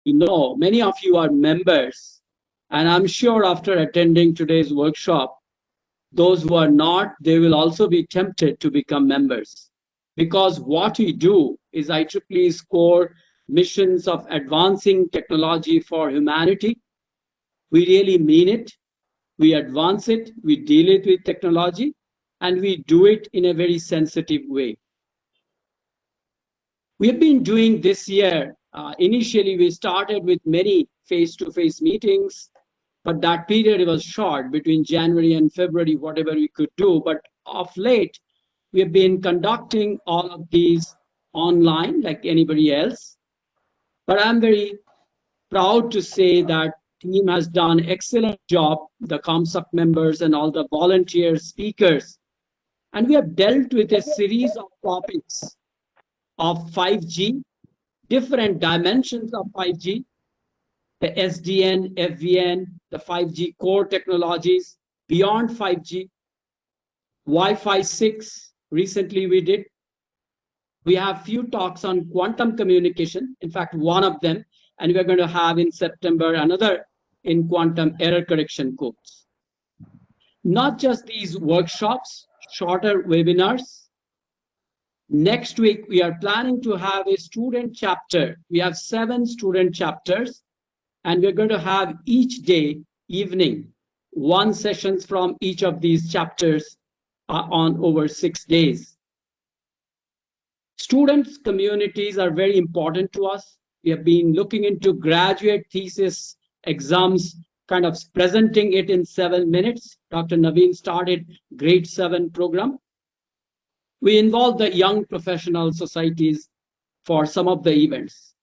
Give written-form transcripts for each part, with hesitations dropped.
know, many of you are members, and I'm sure after attending today's workshop, those who are not, they will also be tempted to become members. Because what we do is IEEE's core missions of advancing technology for humanity. We really mean it. We advance it, we deal it with technology, and we do it in a very sensitive way. We have been doing this year. Initially, we started with many face-to-face meetings, but that period was short between January and February, whatever we could do. But of late, we have been conducting all of these online like anybody else. But I'm very proud to say that team has done excellent job, the ComSoc members and all the volunteer speakers. And we have dealt with a series of topics of 5G, different dimensions of 5G, the SDN, FVN, the 5G core technologies, beyond 5G, Wi-Fi 6, recently we did. We have few talks on quantum communication, in fact, one of them, and we're going to have in September another in quantum error correction codes. Not just these workshops, shorter webinars. Next week, we are planning to have a student chapter. We have 7 student chapters, and we're going to have each day, evening, 1 sessions from each of these chapters on over 6 days. Students' communities are very important to us. We have been looking into graduate thesis exams, kind of presenting it in 7 minutes. Dr. Naveen started grade 7 program. We involve the young professional societies for some of the events.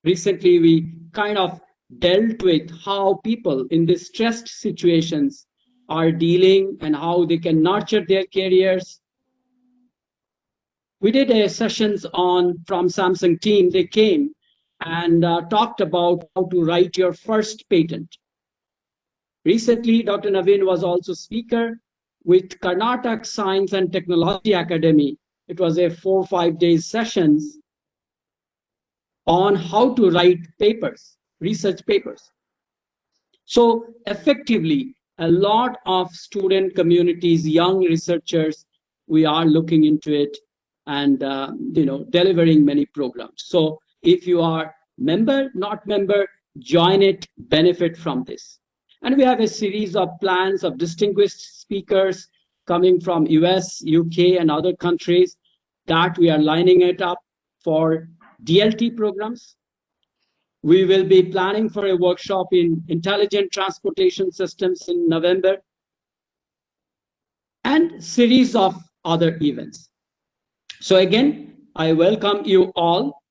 Recently, we kind of dealt with how people in these stressed situations are dealing and how they can nurture their careers. We did a sessions on from Samsung team. They came and talked about how to write your first patent. Recently, Dr. Naveen was also speaker with Karnataka Science and Technology Academy. It was a 4 or 5 days sessions on how to write papers, research papers. So effectively, a lot of student communities, young researchers, we are looking into it and delivering many programs. So if you are member, not member, join it, benefit from this. And we have a series of plans of distinguished speakers coming from US, UK, and other countries that we are lining it up for DLT programs. We will be planning for a workshop in intelligent transportation systems in November, and series of other events. So again, I welcome you all.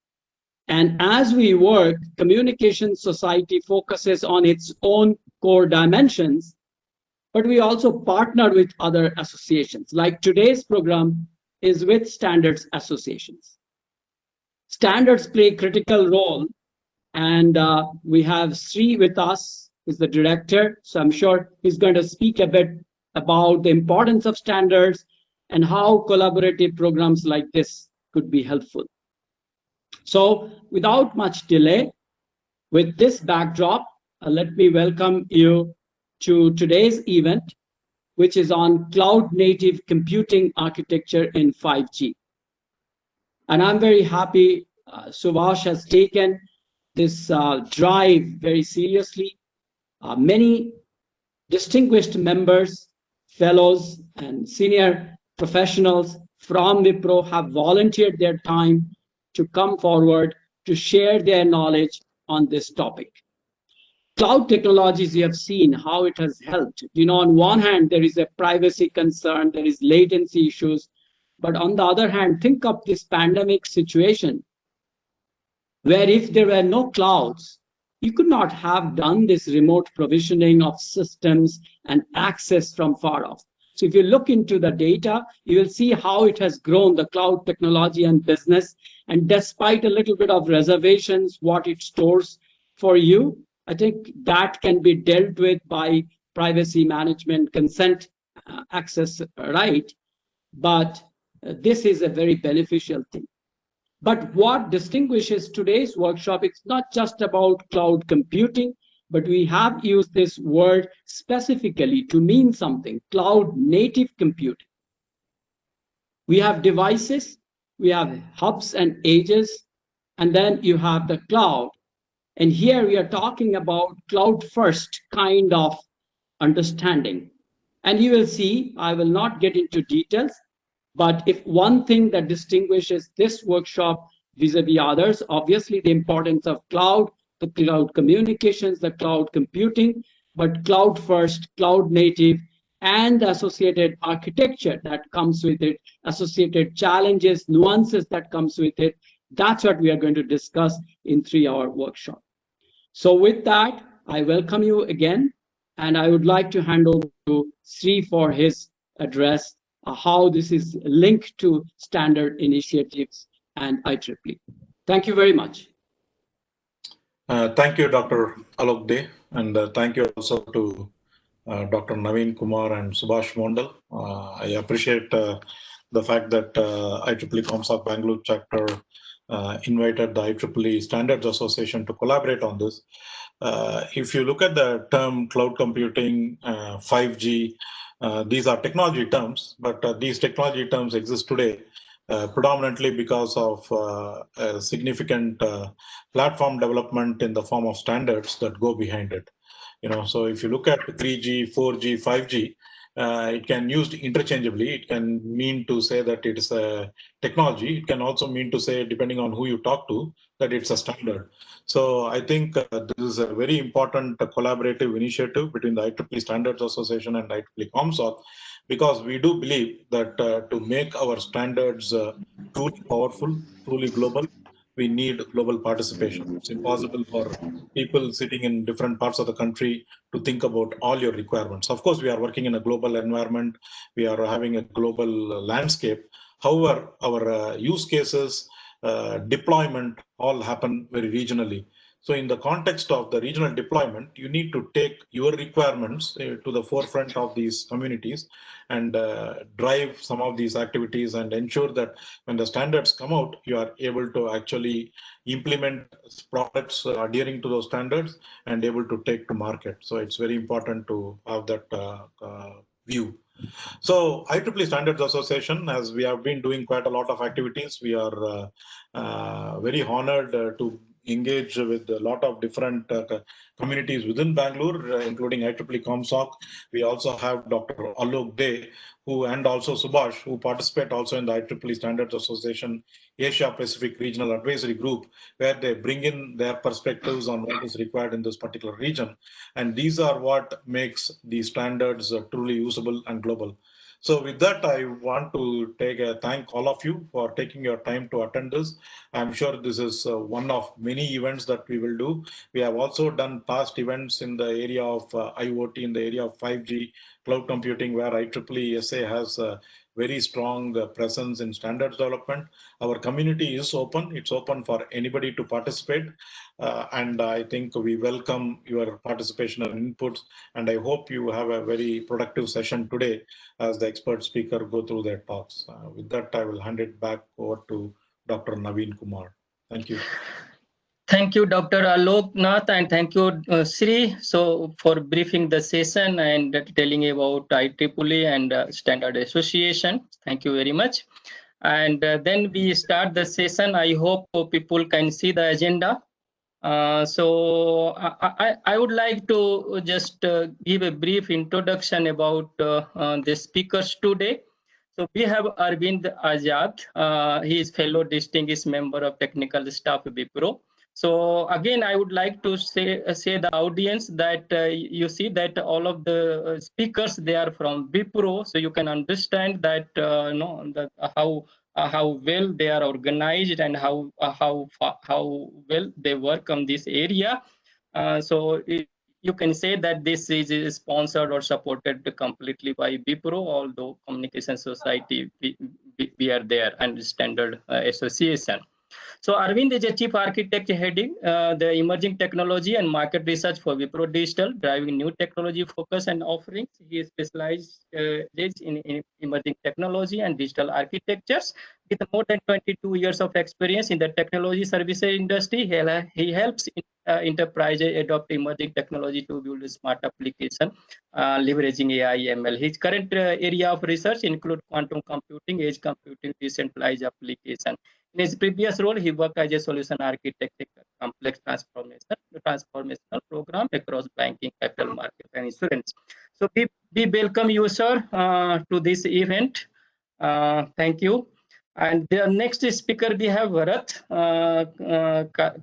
And as we work, Communication Society focuses on its own core dimensions, but we also partner with other associations. Like today's program is with standards associations. Standards play a critical role, and we have Sri with us, who's the director. So I'm sure he's going to speak a bit about the importance of standards and how collaborative programs like this could be helpful. So without much delay, with this backdrop, let me welcome you to today's event, which is on cloud native computing architecture in 5G. And I'm very happy Subhash has taken this drive very seriously. Many distinguished members, fellows, and senior professionals from Wipro have volunteered their time to come forward to share their knowledge on this topic. Cloud technologies, you have seen how it has helped. On one hand, there is a privacy concern, there is latency issues, but on the other hand, think of this pandemic situation where if there were no clouds, you could not have done this remote provisioning of systems and access from far off. So if you look into the data, you will see how it has grown, the cloud technology and business. And despite a little bit of reservations, what it stores for you, I think that can be dealt with by privacy management, consent, access right. But this is a very beneficial thing. But what distinguishes today's workshop is not just about cloud computing, but we have used this word specifically to mean something: cloud native computing. We have devices, we have hubs and edges, and then you have the cloud. And here we are talking about cloud first kind of understanding. And you will see, I will not get into details, but if one thing that distinguishes this workshop vis-a-vis others, obviously the importance of cloud, the cloud communications, the cloud computing, but cloud first, cloud native, and the associated architecture that comes with it, associated challenges, nuances that comes with it. That's what we are going to discuss in 3-hour workshop. So with that, I welcome you again, and I would like to hand over to Sri for his address, how this is linked to standard initiatives and IEEE. Thank you very much. Thank you, Dr. Alok De, and thank you also to Dr. Naveen Kumar and Subhash Mondal. I appreciate the fact that IEEE COMSOC Bangalore chapter invited the IEEE Standards Association to collaborate on this. If you look at the term cloud computing, 5G, these are technology terms, but these technology terms exist today predominantly because of a significant platform development in the form of standards that go behind it. So if you look at 3G, 4G, 5G, it can used interchangeably. It can mean to say that it is a technology. It can also mean to say, depending on who you talk to, that it's a standard. So I think this is a very important collaborative initiative between the IEEE Standards Association and IEEE COMSOC, because we do believe that to make our standards truly powerful, truly global, we need global participation. It's impossible for people sitting in different parts of the country to think about all your requirements. Of course, we are working in a global environment. We are having a global landscape. However, our use cases, deployment all happen very regionally. So in the context of the regional deployment, you need to take your requirements to the forefront of these communities and drive some of these activities and ensure that when the standards come out, you are able to actually implement products adhering to those standards and able to take to market. So it's very important to have that view. So IEEE Standards Association, as we have been doing quite a lot of activities, we are very honored to engage with a lot of different communities within Bangalore, including IEEE COMSOC. We also have Dr. Alok De, who and also Subhash, who participate also in the IEEE Standards Association Asia Pacific Regional Advisory Group, where they bring in their perspectives on what is required in this particular region. And these are what makes these standards truly usable and global. So with that, I want to thank all of you for taking your time to attend this. I'm sure this is one of many events that we will do. We have also done past events in the area of IoT, in the area of 5G, cloud computing, where IEEE SA has a very strong presence in standards development. Our community is open. It's open for anybody to participate. And I think we welcome your participation and inputs. And I hope you have a very productive session today as the expert speaker go through their talks. With that, I will hand it back over to Dr. Naveen Kumar. Thank you. Thank you, Dr. Alok Nath, and thank you, Sri, so for briefing the session and telling about IEEE and Standard Association. Thank you very much. And then we start the session. I hope people can see the agenda. So I would like to just give a brief introduction about the speakers today. So we have Arvind Azad. He is fellow distinguished member of technical staff Wipro. So again, I would like to say the audience that you see that all of the speakers, they are from Wipro, so you can understand that how well they are organized and how well they work on this area. You can say that this is sponsored or supported completely by Wipro, although Communication Society we are there and Standard Association. So Arvind is a chief architect heading the emerging technology and market research for Wipro Digital, driving new technology focus and offerings. He is specialized in emerging technology and digital architectures. With more than 22 years of experience in the technology services industry, he helps enterprises adopt emerging technology to build a smart application, leveraging AI, ML. His current area of research include quantum computing, edge computing, decentralized application. In his previous role, he worked as a solution architect in a complex transformational program across banking, capital market, and insurance. So we welcome you, sir, to this event. Thank you. And the next speaker we have Bharat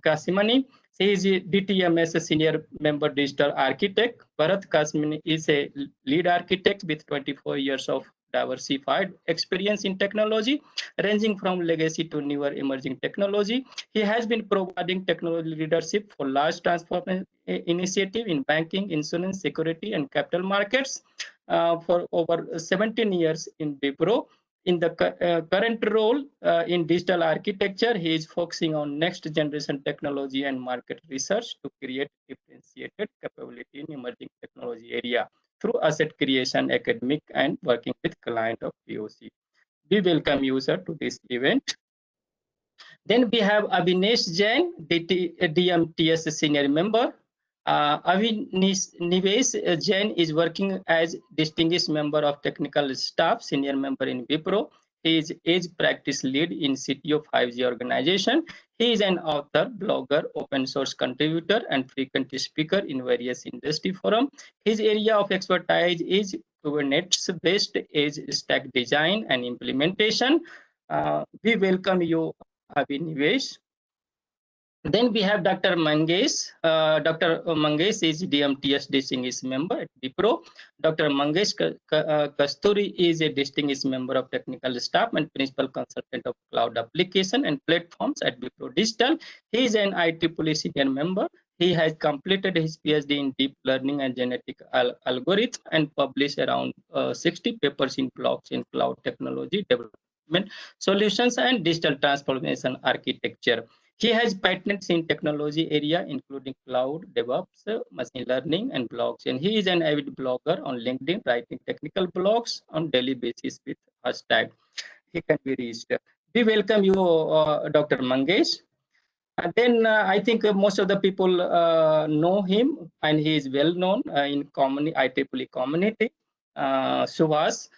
Kasimani. He is a DTMS Senior Member Digital Architect. Bharat Kasimani is a lead architect with 24 years of diversified experience in technology, ranging from legacy to newer emerging technology. He has been providing technology leadership for large transformation initiative in banking, insurance, security, and capital markets for over 17 years in Wipro. In the current role in digital architecture, he is focusing on next generation technology and market research to create differentiated capability in emerging technology area through asset creation, academic, and working with client of POC. We welcome you, sir, to this event. Then we have Avinash Jain, DMTS senior member. Avinash Jain is working as distinguished member of technical staff, senior member in Wipro. He is age practice lead in CTO 5G organization. He is an author, blogger, open source contributor, and frequent speaker in various industry forums. His area of expertise is Kubernetes-based age stack design and implementation. We welcome you, Avinash. Then we have Dr. Magesh. Dr. Magesh is DMTS Distinguished member at Wipro. Dr. Magesh Kasthuri is a distinguished member of technical staff and principal consultant of cloud application and platforms at Wipro Digital. He is an IEEE senior member. He has completed his PhD in deep learning and genetic algorithms and published around 60 papers in blockchain cloud technology development solutions and digital transformation architecture. He has patents in technology area, including cloud, DevOps, machine learning, and blockchain. He is an avid blogger on LinkedIn, writing technical blogs on daily basis with hashtag. He can be reached. We welcome you, Dr. Magesh. And then I think most of the people know him, and he is well known in IEEE community. Suhas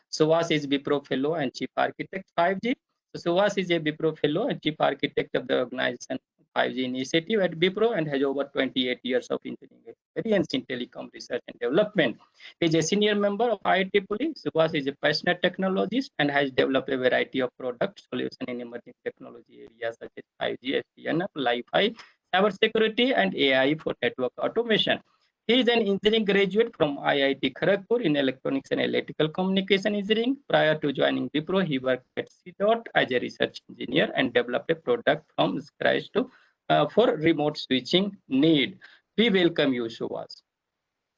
is Wipro Fellow and Chief Architect 5G. So Suhas is a Wipro Fellow and Chief Architect of the organization 5G initiative at Wipro and has over 28 years of engineering experience in telecom research and development. He is a senior member of IEEE. Suhas is a passionate technologist and has developed a variety of product solutions in emerging technology areas such as 5G, SDN, Wi-Fi, cybersecurity, and AI for network automation. He is an engineering graduate from IIT Kharagpur in electronics and electrical communication engineering. Prior to joining Wipro, he worked at CDOT as a research engineer and developed a product from scratch for remote switching need. We welcome you, Suhas.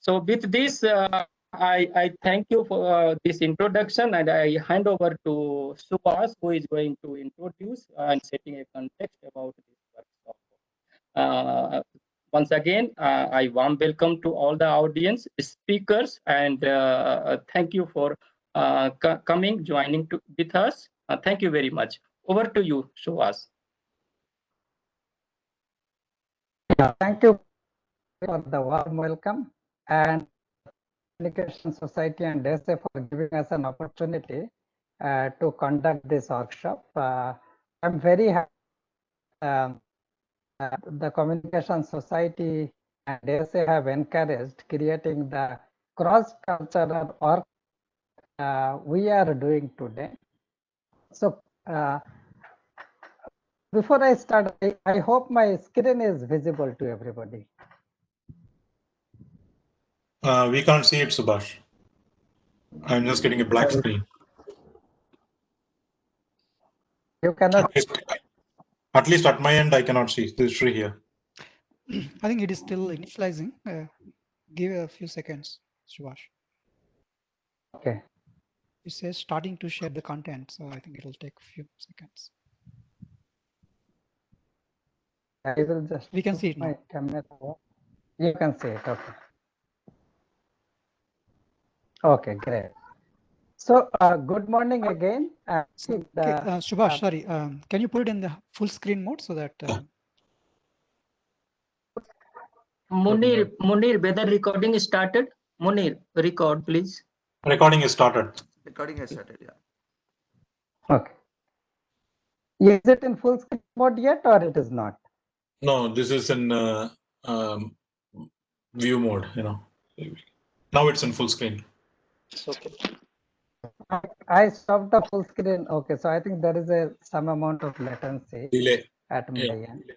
So with this, I thank you for this introduction, and I hand over to Suhas, who is going to introduce and setting a context about this workshop. Once again, I warm welcome to all the audience, speakers, and thank you for coming, joining with us. Thank you very much. Over to you, Suhas. Yeah, thank you for the warm welcome, and Communication Society and SA for giving us an opportunity to conduct this workshop. I'm very happy the Communication Society and SA have encouraged creating the cross-cultural work we are doing today. So before I start, I hope my screen is visible to everybody. We can't see it, Subhash. I'm just getting a black screen. You cannot. At least at my end, I cannot see. This is Sri here. I think it is still initializing. Give a few seconds, Subhash. Okay. It says starting to share the content, so I think it will take a few seconds. I will just. We can see it now. My camera. You can see it. Okay. Okay, great. So, good morning again. So, Subhash, sorry, can you put it in the full screen mode so that Munir, whether recording is started? Munir, record, please. Recording is started. Recording has started, yeah. okay. Is it in full screen mode yet, or it is not? No, this is in view mode. Now it's in full screen. It's okay. I stopped the full screen. Okay, so I think there is some amount of latency Delay. at my Yeah. end.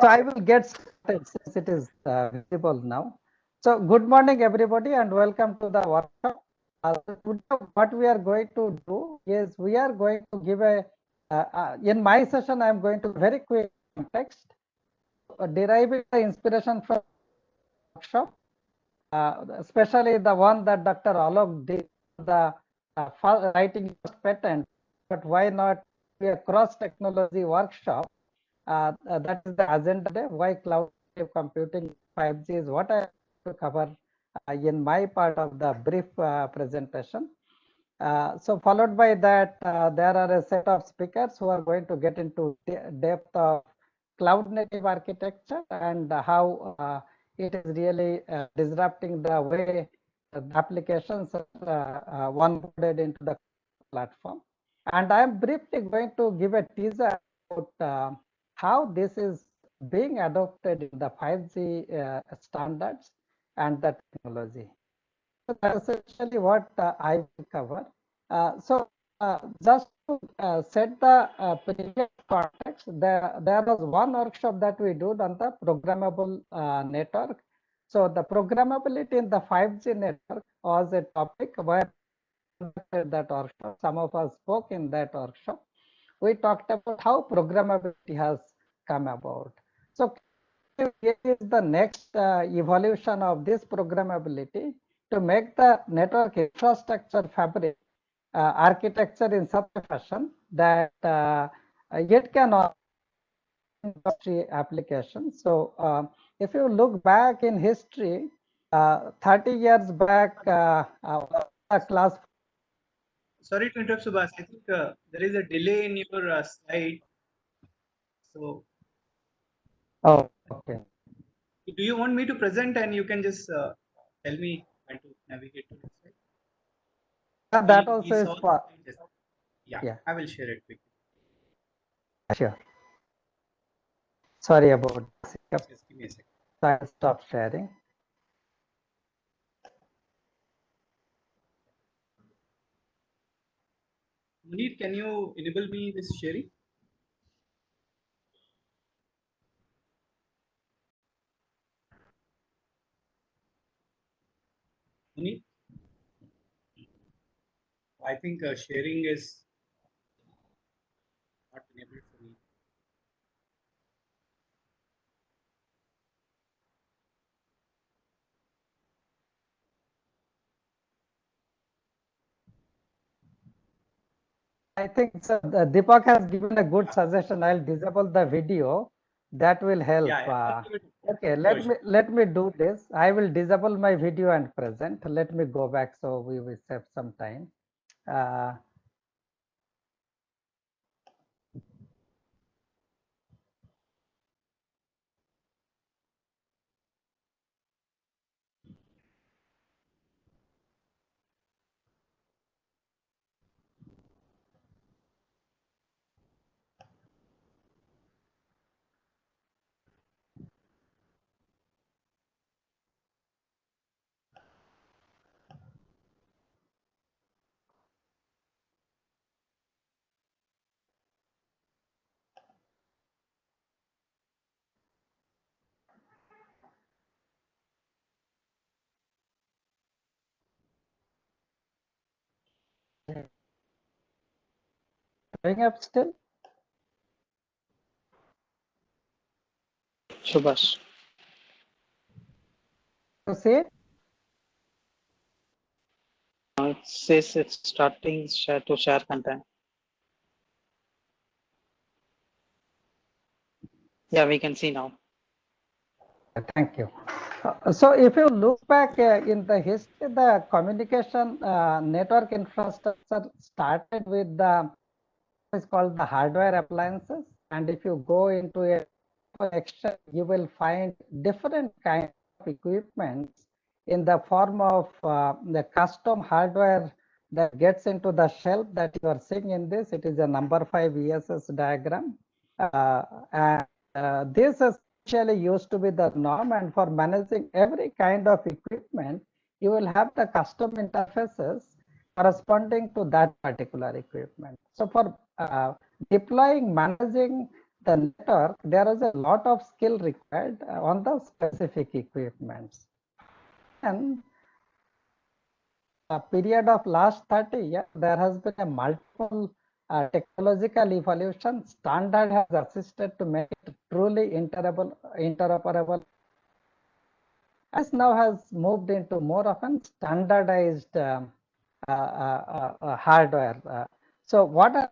So I will get started since it is visible now. So good morning, everybody, and welcome to the workshop. Today what we are going to do is we are going to give in my session, I am going to very quick context, deriving the inspiration from the workshop, especially the one that Dr. Alok did, the writing patent, but why not be a cross-technology workshop? That is the agenda today. Why cloud computing 5G is what I have to cover in my part of the brief presentation. So followed by that, there are a set of speakers who are going to get into depth of cloud native architecture and how it is really disrupting the way the applications are onboarded into the platform. And I am briefly going to give a teaser about how this is being adopted in the 5G standards and the technology. So that's essentially what I will cover. Just to set the previous context, there was one workshop that we did on the programmable network. So the programmability in the 5G network was a topic where that workshop, some of us spoke in that workshop. We talked about how programmability has come about. So it is the next evolution of this programmability to make the network infrastructure fabric architecture in such a fashion that it can industry applications. So if you look back in history, 30 years back, class. Sorry to interrupt, Subhash. I think there is a delay in your slide. So, Oh, okay. do you want me to present and you can just tell me how to navigate to the slide? That also is for. Yeah, I will share it quickly. Sure. Sorry about this. Just give me a second. So I'll stop sharing. Munir, can you enable me this sharing? Munir? I think sharing is not enabled for me. I think so, Deepak has given a good suggestion. I'll disable the video. That will help. Yeah. Okay, let me do this. I will disable my video and present. Let me go back so we will save some time. Showing up still? Subhash. You see it? It says it's starting to share content. Yeah, we can see now. Thank you. So if you look back in the history, the communication network infrastructure started with the is called the hardware appliances, and if you go into a extra, you will find different kind of equipment in the form of the custom hardware that gets into the shelf that you are seeing in this. It is a number 5 ESS diagram, and this essentially used to be the norm, and for managing every kind of equipment, you will have the custom interfaces corresponding to that particular equipment. So for deploying, managing the network, there is a lot of skill required on the specific equipments. And a period of last 30 years, there has been a multiple technological evolution. Standard has assisted to make it truly interoperable. As now has moved into more of a standardized hardware. So what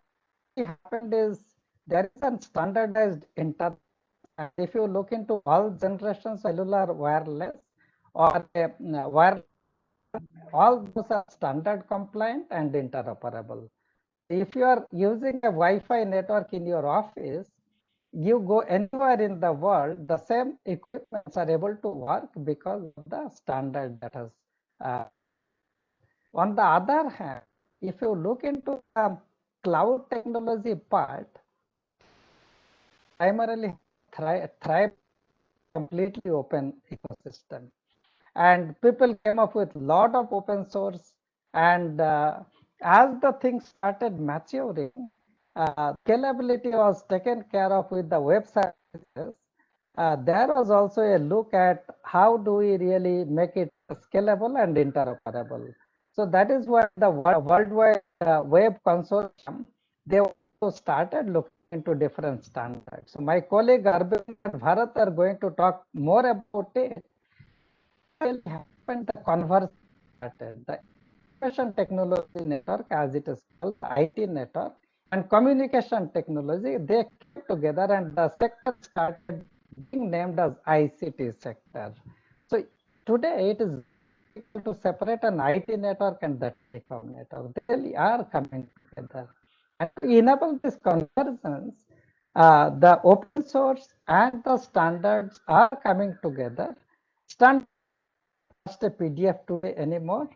happened is there is a standardized internet. If you look into all generations cellular wireless or wireless, all those are standard compliant and interoperable. If you are using a Wi-Fi network in your office, you go anywhere in the world, the same equipments are able to work because of the standard that has. On the other hand, if you look into the cloud technology part, primarily thrive completely open ecosystem, and people came up with a lot of open source, and as the things started maturing, scalability was taken care of with the web services. There was also a look at how do we really make it scalable and interoperable. So that is why the worldwide web consortium, they also started looking into different standards. So my colleague Arvind and Bharat are going to talk more about it. Really happened, the conversion started. The information technology network, as it is called, IT network, and communication technology, they came together, and the sector started being named as ICT sector. So today it is to separate an IT network and the telecom network. They really are coming together. And to enable this convergence, the open source and the standards are coming together. Standard just a PDF today anymore.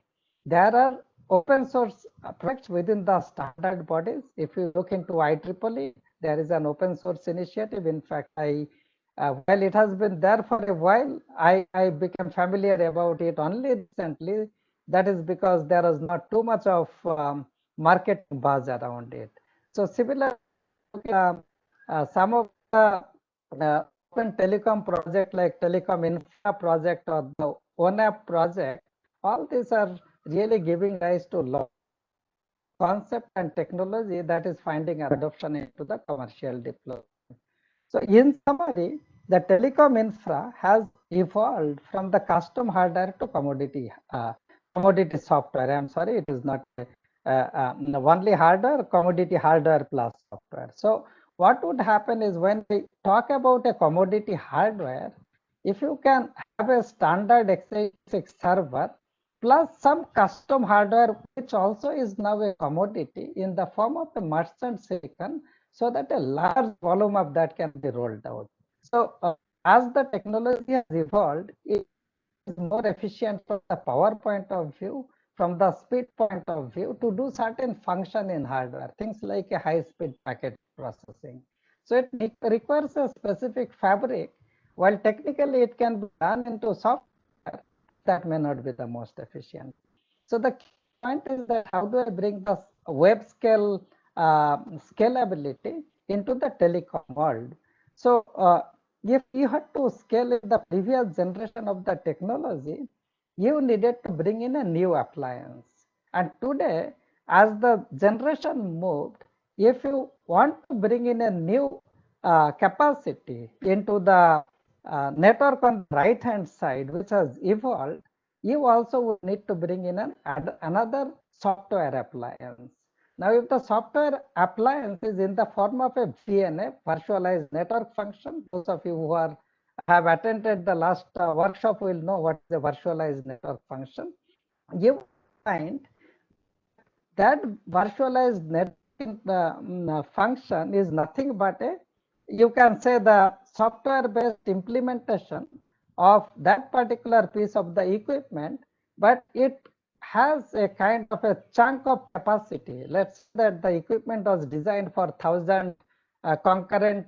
There are open source projects within the standard bodies. If you look into IEEE, there is an open source initiative. In fact, while it has been there for a while, I became familiar about it only recently. That is because there is not too much of market buzz around it. So similar, some of the open telecom project like telecom infra project or the ONAP project, all these are really giving rise to lot concept and technology that is finding adoption into the commercial deployment. So in summary, the telecom infra has evolved from the custom hardware to commodity software. I'm sorry, it is not only hardware, commodity hardware plus software. So what would happen is when we talk about a commodity hardware, if you can have a standard x86 server plus some custom hardware, which also is now a commodity in the form of the merchant silicon, so that a large volume of that can be rolled out. So as the technology has evolved, it is more efficient from the power point of view, from the speed point of view, to do certain function in hardware, things like a high-speed packet processing. So it requires a specific fabric, while technically it can be done into software, that may not be the most efficient. So the point is that how do I bring the web scale scalability into the telecom world? So if you had to scale in the previous generation of the technology, you needed to bring in a new appliance. And today, as the generation moved, if you want to bring in a new capacity into the network on the right hand side, which has evolved, you also will need to bring in another software appliance. Now, if the software appliance is in the form of a VNF, virtualized network function, those of you who have attended the last workshop will know what is a virtualized network function. You find that virtualized network function is nothing but you can say the software-based implementation of that particular piece of the equipment, but it has a kind of a chunk of capacity. Let's say that the equipment was designed for 1,000 concurrent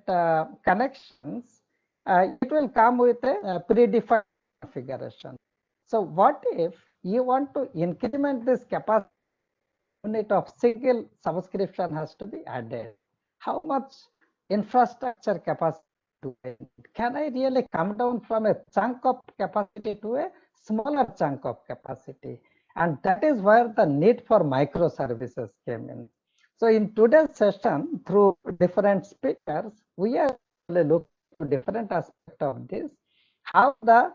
connections. It will come with a predefined configuration. So what if you want to increment this capacity? Unit of single subscription has to be added. How much infrastructure capacity do I need? Can I really come down from a chunk of capacity to a smaller chunk of capacity? And that is where the need for microservices came in. So in today's session, through different speakers, we are looking at different aspects of this, how the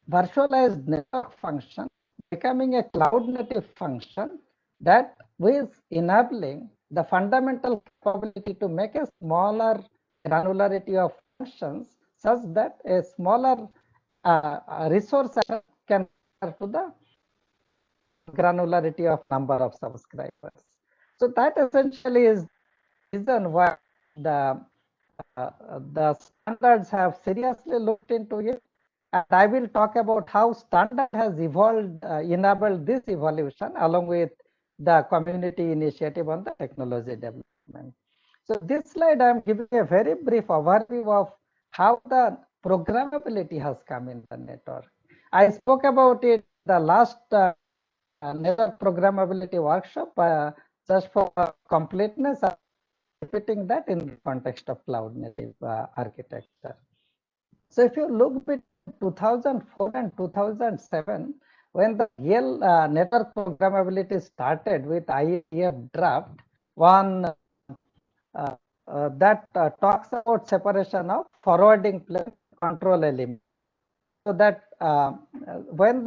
virtualized network function becoming a cloud native function that is enabling the fundamental capability to make a smaller granularity of functions such that a smaller resource can to the granularity of number of subscribers. So that essentially is the reason why the standards have seriously looked into it. And I will talk about how standard has evolved, enabled this evolution along with the community initiative on the technology development. So this slide, I'm giving a very brief overview of how the programmability has come in the network. I spoke about it the last network programmability workshop just for completeness. I'm repeating that in the context of cloud native architecture. So if you look between 2004 and 2007, when the real network programmability started with IEEE draft, one that talks about separation of forwarding plane control element. So that when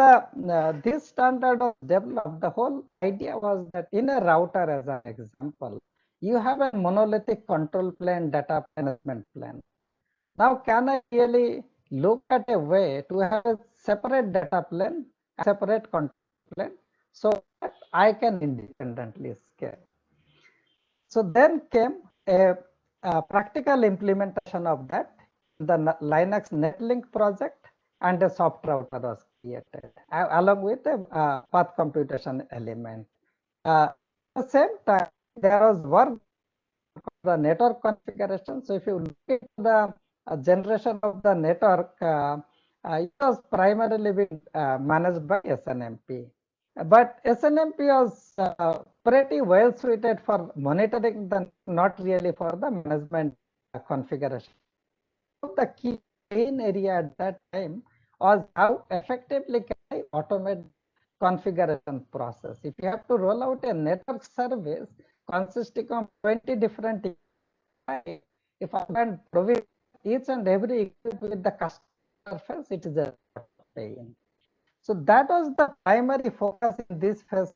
this standard was developed, the whole idea was that in a router, as an example, you have a monolithic control plane, data management plane. Now, can I really look at a way to have a separate data plane, a separate control plane, so that I can independently scale? So then came a practical implementation of that. The Linux Netlink project and a soft router was created along with a path computation element. At the same time, there was work the network configuration. So if you look at the generation of the network, it was primarily being managed by SNMP. But SNMP was pretty well suited for monitoring, not really for the management configuration. The key main area at that time was how effectively can I automate configuration process. If you have to roll out a network service consisting of 20 different, if I can provide each and every equipment with the customer interface, it is a pain. So that was the primary focus in this phase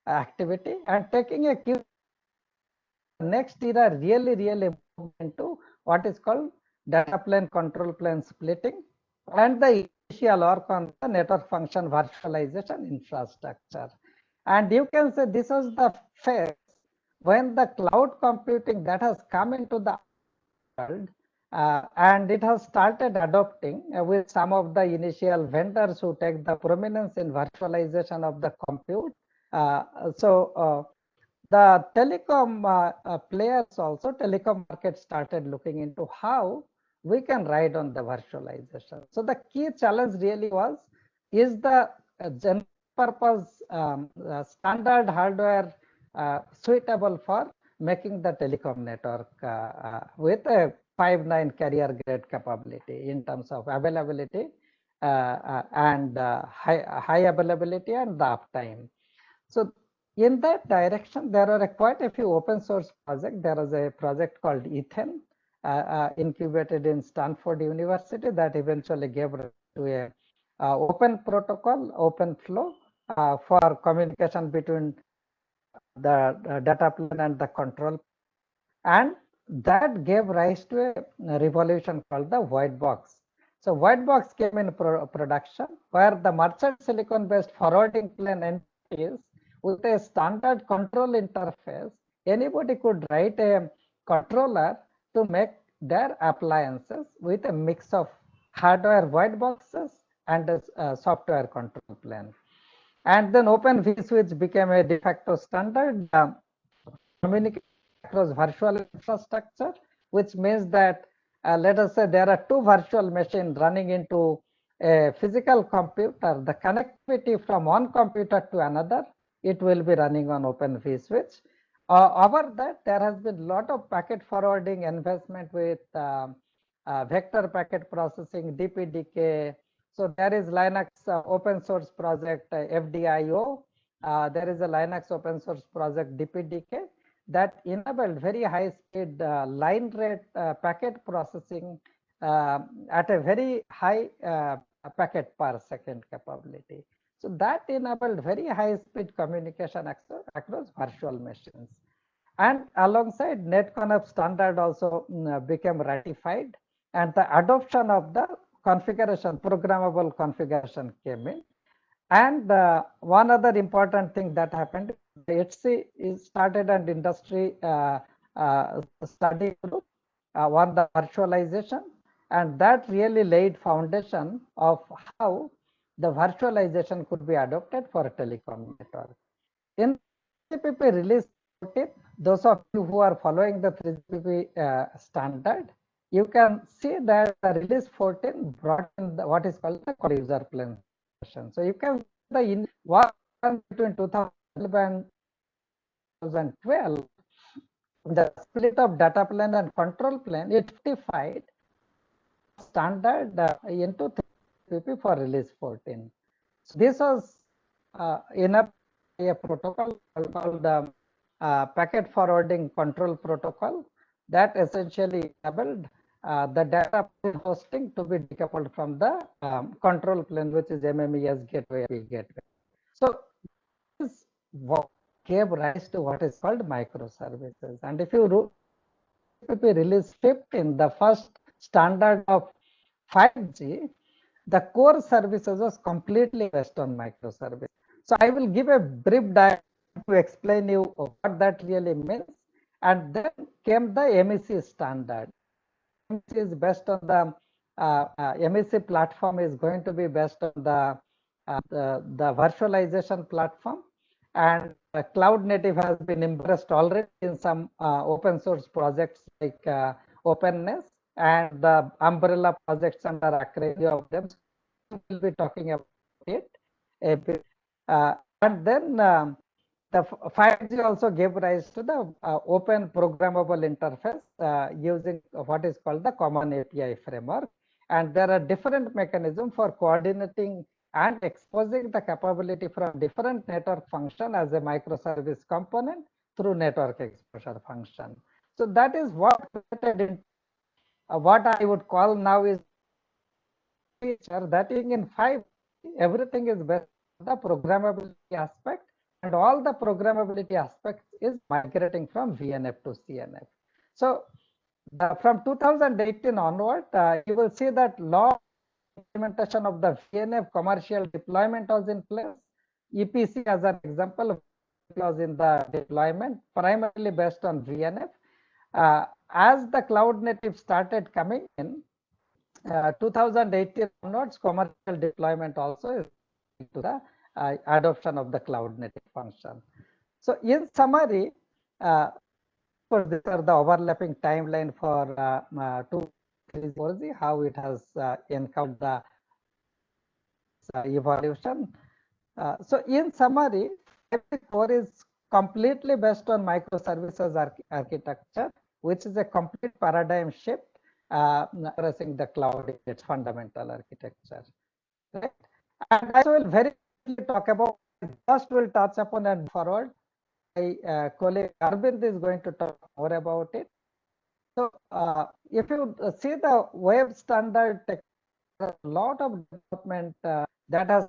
activity, and taking a cue next era really moved into what is called data plane control plane splitting and the initial work on the network function virtualization infrastructure. And you can say this was the phase when the cloud computing that has come into the world and it has started adopting with some of the initial vendors who take the prominence in virtualization of the compute. The telecom players also, telecom market started looking into how we can ride on the virtualization. So the key challenge really was, is the general purpose standard hardware suitable for making the telecom network with a 5.9 carrier grade capability in terms of availability and high availability and the uptime. So in that direction, there are quite a few open source projects. There is a project called Ethan, incubated in Stanford University, that eventually gave rise to a open protocol, open flow for communication between the data plane and the control, and that gave rise to a revolution called the white box. So white box came in production, where the merchant silicon based forwarding plane entities with a standard control interface, anybody could write a controller to make their appliances with a mix of hardware white boxes and a software control plane. And then Open vSwitch became a de facto standard communication across virtual infrastructure, which means that let us say there are two virtual machines running into a physical computer. The connectivity from one computer to another, it will be running on Open vSwitch. Over that, there has been a lot of packet forwarding investment with vector packet processing, DPDK. So there is Linux open source project FDIO. There is a Linux open source project DPDK that enabled very high speed line rate packet processing at a very high packet per second capability. So that enabled very high speed communication across virtual machines. And alongside NetConf standard also became ratified, and the adoption of the configuration, programmable configuration came in. And one other important thing that happened, the HC is started an industry study group on the virtualization, and that really laid foundation of how the virtualization could be adopted for a telecom network. In 3GPP release 14, those of you who are following the 3GPP standard, you can see that the release 14 brought in the, what is called the user plane. So you can see the what between 2012 and 2012, the split of data plane and control plane, it defined standard into 3GPP for release 14. So this was in a protocol called the packet forwarding control protocol that essentially enabled the data plane hosting to be decoupled from the control plane, which is MMES gateway. So this gave rise to what is called microservices. And if you release 15, the first standard of 5G, the core services was completely based on microservices. So I will give a brief diagram to explain you what that really means. And then came the MEC standard. MEC is based on the MEC platform is going to be based on the virtualization platform, and cloud native has been embraced already in some open source projects like openness, and the umbrella projects under Acravia of them. We'll be talking about it a bit. And then the 5G also gave rise to the open programmable interface using what is called the common API framework. And there are different mechanisms for coordinating and exposing the capability from different network function as a microservice component through network exposure function. So that is what what I would call now is feature that in 5 everything is based on the programmability aspect, and all the programmability aspects is migrating from VNF to CNF. So from 2018 onward, you will see that law implementation of the VNF commercial deployment was in place. EPC as an example was in the deployment primarily based on VNF. As the cloud native started coming in, 2018 onwards, commercial deployment also is to the adoption of the cloud native function. So in summary, for these are the overlapping timeline for 4G, how it has encountered the evolution. So in summary, 4 is completely based on microservices architecture, which is a complete paradigm shift addressing the cloud in its fundamental architecture. Right? And I will very quickly talk about, just will touch upon and forward. My colleague Arvind is going to talk more about it. So if you see the web standard, a lot of development that has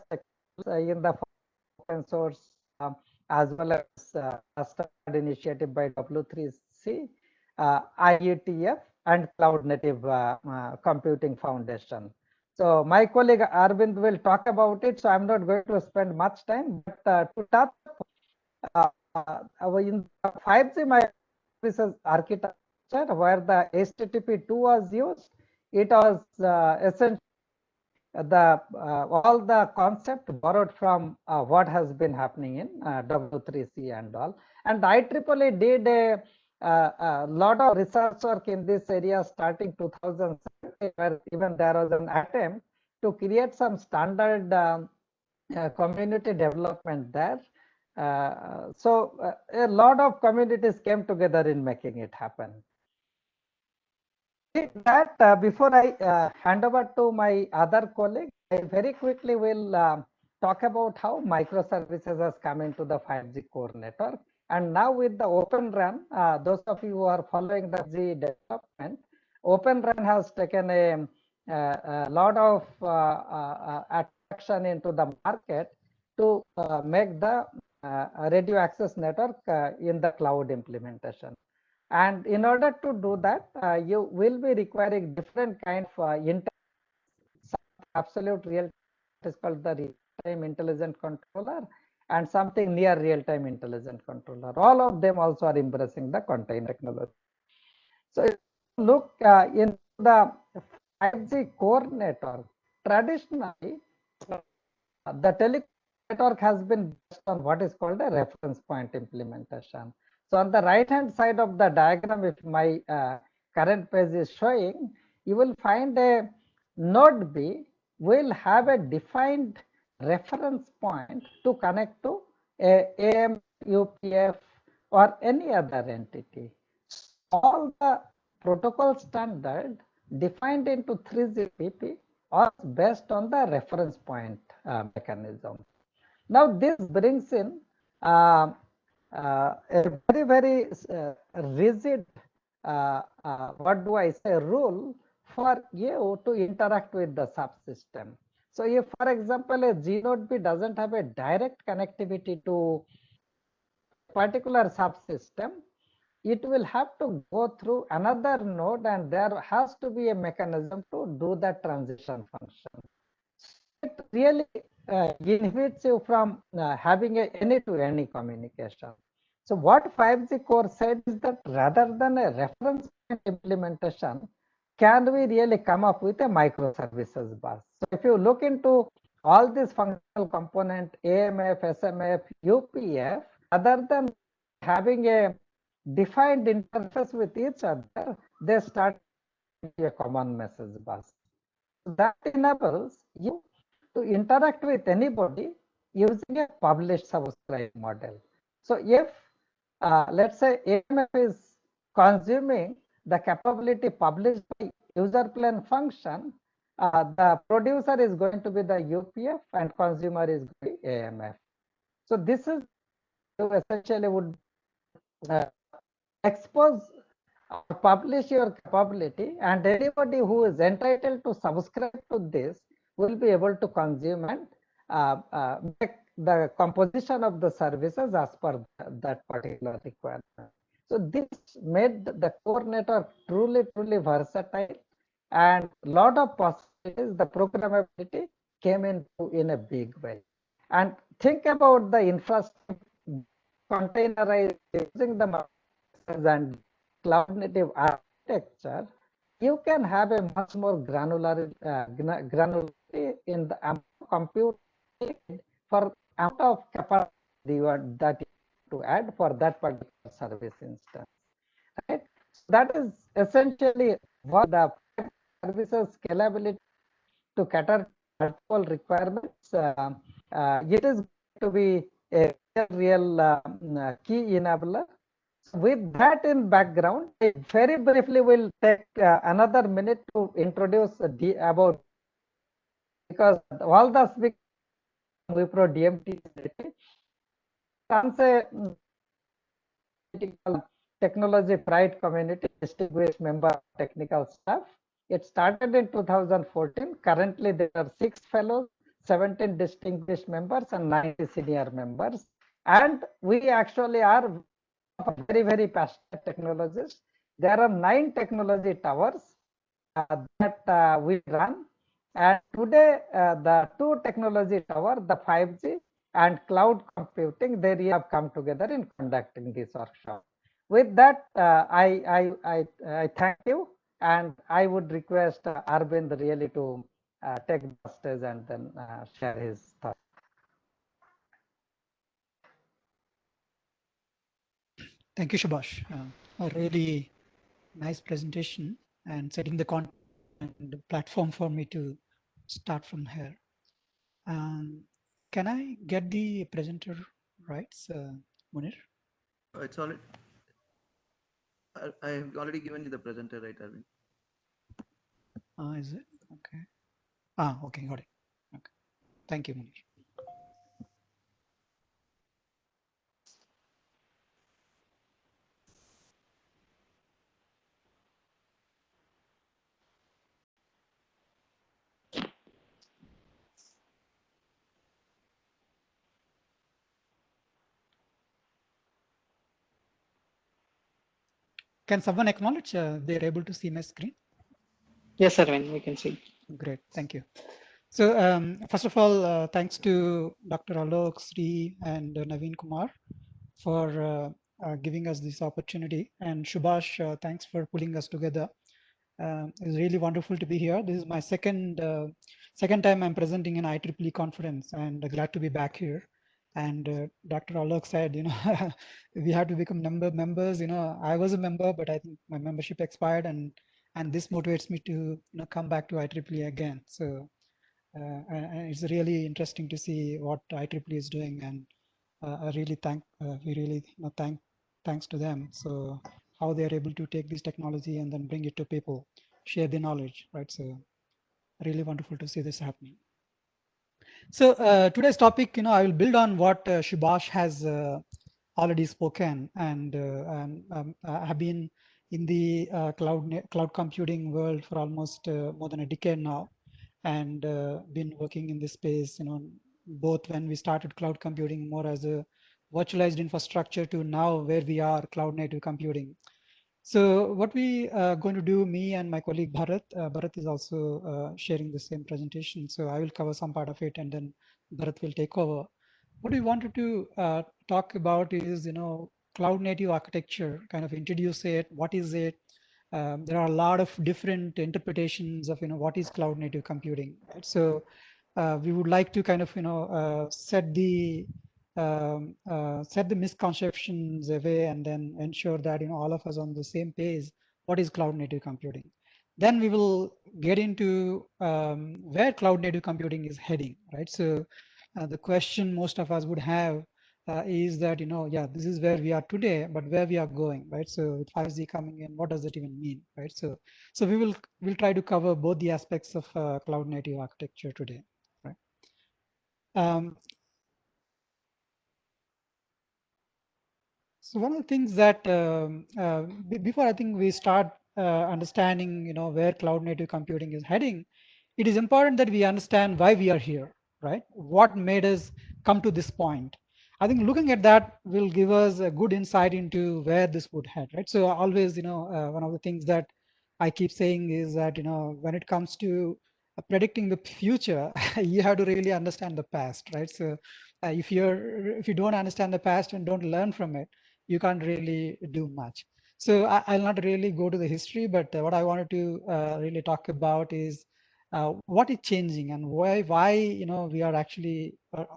in the open source as well as started initiative by W3C, IETF, and Cloud Native Computing Foundation. So my colleague Arvind will talk about it, so I'm not going to spend much time. But to touch in 5G microservices architecture, where the HTTP2 was used, it was essentially all the concept borrowed from what has been happening in W3C and all. And IEEE did a lot of research work in this area starting 2007, where even there was an attempt to create some standard community development there. So a lot of communities came together in making it happen. That before I hand over to my other colleague, I very quickly will talk about how microservices has come into the 5G core network. And now with the Open RAN, those of you who are following the 5G development, Open RAN has taken a lot of attraction into the market to make the radio access network in the cloud implementation. And in order to do that, you will be requiring different kind of absolute real, it is called the real-time intelligent controller, and something near real-time intelligent controller. All of them also are embracing the container technology. So if you look in the 5G core network, traditionally, the telecom network has been based on what is called a reference point implementation. So on the right hand side of the diagram, if my current page is showing, you will find a node B will have a defined reference point to connect to a AM, UPF, or any other entity. All the protocol standard defined into 3GPP are based on the reference point mechanism. Now this brings in a very rigid what do I say rule for you to interact with the subsystem. So if for example a G node B doesn't have a direct connectivity to a particular subsystem, it will have to go through another node, and there has to be a mechanism to do that transition function. It really inhibits you from having a any-to-any communication. So what 5G core said is that rather than a reference implementation, can we really come up with a microservices bus? So if you look into all these functional component, AMF, SMF, UPF, other than having a defined interface with each other, they start a common message bus. That enables you to interact with anybody using a publish subscribe model. So if let's say AMF is consuming the capability published by user plane function, the producer is going to be the UPF and consumer is going to be AMF. So this is essentially would expose or publish your capability, and anybody who is entitled to subscribe to this will be able to consume and make the composition of the services as per that particular requirement. So this made the core network truly versatile, and lot of possibilities. The programmability came in a big way. And think about the infrastructure containerized using the and cloud native architecture, you can have a much more granularity in the compute for amount of capacity that you want to add for that particular service instance. Right? So that is essentially what the services scalability to cater multiple requirements. It is going to be a real key enabler. With that in background, I very briefly will take another minute to introduce about, because all the speakers Wipro DMTS runs a technology pride community, distinguished member of technical staff. It started in 2014. Currently, there are 6 fellows, 17 distinguished members, and 90 senior members. And we actually are very, very passionate technologists. There are 9 technology towers that we run. And today, the 2 technology tower, the 5G and cloud computing, they really have come together in conducting this workshop. With that, I thank you, and I would request Arvind really to take the stage and then share his thoughts. Thank you, Subhash. A really nice presentation and setting the content and the platform for me to start from here. Can I get the presenter rights, Munir? It's already. I have already given you the presenter, right, Arvind? Is it? Okay. Okay, got it. Okay. Thank you, Munir. Can someone acknowledge they're able to see my screen? Yes, Arvind, we can see. Great, thank you. So first of all, thanks to Dr. Alok, Sri, and Naveen Kumar for giving us this opportunity. And Subhash, thanks for pulling us together. It's really wonderful to be here. This is my second time I'm presenting an IEEE conference, and glad to be back here. And Dr. Alok said, we have to become members. I was a member, but I think my membership expired, and this motivates me to come back to IEEE again. So and it's really interesting to see what IEEE is doing, and I really thanks to them. So how they are able to take this technology and then bring it to people, share the knowledge, right? So really wonderful to see this happening. So today's topic, I will build on what Subhash has already spoken, and I have been in the cloud computing world for almost more than a decade now, and been working in this space, both when we started cloud computing more as a virtualized infrastructure to now where we are cloud native computing. So what we are going to do, me and my colleague Bharat is also sharing the same presentation. So I will cover some part of it and then Bharat will take over. What we wanted to talk about is, cloud native architecture, kind of introduce it, what is it? There are a lot of different interpretations of, what is cloud native computing. Right? So we would like to kind of, set the misconceptions away and then ensure that all of us on the same page. What is cloud native computing? Then we will get into where cloud native computing is heading, right? So the question most of us would have is that yeah, this is where we are today, but where we are going, right? So with 5G coming in, what does it even mean, right? So we'll try to cover both the aspects of cloud native architecture today, right? So one of the things that before I think we start understanding, where cloud native computing is heading, it is important that we understand why we are here, right? What made us come to this point? I think looking at that will give us a good insight into where this would head, right? So always, one of the things that I keep saying is that, when it comes to predicting the future, you have to really understand the past, right? So if you don't understand the past and don't learn from it, you can't really do much. So I'll not really go to the history, but what I wanted to really talk about is what is changing and why we are actually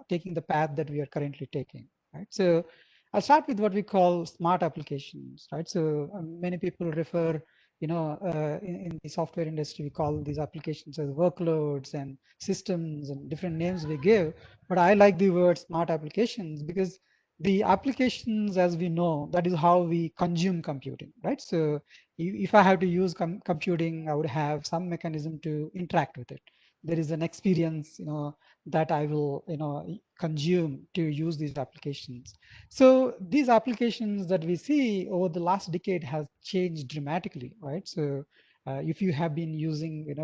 taking the path that we are currently taking, right? So I'll start with what we call smart applications, right? So many people refer, in the software industry, we call these applications as workloads and systems and different names we give. But I like the word smart applications because the applications, as we know, that is how we consume computing, right? So if I have to use computing, I would have some mechanism to interact with it. There is an experience, that I will, consume to use these applications. So these applications that we see over the last decade has changed dramatically, right? So If you have been using,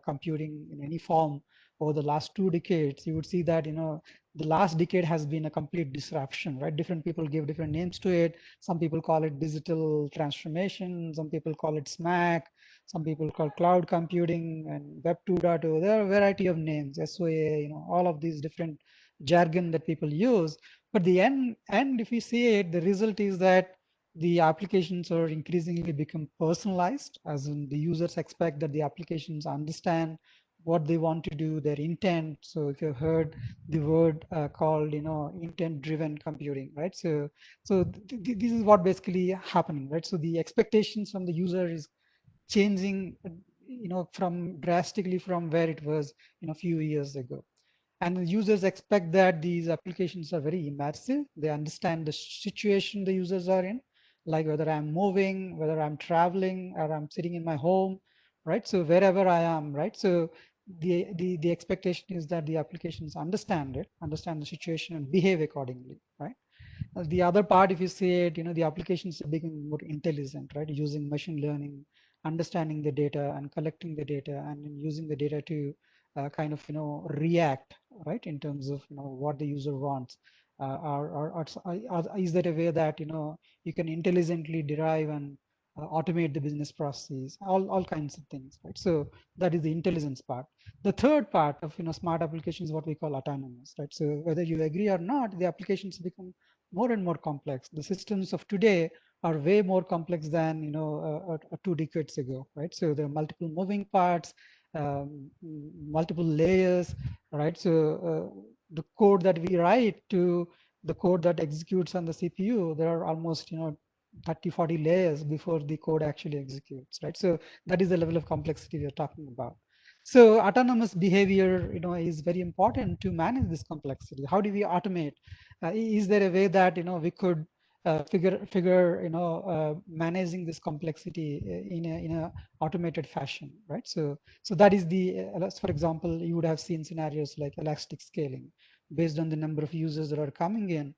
computing in any form over the last 2 decades, you would see that, the last decade has been a complete disruption, right? Different people give different names to it. Some people call it digital transformation. Some people call it SMAC. Some people call cloud computing and Web 2.0. There are a variety of names, SOA, all of these different jargon that people use. But the end, if we see it, the result is that the applications are increasingly become personalized, as in the users expect that the applications understand what they want to do, their intent. So if you've heard the word called, intent-driven computing, right? So this is what basically happening, right? So the expectations from the user is changing, from drastically from where it was, a few years ago. And the users expect that these applications are very immersive. They understand the situation the users are in, like whether I'm moving, whether I'm traveling, or I'm sitting in my home, right? So wherever I am, right? So the expectation is that the applications understand it, understand the situation, and behave accordingly, right? The other part, if you see it, the applications are becoming more intelligent, right? Using machine learning, understanding the data and collecting the data, and then using the data to kind of, react, right? In terms of, what the user wants. Is that a way that, you can intelligently derive and automate the business processes, all kinds of things, right? So that is the intelligence part. The third part of, smart applications is what we call autonomous, right? So whether you agree or not, the applications become more and more complex. The systems of today are way more complex than 2 decades ago, right? So there are multiple moving parts, multiple layers, right? So the code that we write to the code that executes on the CPU, there are almost 30, 40 layers before the code actually executes, right? So that is the level of complexity we are talking about. So autonomous behavior, is very important to manage this complexity. How do we automate? Is there a way that we could figure managing this complexity in a automated fashion, right? So that is the for example, you would have seen scenarios like elastic scaling based on the number of users that are coming in.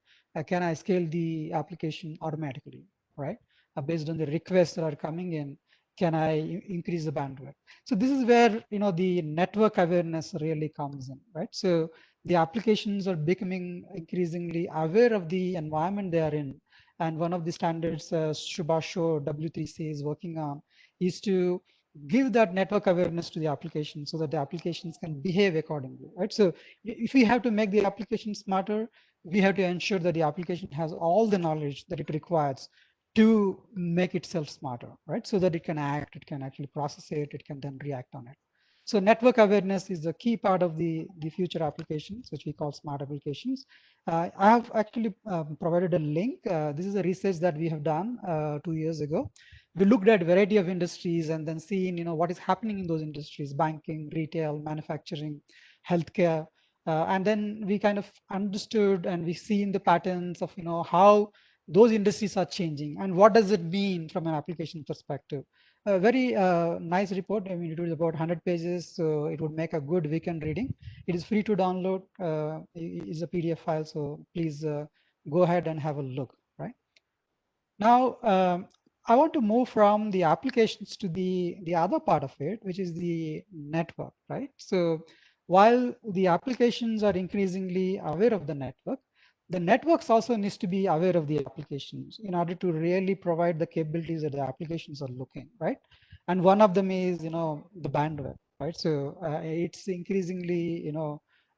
Can I scale the application automatically, right? Based on the requests that are coming in, can I increase the bandwidth? So this is where the network awareness really comes in, right? So the applications are becoming increasingly aware of the environment they are in. And one of the standards Subhash W3C is working on is to give that network awareness to the application so that the applications can behave accordingly, right? So if we have to make the application smarter, we have to ensure that the application has all the knowledge that it requires to make itself smarter, right? So that it can act, it can actually process it, it can then react on it. So network awareness is a key part of the future applications, which we call smart applications. I have actually provided a link. This is a research that we have done 2 years ago. We looked at a variety of industries and then seen, what is happening in those industries: banking, retail, manufacturing, healthcare. And then we kind of understood and we seen the patterns of, how those industries are changing and what does it mean from an application perspective. A very nice report. I mean, it was about 100 pages, so it would make a good weekend reading. It is free to download. It's a PDF file, so please go ahead and have a look. Right now, I want to move from the applications to the other part of it, which is the network. Right. So while the applications are increasingly aware of the networks also needs to be aware of the applications in order to really provide the capabilities that the applications are looking, right? And one of them is, the bandwidth, right? So it's increasingly,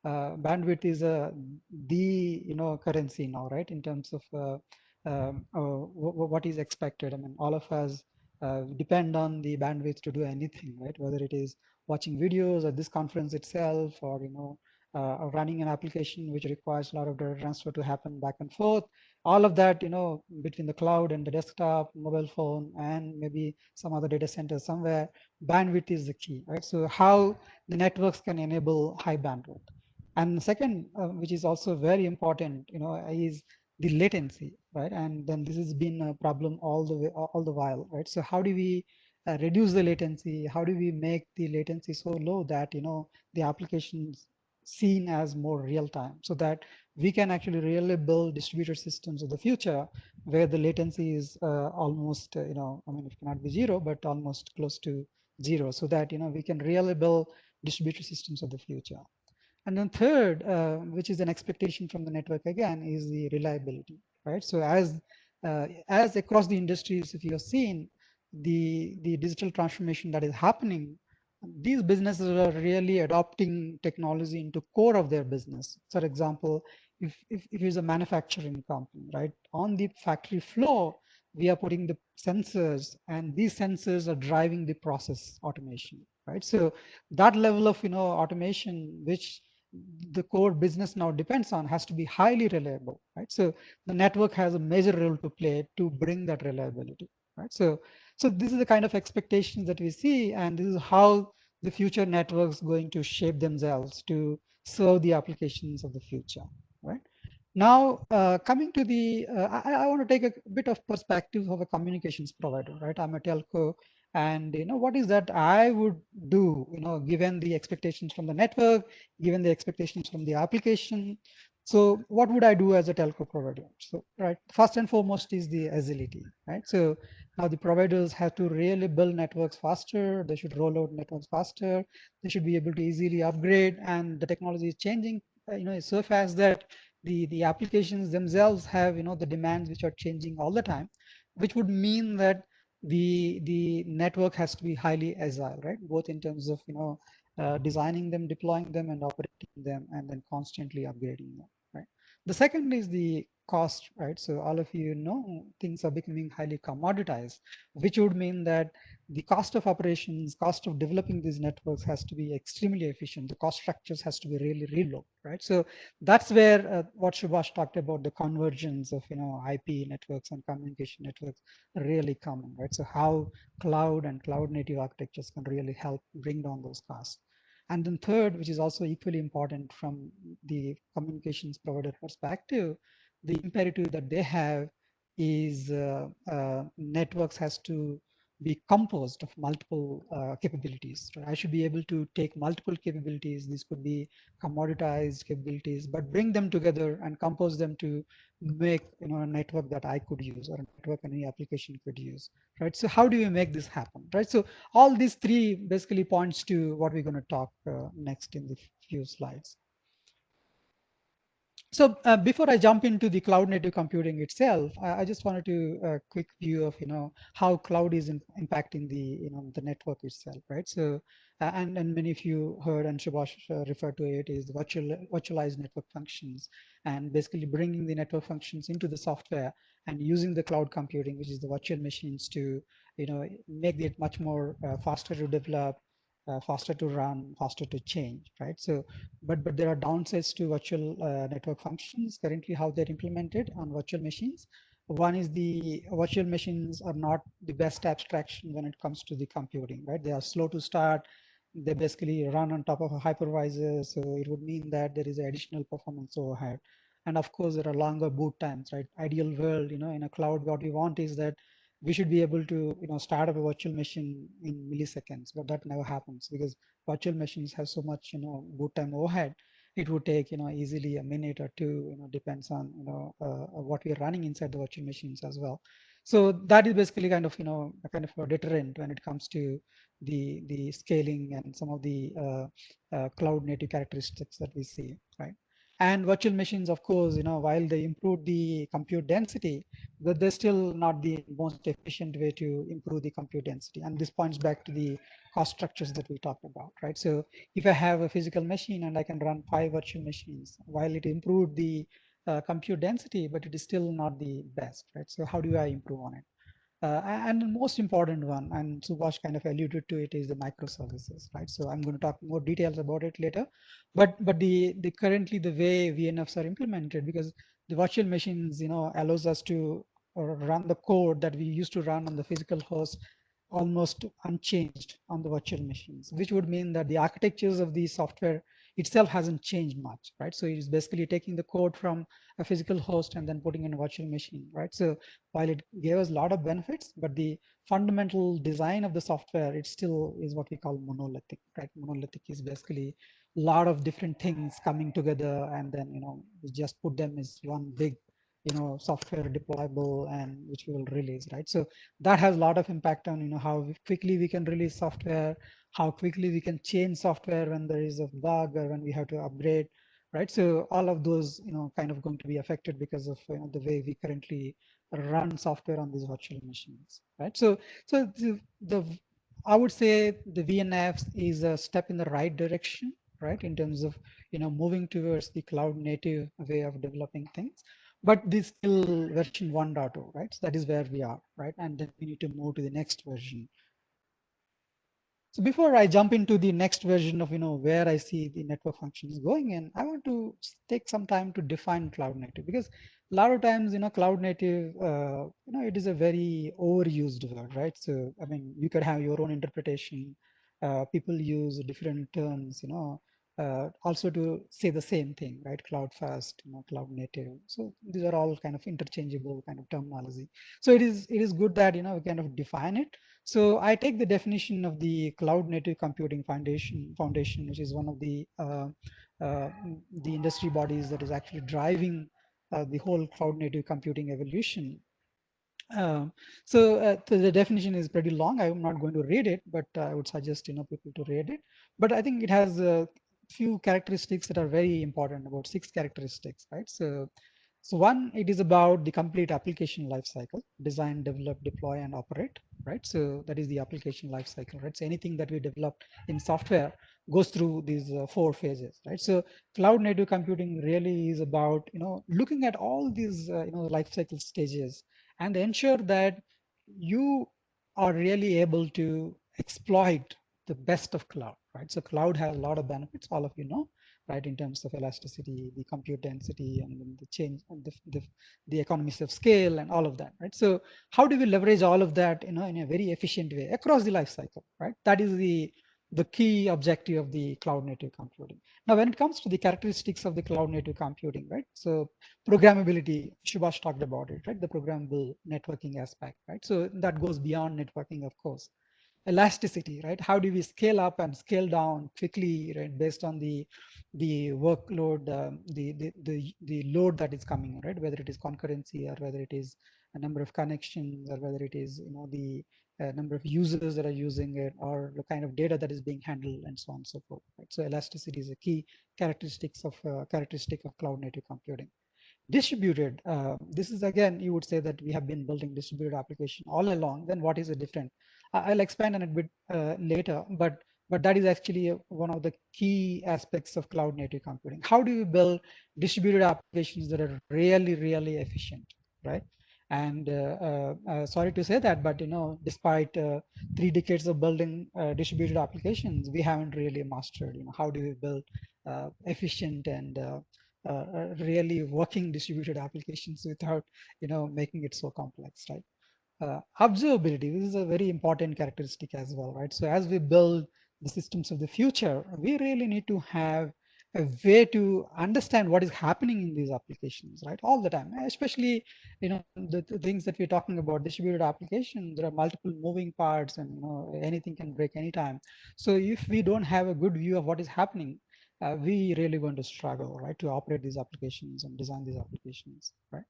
bandwidth is the currency now, right? In terms of what is expected. I mean, all of us depend on the bandwidth to do anything, right? Whether it is watching videos or this conference itself, or running an application which requires a lot of data transfer to happen back and forth. All of that, between the cloud and the desktop, mobile phone, and maybe some other data center somewhere, bandwidth is the key, right? So how the networks can enable high bandwidth. And second, which is also very important, is the latency, right? And then this has been a problem all the while, right? So how do we reduce the latency? How do we make the latency so low that the applications seen as more real time, so that we can actually really build distributed systems of the future where the latency is almost, I mean, it cannot be zero, but almost close to zero, so that we can really build distributed systems of the future. And then third, which is an expectation from the network again, is the reliability, right? So as across the industries, if you have seen the digital transformation that is happening, these businesses are really adopting technology into core of their business. For example, if it's a manufacturing company, right, on the factory floor, we are putting the sensors, and these sensors are driving the process automation, right? So that level of automation, which the core business now depends on, has to be highly reliable, right? So the network has a major role to play to bring that reliability, right? So this is the kind of expectations that we see, and this is how the future networks going to shape themselves to serve the applications of the future, right? Now, coming to the, I want to take a bit of perspective of a communications provider, right? I'm a telco, and what is that I would do, given the expectations from the network, given the expectations from the application. So what would I do as a telco provider? So, right, first and foremost is the agility, right? So now the providers have to really build networks faster. They should roll out networks faster. They should be able to easily upgrade, and the technology is changing, so fast that the applications themselves have, the demands which are changing all the time, which would mean that the network has to be highly agile, right? Both in terms of, designing them, deploying them, and operating them, and then constantly upgrading them, right? The second is the cost, right? So all of things are becoming highly commoditized, which would mean that the cost of operations, cost of developing these networks has to be extremely efficient. The cost structures has to be really, really low, right? So that's where what Subhash talked about, the convergence of, IP networks and communication networks really common, right? So how cloud and cloud native architectures can really help bring down those costs. And then third, which is also equally important from the communications provider perspective, the imperative that they have is networks has to be composed of multiple capabilities. Right? I should be able to take multiple capabilities. This could be commoditized capabilities, but bring them together and compose them to make a network that I could use, or a network any application could use. Right. So how do you make this happen? Right. So all these three basically points to what we're going to talk next in the few slides. So before I jump into the cloud native computing itself, I just wanted to quick view of how cloud is impacting the network itself, right? So and many of you heard, and Subhash referred to it, is the virtualized network functions, and basically bringing the network functions into the software and using the cloud computing, which is the virtual machines, to make it much more faster to develop, faster to run, faster to change, right? So but there are downsides to virtual network functions currently, how they're implemented on virtual machines. One is the virtual machines are not the best abstraction when it comes to the computing, right? They are slow to start. They basically run on top of a hypervisor, so it would mean that there is additional performance overhead. And of course, there are longer boot times, right? Ideal world, in a cloud, what we want is that we should be able to, start up a virtual machine in milliseconds, but that never happens because virtual machines have so much, boot time overhead. It would take, easily a minute or two, depends on, what we're running inside the virtual machines as well. So that is basically kind of, a kind of a deterrent when it comes to the scaling and some of the cloud native characteristics that we see, right? And virtual machines, of course, while they improve the compute density, but they're still not the most efficient way to improve the compute density. And this points back to the cost structures that we talked about, right? So if I have a physical machine and I can run 5 virtual machines, while it improved the compute density, but it is still not the best, right? So how do I improve on it? And the most important one, and Subhash kind of alluded to it, is the microservices, right? So I'm going to talk more details about it later. But the currently the way VNFs are implemented, because the virtual machines, allows us to run the code that we used to run on the physical host almost unchanged on the virtual machines, which would mean that the architectures of the software itself hasn't changed much, right? So it is basically taking the code from a physical host and then putting in a virtual machine, right? So while it gave us a lot of benefits, but the fundamental design of the software, it still is what we call monolithic, right? Monolithic is basically a lot of different things coming together, and then we just put them as one big software deployable and which we will release, right? So that has a lot of impact on how quickly we can release software, how quickly we can change software when there is a bug or when we have to upgrade, right? So all of those kind of going to be affected because of the way we currently run software on these virtual machines, right? So the I would say the VNFs is a step in the right direction, right, in terms of moving towards the cloud native way of developing things. But this still version 1.0, right? So that is where we are, right? And then we need to move to the next version. So before I jump into the next version of where I see the network functions going in, I want to take some time to define cloud native, because a lot of times cloud native it is a very overused word, right? So I mean, you could have your own interpretation. People use different terms, also to say the same thing, right? Cloud fast, cloud native. So these are all kind of interchangeable kind of terminology. So it is good that we kind of define it. So I take the definition of the Cloud Native Computing Foundation, which is one of the industry bodies that is actually driving the whole cloud native computing evolution. So the definition is pretty long. I'm not going to read it, but I would suggest people to read it. But I think it has a few characteristics that are very important, about 6 characteristics, right? So one, it is about the complete application lifecycle: design, develop, deploy, and operate, right? So that is the application lifecycle, right? So anything that we develop in software goes through these 4 phases, right? So cloud native computing really is about looking at all these lifecycle stages and ensure that you are really able to exploit the best of cloud, right? So cloud has a lot of benefits, all of right, in terms of elasticity, the compute density, and then the change, and the economies of scale, and all of that, right? So how do we leverage all of that in a very efficient way across the life cycle, right? That is the key objective of the cloud native computing. Now, when it comes to the characteristics of the cloud native computing, right? So programmability, Subhash talked about it, right? The programmable networking aspect, right? So that goes beyond networking, of course. Elasticity, right? How do we scale up and scale down quickly, right? Based on the workload, the load that is coming, right? Whether it is concurrency, or whether it is a number of connections, or whether it is the number of users that are using it, or the kind of data that is being handled, and so on and so forth, right? So elasticity is a key characteristic of cloud native computing. Distributed, this is again, you would say that we have been building distributed application all along. Then what is the different? I'll expand on it a bit later, but that is actually one of the key aspects of cloud native computing. How do you build distributed applications that are really efficient, right? And sorry to say that, but despite 3 decades of building distributed applications, we haven't really mastered how do we build efficient and really working distributed applications without making it so complex, right? Observability, this is a very important characteristic as well, right? So as we build the systems of the future, we really need to have a way to understand what is happening in these applications, right? All the time, especially the things that we're talking about, distributed application, there are multiple moving parts, and anything can break anytime. So if we don't have a good view of what is happening, we really going to struggle, right, to operate these applications and design these applications, right?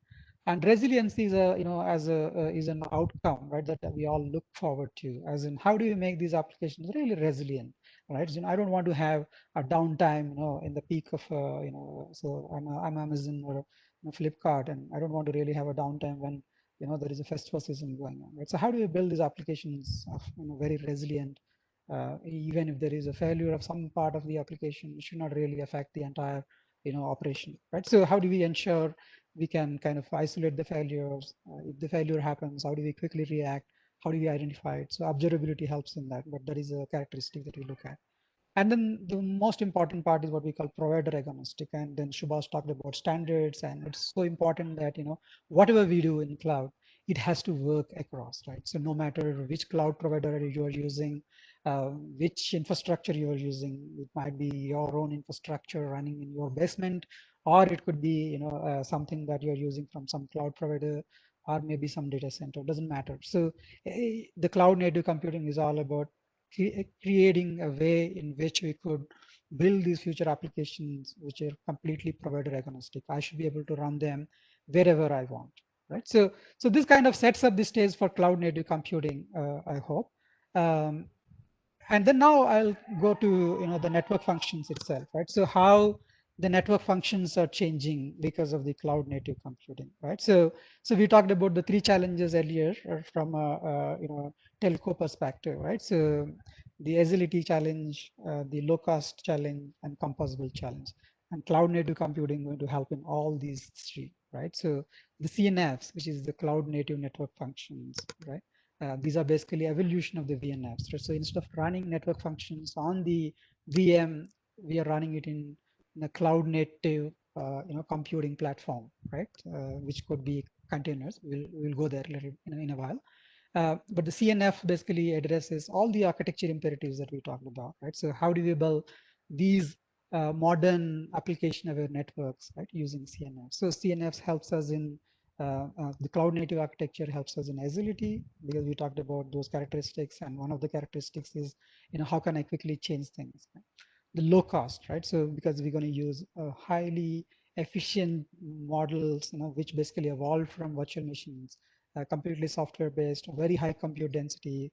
And resiliency is is an outcome, right, that we all look forward to, as in how do you make these applications really resilient, right? So, I don't want to have a downtime in the peak of so I'm Amazon or Flipkart, and I don't want to really have a downtime when there is a festival season going on, right? So how do you build these applications of very resilient, even if there is a failure of some part of the application, it should not really affect the entire operation, right? So how do we ensure we can kind of isolate the failures? If the failure happens, how do we quickly react? How do we identify it? So observability helps in that, but that is a characteristic that we look at. And then the most important part is what we call provider agnostic. And then Subhash talked about standards, and it's so important that whatever we do in cloud, it has to work across, right? So no matter which cloud provider you are using, which infrastructure you are using, it might be your own infrastructure running in your basement, or it could be something that you're using from some cloud provider, or maybe some data center, doesn't matter. So the cloud native computing is all about creating a way in which we could build these future applications which are completely provider agnostic. I should be able to run them wherever I want, right? So this kind of sets up the stage for cloud native computing, I hope. And then now I'll go to the network functions itself, right? So how the network functions are changing because of the cloud native computing, right? So we talked about the three challenges earlier from a telco perspective, right? So the agility challenge, the low cost challenge, and composable challenge. And cloud native computing going to help in all these three, right? So the CNFs, which is the cloud native network functions, right? These are basically evolution of the VNFs. Right? So instead of running network functions on the VM, we are running it in a cloud native computing platform, right? Which could be containers. We'll go there later in a while. But the CNF basically addresses all the architecture imperatives that we talked about, right? So how do we build these modern application-aware networks, right, using CNF? So CNFs helps us in the cloud native architecture helps us in agility, because we talked about those characteristics, and one of the characteristics is, how can I quickly change things? Right? The low cost, right? So because we're going to use highly efficient models, which basically evolved from virtual machines, completely software based, very high compute density,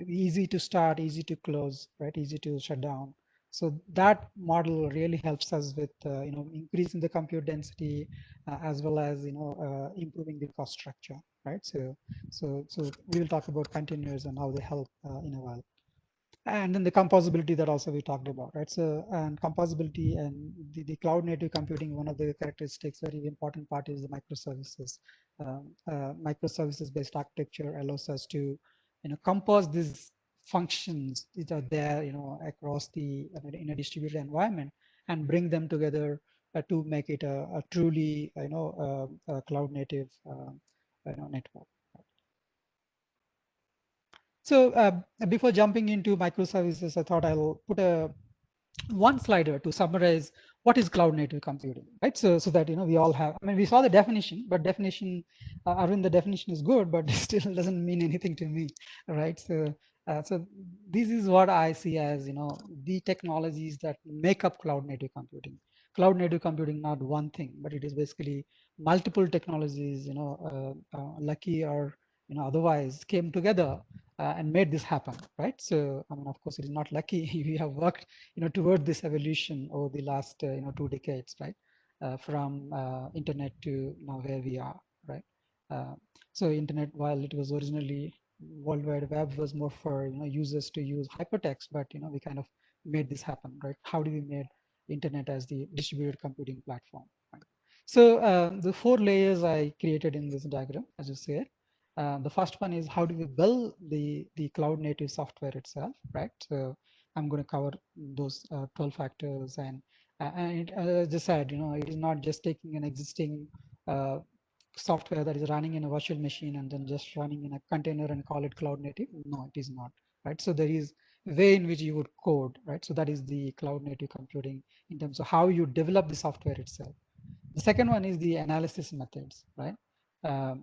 easy to start, easy to close, right? Easy to shut down. So that model really helps us with increasing the compute density, as well as improving the cost structure, right? So we will talk about containers and how they help in a while. And then the composability that also we talked about, right? So, and composability and the cloud native computing, one of the characteristics, very important part is the microservices. Microservices based architecture allows us to, compose these functions that are there, across the, in a distributed environment, and bring them together to make it a truly, a cloud native, network. So before jumping into microservices, I thought I'll put one slider to summarize what is cloud native computing, right? So that we all have. I mean, we saw the definition, but definition, Arvind, the definition is good, but it still doesn't mean anything to me, right? So this is what I see as the technologies that make up cloud native computing. Cloud native computing, not one thing, but it is basically multiple technologies, lucky or otherwise came together and made this happen, right? So I mean, of course, it is not lucky. We have worked toward this evolution over the last 2 decades, right? From internet to now where we are, right? So internet, while it was originally World Wide Web, was more for users to use hypertext, but we kind of made this happen, right? How do we make internet as the distributed computing platform? Right? So the 4 layers I created in this diagram, as you said. The first one is how do we build the cloud native software itself, right? So I'm going to cover those 12 factors, and as I said, it is not just taking an existing software that is running in a virtual machine and then just running in a container and call it cloud native. No, it is not, right? So there is a way in which you would code, right? So that is the cloud native computing in terms of how you develop the software itself. The second one is the analysis methods, right?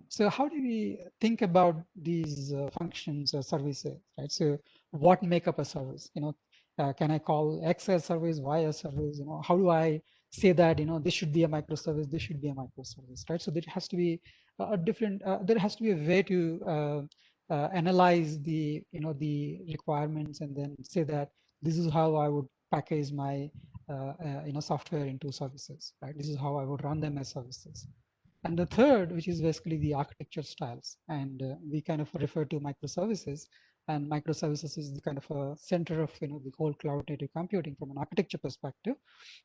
So how do we think about these functions or services, right? So what make up a service? Can I call X a service, Y a service? How do I say that this should be a microservice, this should be a microservice, right? So there has to be a different, there has to be a way to analyze the the requirements and then say that this is how I would package my software into services, right? This is how I would run them as services. And the third, which is basically the architecture styles, and we kind of refer to microservices, and microservices is the kind of a center of the whole cloud native computing from an architecture perspective.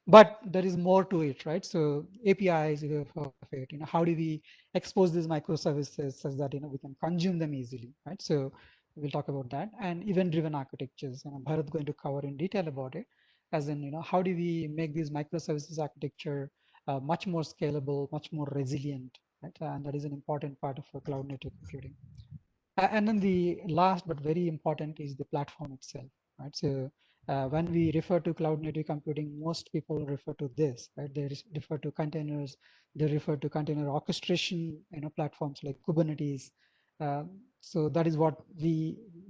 But there is more to it, right? So APIs is of it. How do we expose these microservices such that we can consume them easily, right? So we'll talk about that, and event-driven architectures. And Bharat going to cover in detail about it, as in how do we make these microservices architecture much more scalable, much more resilient, right? And that is an important part of cloud native computing. And then the last but very important is the platform itself, right? So when we refer to cloud native computing, most people refer to this, right? They refer to containers, they refer to container orchestration, platforms like Kubernetes. So that is what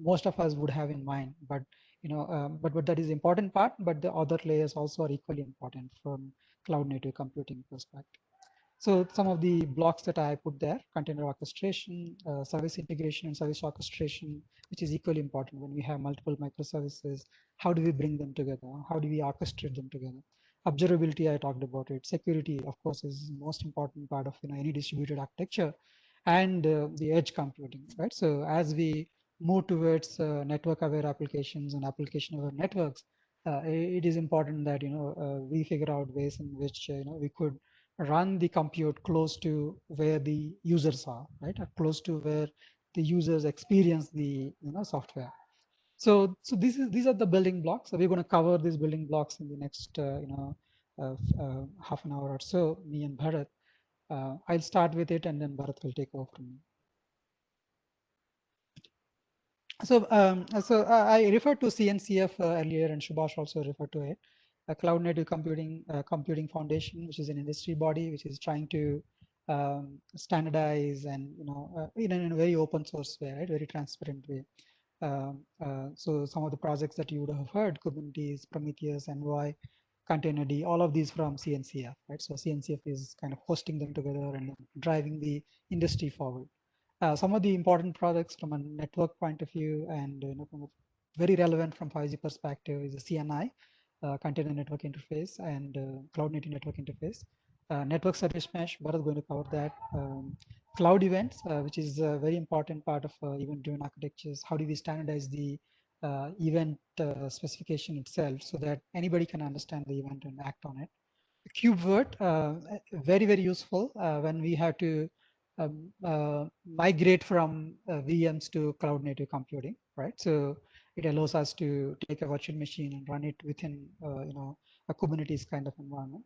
most of us would have in mind. But but that is the important part. But the other layers also are equally important from cloud native computing perspective. So some of the blocks that I put there: container orchestration, service integration and service orchestration, which is equally important when we have multiple microservices. How do we bring them together? How do we orchestrate them together? Observability, I talked about it. Security, of course, is the most important part of any distributed architecture, and the edge computing, right? So as we move towards network-aware applications and application-aware networks, it is important that we figure out ways in which we could run the compute close to where the users are, right? Or close to where the users experience the software. So these are the building blocks. So we're going to cover these building blocks in the next half an hour or so, me and Bharat. I'll start with it, and then Bharat will take over from me. So I referred to CNCF earlier, and Subhash also referred to it. A Cloud Native Computing Foundation, which is an industry body which is trying to standardize and in a very open source way, right? Very transparent way. So some of the projects that you would have heard: Kubernetes, Prometheus, Envoy, Containerd, all of these from CNCF, right? So CNCF is kind of hosting them together and driving the industry forward. Some of the important products from a network point of view, and from a very relevant from 5G perspective, is the CNI, Container Network Interface, and Cloud Native Network Interface. Network Service Mesh, Bharat is going to cover that. Cloud events, which is a very important part of event-driven architectures. How do we standardize the event specification itself so that anybody can understand the event and act on it? KubeVirt, very, very useful when we have to migrate from VMs to cloud native computing, right? So it allows us to take a virtual machine and run it within, a Kubernetes kind of environment.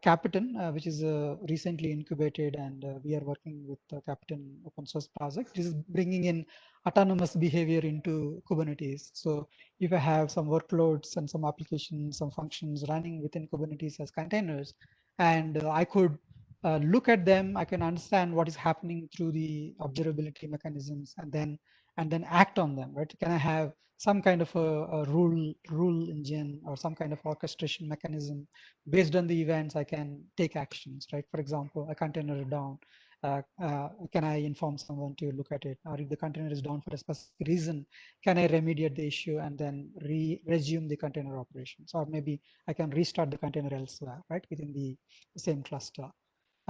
Captain, which is recently incubated, and we are working with the Captain open source project. This is bringing in autonomous behavior into Kubernetes. So if I have some workloads and some applications, some functions running within Kubernetes as containers, and I could look at them, I can understand what is happening through the observability mechanisms, and then act on them, right? Can I have some kind of a rule engine or some kind of orchestration mechanism based on the events? I can take actions, right? For example, a container is down. Can I inform someone to look at it? Or if the container is down for a specific reason, can I remediate the issue and then resume the container operations? Or maybe I can restart the container elsewhere, right, within the same cluster.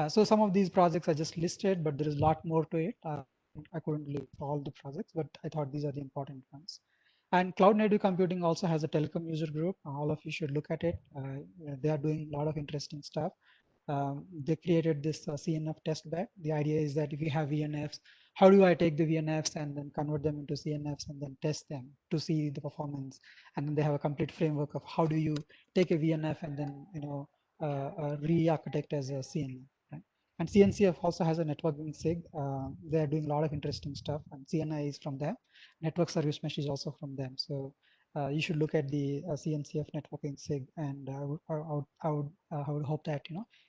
So some of these projects I just listed, but there is a lot more to it. I couldn't list all the projects, but I thought these are the important ones. And Cloud Native Computing also has a telecom user group. All of you should look at it. They are doing a lot of interesting stuff. They created this CNF test bed. The idea is that if you have VNFs, how do I take the VNFs and then convert them into CNFs and then test them to see the performance? And then they have a complete framework of how do you take a VNF and then re-architect as a CNF. Right? And CNCF also has a networking SIG. They are doing a lot of interesting stuff, and CNI is from them. Network Service Mesh is also from them. So you should look at the CNCF networking SIG, and I would hope that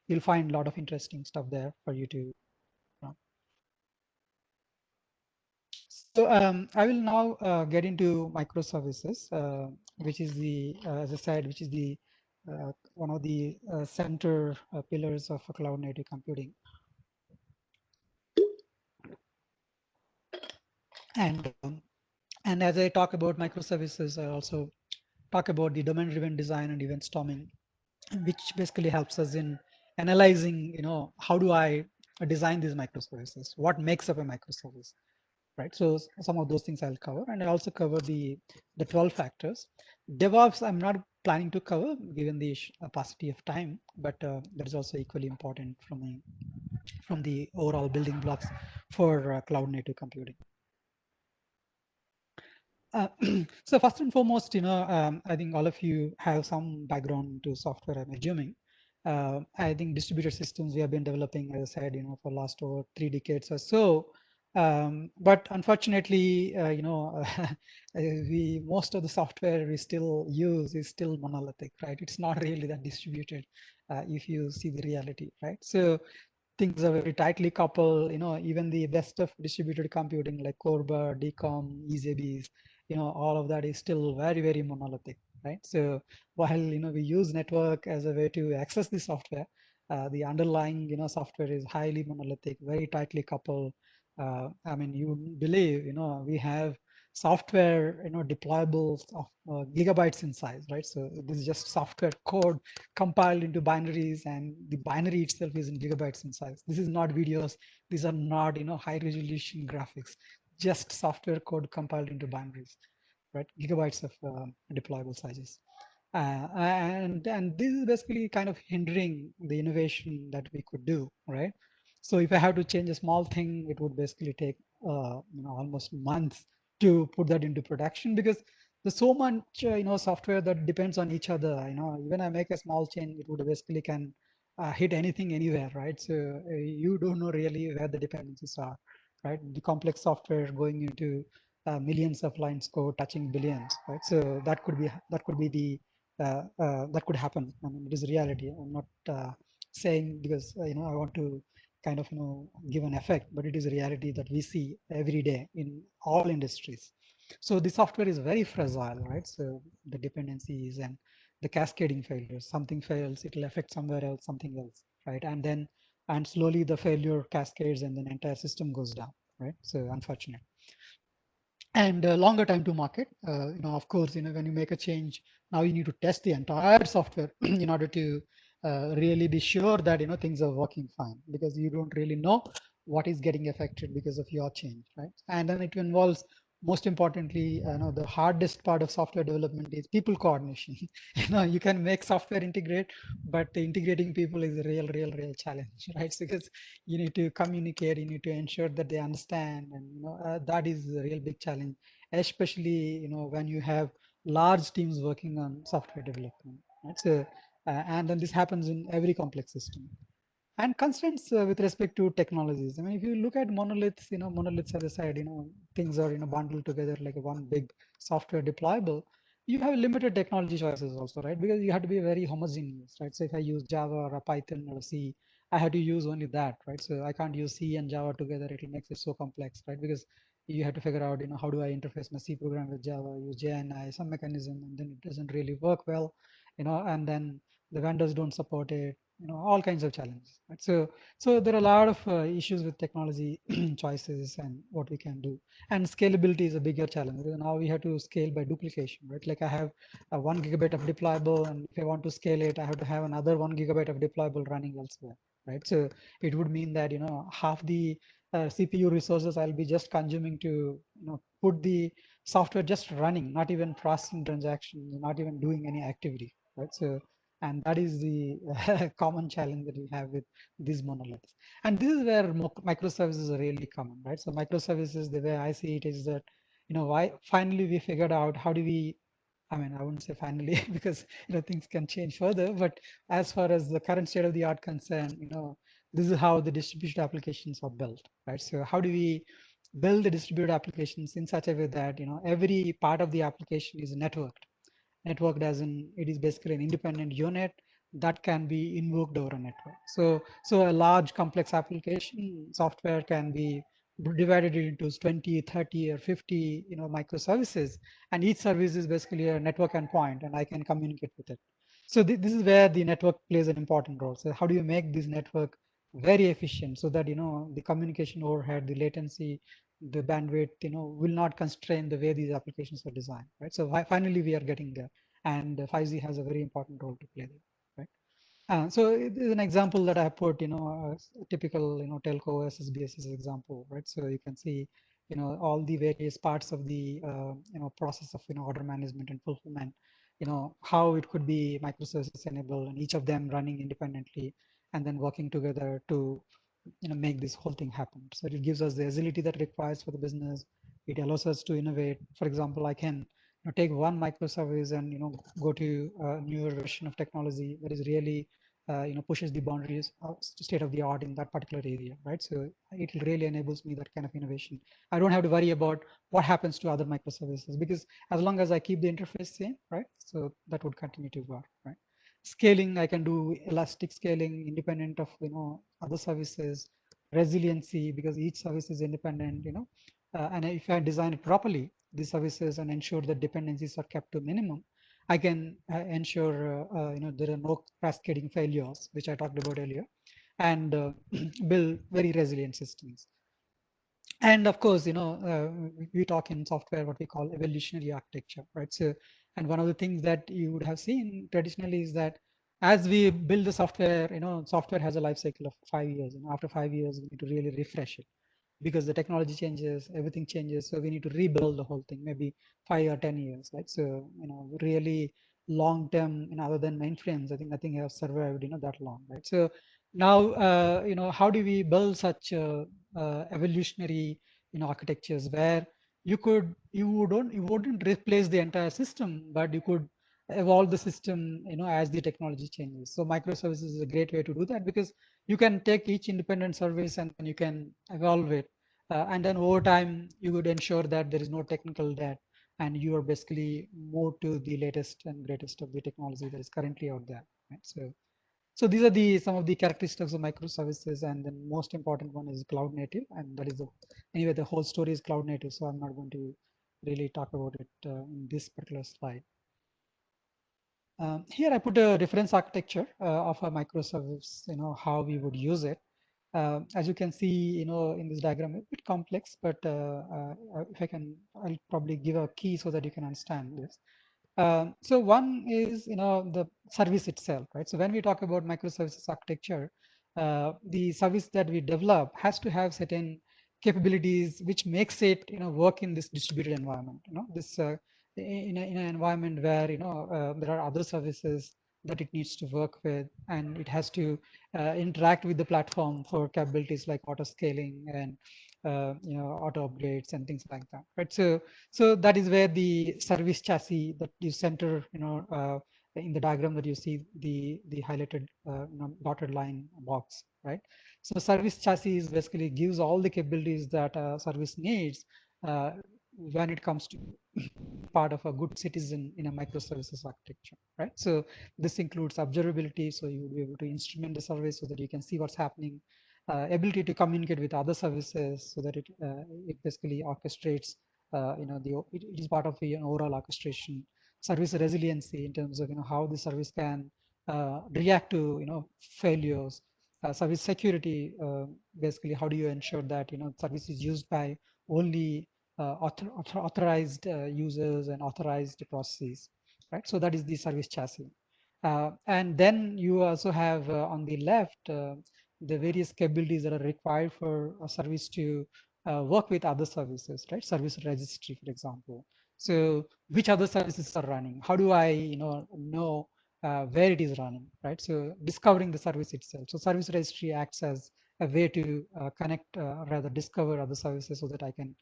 you'll find a lot of interesting stuff there for you to. So I will now get into microservices, which is the, as I said, which is the one of the center pillars of cloud native computing. And as I talk about microservices, I also talk about the domain-driven design and event storming, which basically helps us in analyzing, how do I design these microservices? What makes up a microservice, right? So some of those things I'll cover, and I also cover the 12 factors. DevOps, I'm not planning to cover given the paucity of time, but that is also equally important from the overall building blocks for cloud native computing. So first and foremost, I think all of you have some background to software, I'm assuming. I think distributed systems we have been developing, as I said, for last over 3 decades or so. But unfortunately, most of the software we still use is still monolithic, right? It's not really that distributed if you see the reality, right? So things are very tightly coupled. Even the best of distributed computing like Corba, DCOM, EZBs, all of that is still very, very monolithic, right? So while we use network as a way to access the software, the underlying software is highly monolithic, very tightly coupled. I mean, you wouldn't believe, we have software, deployables of gigabytes in size, right? So this is just software code compiled into binaries, and the binary itself is in gigabytes in size. This is not videos. These are not, high resolution graphics, just software code compiled into binaries, right? Gigabytes of deployable sizes. And this is basically kind of hindering the innovation that we could do, right? So if I have to change a small thing, it would basically take almost months to put that into production, because there's so much software that depends on each other. Even I make a small change, it would basically can hit anything anywhere, right? So you don't know really where the dependencies are, right? The complex software going into millions of lines code touching billions, right? So that could be the that could happen. I mean, it is reality. I'm not saying because I want to kind of give an effect, but it is a reality that we see every day in all industries. So the software is very fragile, right? So the dependencies and the cascading failures. Something fails, it'll affect somewhere else, something else, right? And slowly the failure cascades, and then entire system goes down, right? So unfortunate. And longer time to market. Of course, when you make a change, now you need to test the entire software in order to really be sure that things are working fine, because you don't really know what is getting affected because of your change, right? And then it involves, most importantly, the hardest part of software development is people coordination. You can make software integrate, but integrating people is a real challenge, right? Because you need to communicate, you need to ensure that they understand, and that is a real big challenge, especially when you have large teams working on software development, right? So and then this happens in every complex system. And constraints with respect to technologies. I mean, if you look at monoliths, monoliths as I said, things are bundled together like a one big software deployable. You have limited technology choices also, right? Because you have to be very homogeneous, right? So if I use Java or a Python or a C, I have to use only that, right? So I can't use C and Java together. It makes it so complex, right? Because you have to figure out, how do I interface my C program with Java, use JNI, some mechanism, and then it doesn't really work well, and then the vendors don't support it, all kinds of challenges, right? So there are a lot of issues with technology choices and what we can do. And scalability is a bigger challenge, because now we have to scale by duplication, right? Like I have a 1 gigabyte of deployable, and if I want to scale it, I have to have another 1 gigabyte of deployable running elsewhere, right? So it would mean that half the CPU resources I'll be just consuming to put the software just running, not even processing transactions, not even doing any activity, right? So, and that is the common challenge that we have with these monoliths. And this is where microservices are really common, right? So microservices, the way I see it is that, why finally we figured out how do we, I mean, I wouldn't say finally because things can change further, but as far as the current state of the art concern, this is how the distributed applications are built, right? So how do we build the distributed applications in such a way that every part of the application is networked as in it is basically an independent unit that can be invoked over a network. So a large complex application software can be divided into 20, 30, or 50 microservices, and each service is basically a network endpoint, and I can communicate with it. So this is where the network plays an important role. So how do you make this network very efficient so that the communication overhead, the latency, the bandwidth will not constrain the way these applications are designed, right? So finally we are getting there, and 5G has a very important role to play there, right? So it is an example that I put, a typical, telco SSBS example, right? So you can see, all the various parts of the, process of, order management and fulfillment, how it could be microservices enabled, and each of them running independently and then working together to, make this whole thing happen. So it gives us the agility that requires for the business. It allows us to innovate. For example, I can take one microservice and go to a newer version of technology that is really pushes the boundaries of state of the art in that particular area, right? So it really enables me that kind of innovation. I don't have to worry about what happens to other microservices, because as long as I keep the interface same, right? So that would continue to work, right? Scaling, I can do elastic scaling independent of other services. Resiliency, because each service is independent, and if I design it properly, these services, and ensure that dependencies are kept to minimum, I can ensure there are no cascading failures, which I talked about earlier, and build very resilient systems. And of course, we talk in software what we call evolutionary architecture, right? So, and one of the things that you would have seen traditionally is that as we build the software, software has a life cycle of 5 years. After 5 years, we need to really refresh it because the technology changes, everything changes. So we need to rebuild the whole thing, maybe 5 or 10 years, right? So, really long term, other than mainframes, I think nothing has survived, that long, right? So now, how do we build such evolutionary, architectures where you wouldn't replace the entire system, but you could evolve the system, as the technology changes. So microservices is a great way to do that because you can take each independent service and then you can evolve it. And then over time, you would ensure that there is no technical debt and you are basically more to the latest and greatest of the technology that is currently out there. Right? So these are some of the characteristics of microservices, and then most important one is cloud native, and that is anyway the whole story is cloud native. So I'm not going to really talk about it in this particular slide. Here I put a reference architecture of a microservice, how we would use it. As you can see, in this diagram, a bit complex, but if I'll probably give a key so that you can understand this. So one is, the service itself, right? So when we talk about microservices architecture, the service that we develop has to have certain capabilities which makes it, work in this distributed environment. This in an environment where there are other services that it needs to work with, and it has to interact with the platform for capabilities like auto scaling and auto upgrades and things like that, right? So that is where the service chassis that you center, in the diagram that you see the highlighted dotted line box, right? So service chassis is basically gives all the capabilities that a service needs when it comes to part of a good citizen in a microservices architecture, right? So this includes observability, so you will be able to instrument the service so that you can see what's happening, ability to communicate with other services so that it basically orchestrates, it is part of the overall orchestration, service resiliency in terms of how the service can react to failures, service security, basically how do you ensure that service is used by only authorized users and authorized processes, right? So that is the service chassis. And then you also have on the left the various capabilities that are required for a service to work with other services, right? Service registry, for example. So which other services are running? How do I know where it is running, right? So discovering the service itself. So service registry acts as a way to connect, rather discover other services so that I can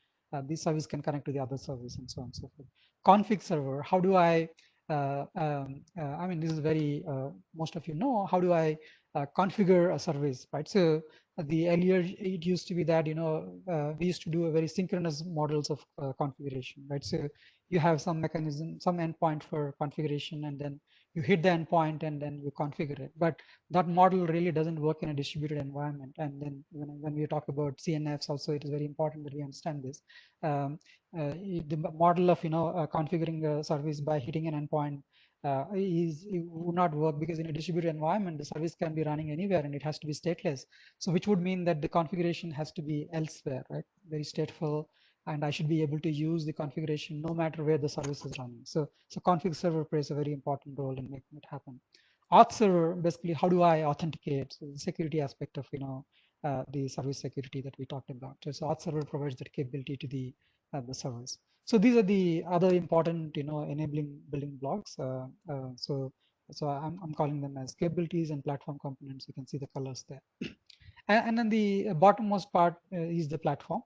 this service can connect to the other service and so on and so forth. Config server, how do I I mean, this is very, most of you know, how do I configure a service, right? So the earlier it used to be that, we used to do a very synchronous models of configuration, right? So you have some mechanism, some endpoint for configuration, and then you hit the endpoint and then you configure it. But that model really doesn't work in a distributed environment. And then when we talk about CNFs also, it is very important that we understand this. The model of configuring a service by hitting an endpoint it would not work, because in a distributed environment the service can be running anywhere and it has to be stateless, so which would mean that the configuration has to be elsewhere, right? Very stateful, and I should be able to use the configuration no matter where the service is running. So config server plays a very important role in making it happen. Auth server, basically how do I authenticate? So the security aspect of the service security that we talked about. So auth server provides that capability to the servers. So these are the other important enabling building blocks. So I'm calling them as capabilities and platform components. You can see the colors there. And then the bottommost part is the platform.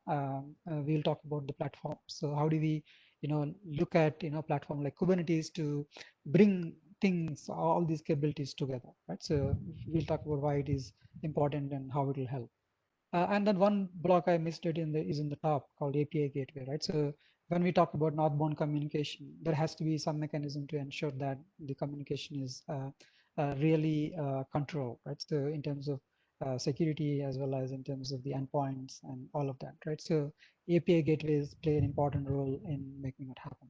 We'll talk about the platform. So how do we look at platform like Kubernetes to bring things, all these capabilities together, right? So we'll talk about why it is important and how it will help. And then one block I missed it is in the top, called API gateway, right? So when we talk about northbound communication, there has to be some mechanism to ensure that the communication is really controlled, right? So in terms of security, as well as in terms of the endpoints and all of that, right? So API gateways play an important role in making it happen.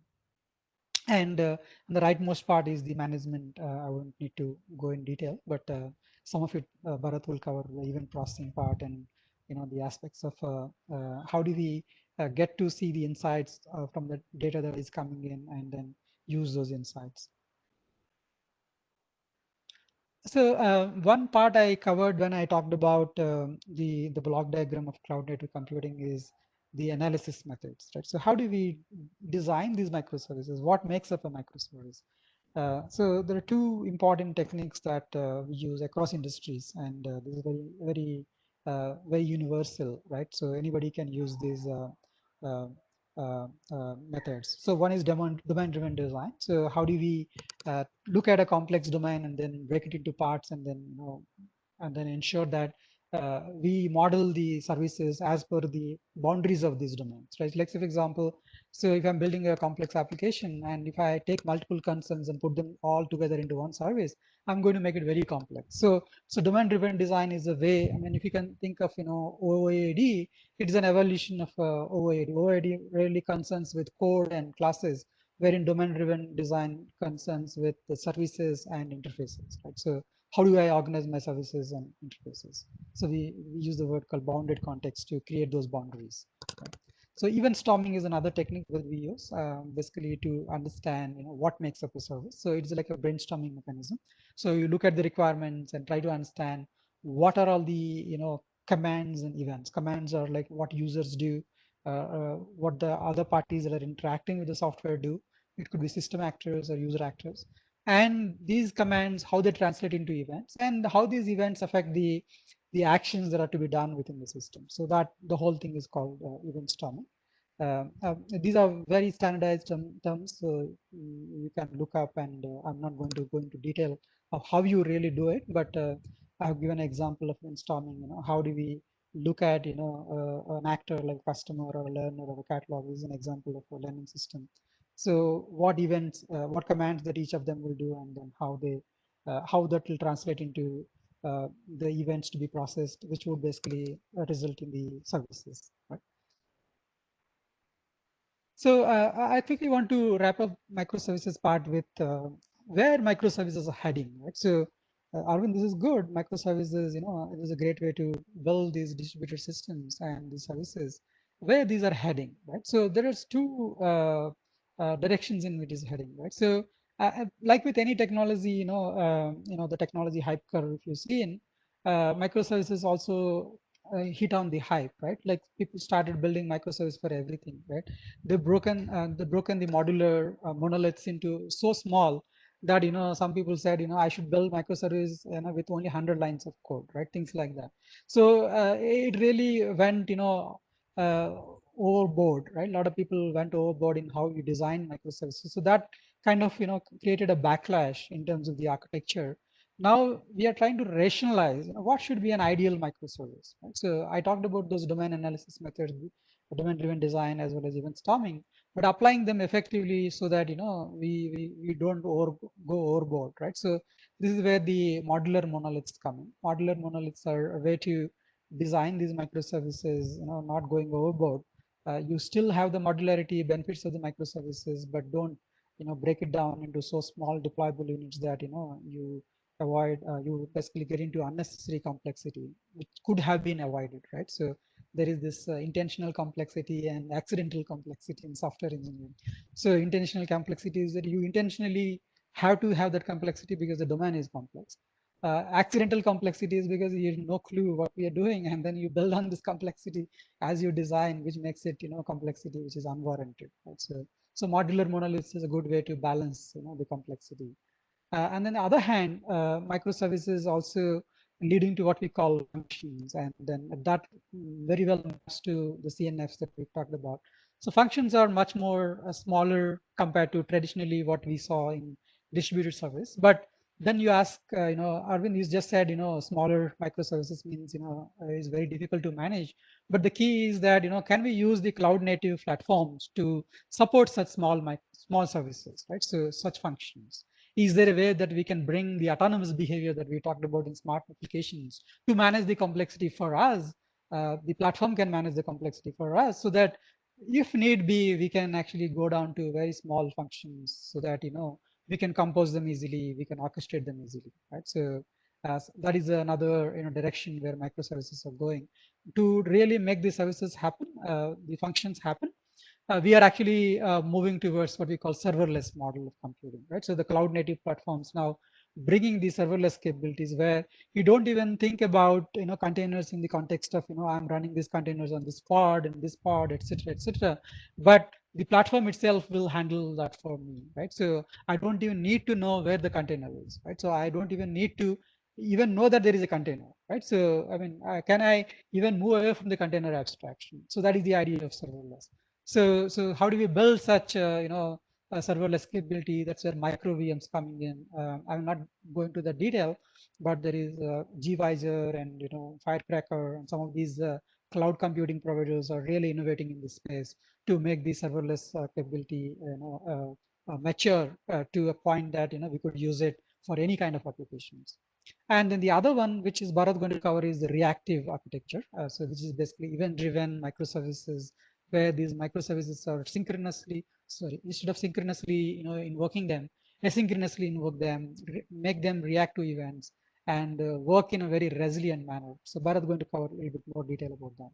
And the rightmost part is the management. I won't need to go in detail, but some of it Bharat will cover, the event processing part, and the aspects of how do we get to see the insights from the data that is coming in and then use those insights. So one part I covered when I talked about the block diagram of cloud native computing is the analysis methods, right? So how do we design these microservices? What makes up a microservice? So there are two important techniques that we use across industries, and this is very universal, right? So anybody can use these uh, methods. So one is domain-driven design. So how do we look at a complex domain and then break it into parts, and then ensure that we model the services as per the boundaries of these domains, right? Like, say, for example, so if I'm building a complex application and if I take multiple concerns and put them all together into one service, I'm going to make it very complex. So domain-driven design is a way. I mean, if you can think of OOAD, it is an evolution of OOAD. OOAD really concerns with code and classes, wherein domain-driven design concerns with the services and interfaces, right? So how do I organize my services and interfaces? So we use the word called bounded context to create those boundaries. Right? So event storming is another technique that we use basically to understand what makes up a service. So it's like a brainstorming mechanism. So you look at the requirements and try to understand what are all the commands and events. Commands are like what users do, what the other parties that are interacting with the software do. It could be system actors or user actors, and these commands, how they translate into events, and how these events affect the actions that are to be done within the system. So that the whole thing is called event storming. These are very standardized terms, so you can look up, and I'm not going to go into detail of how you really do it, but I have given an example of event storming. How do we look at an actor like customer or a learner or a catalog is an example of a learning system. So what events, what commands that each of them will do, and then how that will translate into the events to be processed, which would basically result in the services. Right? So I quickly want to wrap up microservices part with where microservices are heading. Right? So Arvind, this is good. Microservices, it is a great way to build these distributed systems and these services. Where these are heading, right? So there is two directions in which it is heading, right? So like with any technology, the technology hype curve, if you see in microservices also hit on the hype, right? Like people started building microservices for everything, right? They've broken the modular monoliths into so small that some people said I should build microservice with only 100 lines of code, right? Things like that. So it really went uh, overboard, right? A lot of people went overboard in how you design microservices. So that kind of created a backlash in terms of the architecture. Now we are trying to rationalize what should be an ideal microservice. Right? So I talked about those domain analysis methods, domain-driven design, as well as event storming, but applying them effectively so that we don't go overboard, right? So this is where the modular monoliths come in. Modular monoliths are a way to design these microservices, not going overboard. You still have the modularity benefits of the microservices, but don't break it down into so small deployable units that you avoid, you basically get into unnecessary complexity, which could have been avoided, right? So there is this intentional complexity and accidental complexity in software engineering. So intentional complexity is that you intentionally have to have that complexity because the domain is complex. Accidental complexity is because you have no clue what we are doing, and then you build on this complexity as you design, which makes it complexity which is unwarranted. Right? So modular monoliths is a good way to balance the complexity. And then the other hand, microservices also leading to what we call functions, and then that very well maps to the CNFs that we talked about. So functions are much more smaller compared to traditionally what we saw in distributed service. But then you ask, Arvind, you just said, smaller microservices means, is very difficult to manage. But the key is that, can we use the cloud native platforms to support such small services, right? So such functions. Is there a way that we can bring the autonomous behavior that we talked about in smart applications to manage the complexity for us? The platform can manage the complexity for us so that if need be, we can actually go down to very small functions so that, we can compose them easily, we can orchestrate them easily, right? So that is another, direction where microservices are going to really make the services happen, the functions happen. We are actually moving towards what we call serverless model of computing, right? So the cloud native platforms now bringing the serverless capabilities where you don't even think about, containers in the context of, I'm running these containers on this pod and this pod, etc., etc. But the platform itself will handle that for me, right? So I don't even need to know where the container is, right? So I don't even need to even know that there is a container, right? So I mean, can I even move away from the container abstraction? So that is the idea of serverless. So how do we build such a serverless capability? That's where micro VMs coming in. I'm not going to the detail, but there is gvisor and Firecracker and some of these cloud computing providers are really innovating in this space to make the serverless capability mature to a point that we could use it for any kind of applications. And then the other one, which is Bharat going to cover, is the reactive architecture. So this is basically event-driven microservices, where these microservices are instead of synchronously, invoking them, asynchronously invoke them, make them react to events, and work in a very resilient manner. So Bharat is going to cover a little bit more detail about that.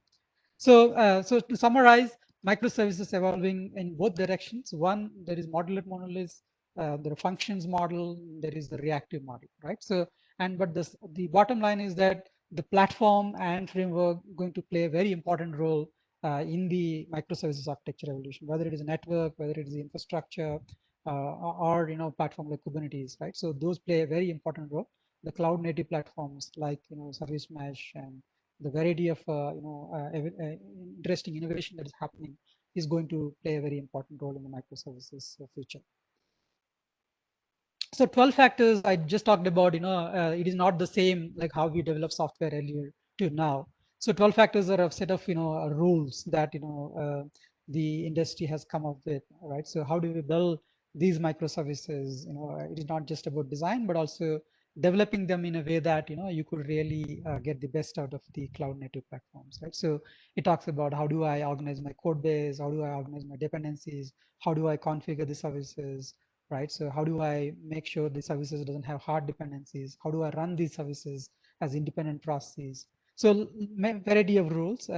So to summarize, microservices evolving in both directions. One, there is modular monoliths, there are functions model, there is the reactive model, right? So, but the bottom line is that the platform and framework going to play a very important role in the microservices architecture evolution, whether it is a network, whether it is the infrastructure, or platform like Kubernetes, right? So those play a very important role. The cloud native platforms like Service Mesh and the variety of interesting innovation that is happening is going to play a very important role in the microservices future. So 12 factors I just talked about, it is not the same like how we developed software earlier to now. So 12 factors are a set of rules that the industry has come up with, right? So how do we build these microservices? It is not just about design, but also developing them in a way that you could really get the best out of the cloud native platforms, right? So it talks about how do I organize my code base, how do I organize my dependencies, how do I configure the services, right? So how do I make sure the services doesn't have hard dependencies? How do I run these services as independent processes? So variety of rules.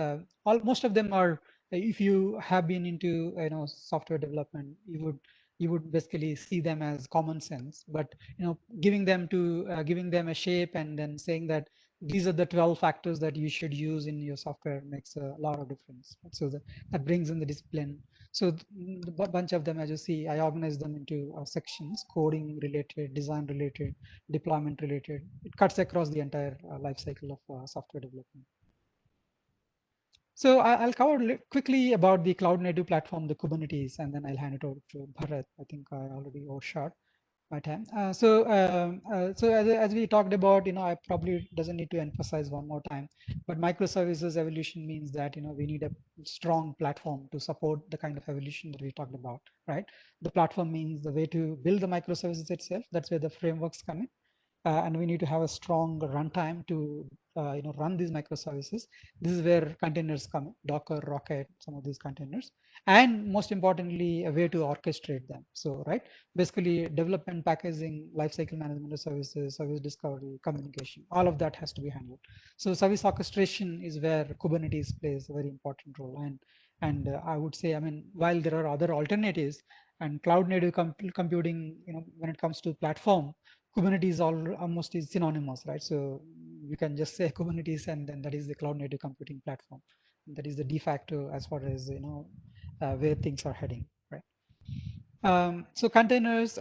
Most of them are, if you have been into software development, you would basically see them as common sense. But giving them a shape and then saying that these are the 12 factors that you should use in your software makes a lot of difference. So that brings in the discipline. So a bunch of them, as you see, I organize them into sections: coding related, design related, deployment related. It cuts across the entire life cycle of software development. So I'll cover quickly about the cloud native platform, the Kubernetes, and then I'll hand it over to Bharat. I think I already overshot my time. So as we talked about, I probably doesn't need to emphasize one more time, but microservices evolution means that we need a strong platform to support the kind of evolution that we talked about, right? The platform means the way to build the microservices itself. That's where the frameworks come in. And we need to have a strong runtime to run these microservices. This is where containers come, Docker, Rocket, some of these containers, and most importantly, a way to orchestrate them. So, right, basically development, packaging, lifecycle management of services, service discovery, communication, all of that has to be handled. So, service orchestration is where Kubernetes plays a very important role. And I would say, I mean, while there are other alternatives, and cloud native computing, when it comes to platform, Kubernetes almost is synonymous, right? So you can just say Kubernetes, and then that is the cloud native computing platform. That is the de facto as far as where things are heading, right? So containers,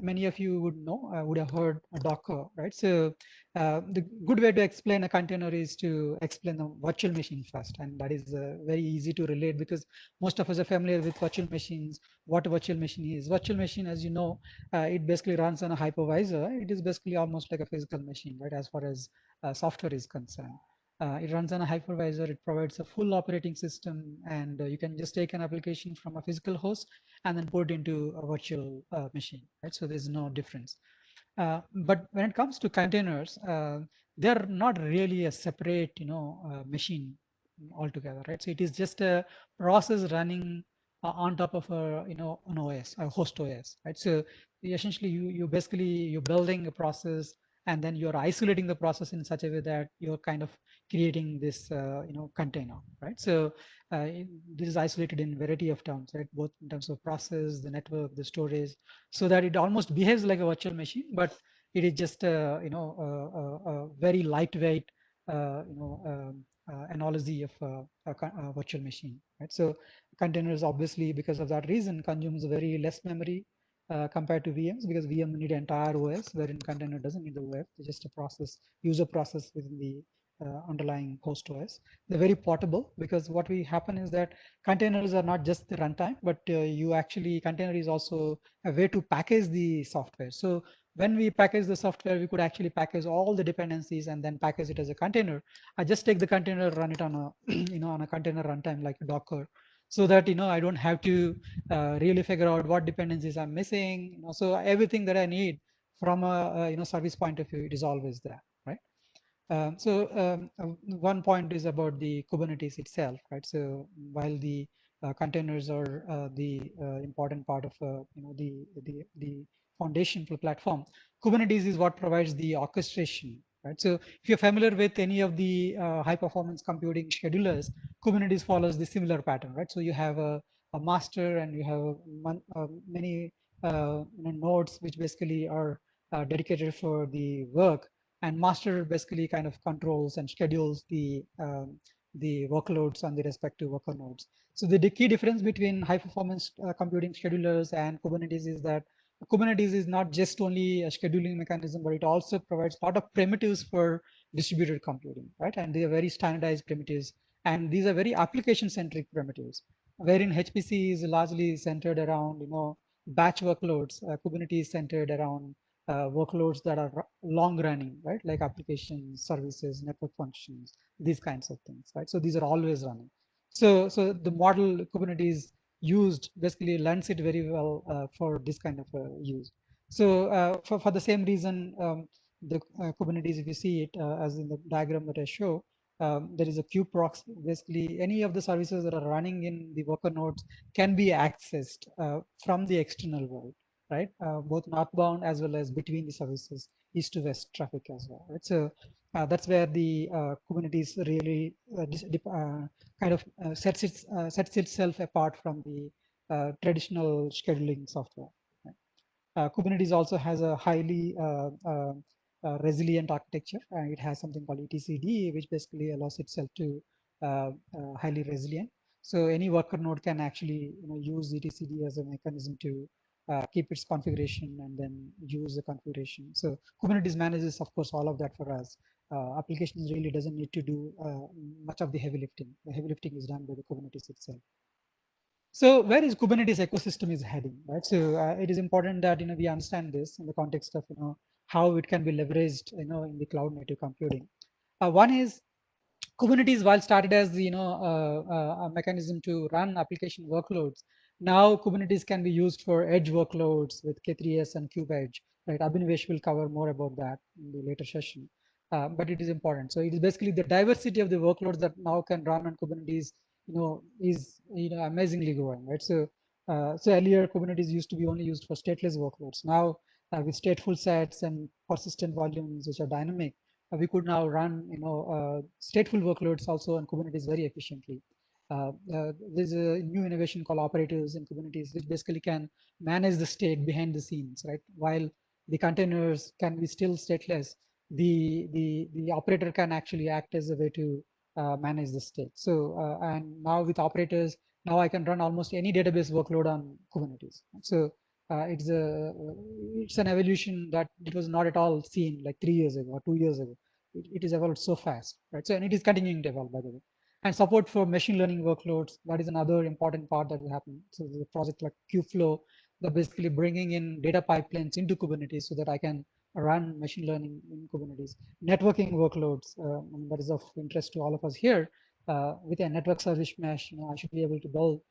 many of you would know, would have heard Docker, right? So the good way to explain a container is to explain the virtual machine first, and that is very easy to relate because most of us are familiar with virtual machines. What a virtual machine is? Virtual machine, as you know, it basically runs on a hypervisor. It is basically almost like a physical machine, right? As far as software is concerned. It runs on a hypervisor. It provides a full operating system, and you can just take an application from a physical host and then put into a virtual machine, right? So there's no difference. But when it comes to containers, they're not really a separate, machine. altogether, right? So it is just a process running on top of a an OS, a host OS, right? So essentially you basically you're building a process, and then you're isolating the process in such a way that you're kind of creating this container, right? So this is isolated in variety of terms, right? Both in terms of process, the network, the storage, so that it almost behaves like a virtual machine, but it is just a very lightweight analogy of a virtual machine, right? So containers obviously because of that reason consumes very less memory compared to VMs, because VM need entire OS, wherein container doesn't need the OS. It's just a process, user process within the underlying host OS. They're very portable, because what will happen is that containers are not just the runtime, but you actually, container is also a way to package the software. So when we package the software, we could actually package all the dependencies and then package it as a container. I just take the container, run it on a on a container runtime like Docker, so that I don't have to really figure out what dependencies I'm missing. So everything that I need from a service point of view, it is always there, right? One point is about the Kubernetes itself, right? So while the containers are the important part of the foundation for the platform, Kubernetes is what provides the orchestration, right? So if you're familiar with any of the high performance computing schedulers, Kubernetes follows the similar pattern, right? So you have a master, and you have many nodes which basically are dedicated for the work, and master basically kind of controls and schedules the workloads on the respective worker nodes. So the key difference between high performance computing schedulers and Kubernetes is that Kubernetes is not just only a scheduling mechanism, but it also provides a lot of primitives for distributed computing, right? And they are very standardized primitives, and these are very application centric primitives, wherein HPC is largely centered around batch workloads. Kubernetes is centered around workloads that are long running, right? Like applications, services, network functions, these kinds of things, right? So these are always running. So the model Kubernetes used basically lends it very well for this kind of use. So for the same reason, the Kubernetes, if you see it as in the diagram that I show, there is a queue proxy. Basically, any of the services that are running in the worker nodes can be accessed from the external world, right? Both northbound as well as between the services, east to west traffic as well, right? So that's where the Kubernetes really kind of sets itself apart from the traditional scheduling software. Right? Kubernetes also has a highly resilient architecture. It has something called etcd, which basically allows itself to highly resilient. So any worker node can actually use etcd as a mechanism to keep its configuration and then use the configuration. So Kubernetes manages, of course, all of that for us. Applications really doesn't need to do much of the heavy lifting. The heavy lifting is done by the Kubernetes itself. So where is Kubernetes ecosystem is heading, right? So it is important that we understand this in the context of how it can be leveraged in the cloud native computing. One is Kubernetes, while started as a mechanism to run application workloads, now Kubernetes can be used for edge workloads with K3s and KubeEdge. Right, Abhinavesh will cover more about that in the later session, but it is important. So it is basically the diversity of the workloads that now can run on Kubernetes. Is amazingly growing, right? So so earlier Kubernetes used to be only used for stateless workloads. Now with stateful sets and persistent volumes which are dynamic, we could now run stateful workloads also on Kubernetes very efficiently. There's a new innovation called operators in Kubernetes, which basically can manage the state behind the scenes, right? While the containers can be still stateless, the operator can actually act as a way to manage the state. So and now with operators, now I can run almost any database workload on Kubernetes. So it's an evolution that it was not at all seen like 3 years ago or 2 years ago. It is evolved so fast, right? So and it is continuing to evolve, by the way. And support for machine learning workloads, that is another important part that will happen. So the project like Kubeflow, that basically bringing in data pipelines into Kubernetes so that I can run machine learning in Kubernetes. Networking workloads, that is of interest to all of us here. With a network service mesh, I should be able to build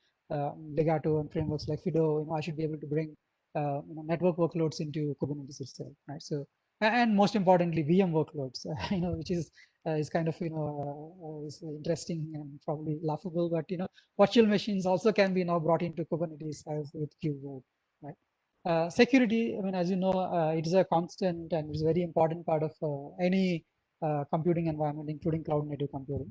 Legato and frameworks like Fido. I should be able to bring network workloads into Kubernetes itself, right? So and most importantly, VM workloads, which is is kind of is interesting and probably laughable. But virtual machines also can be now brought into Kubernetes as with KubeVirt, right? Security, I mean, as you know, it is a constant and it's a very important part of any computing environment, including cloud native computing.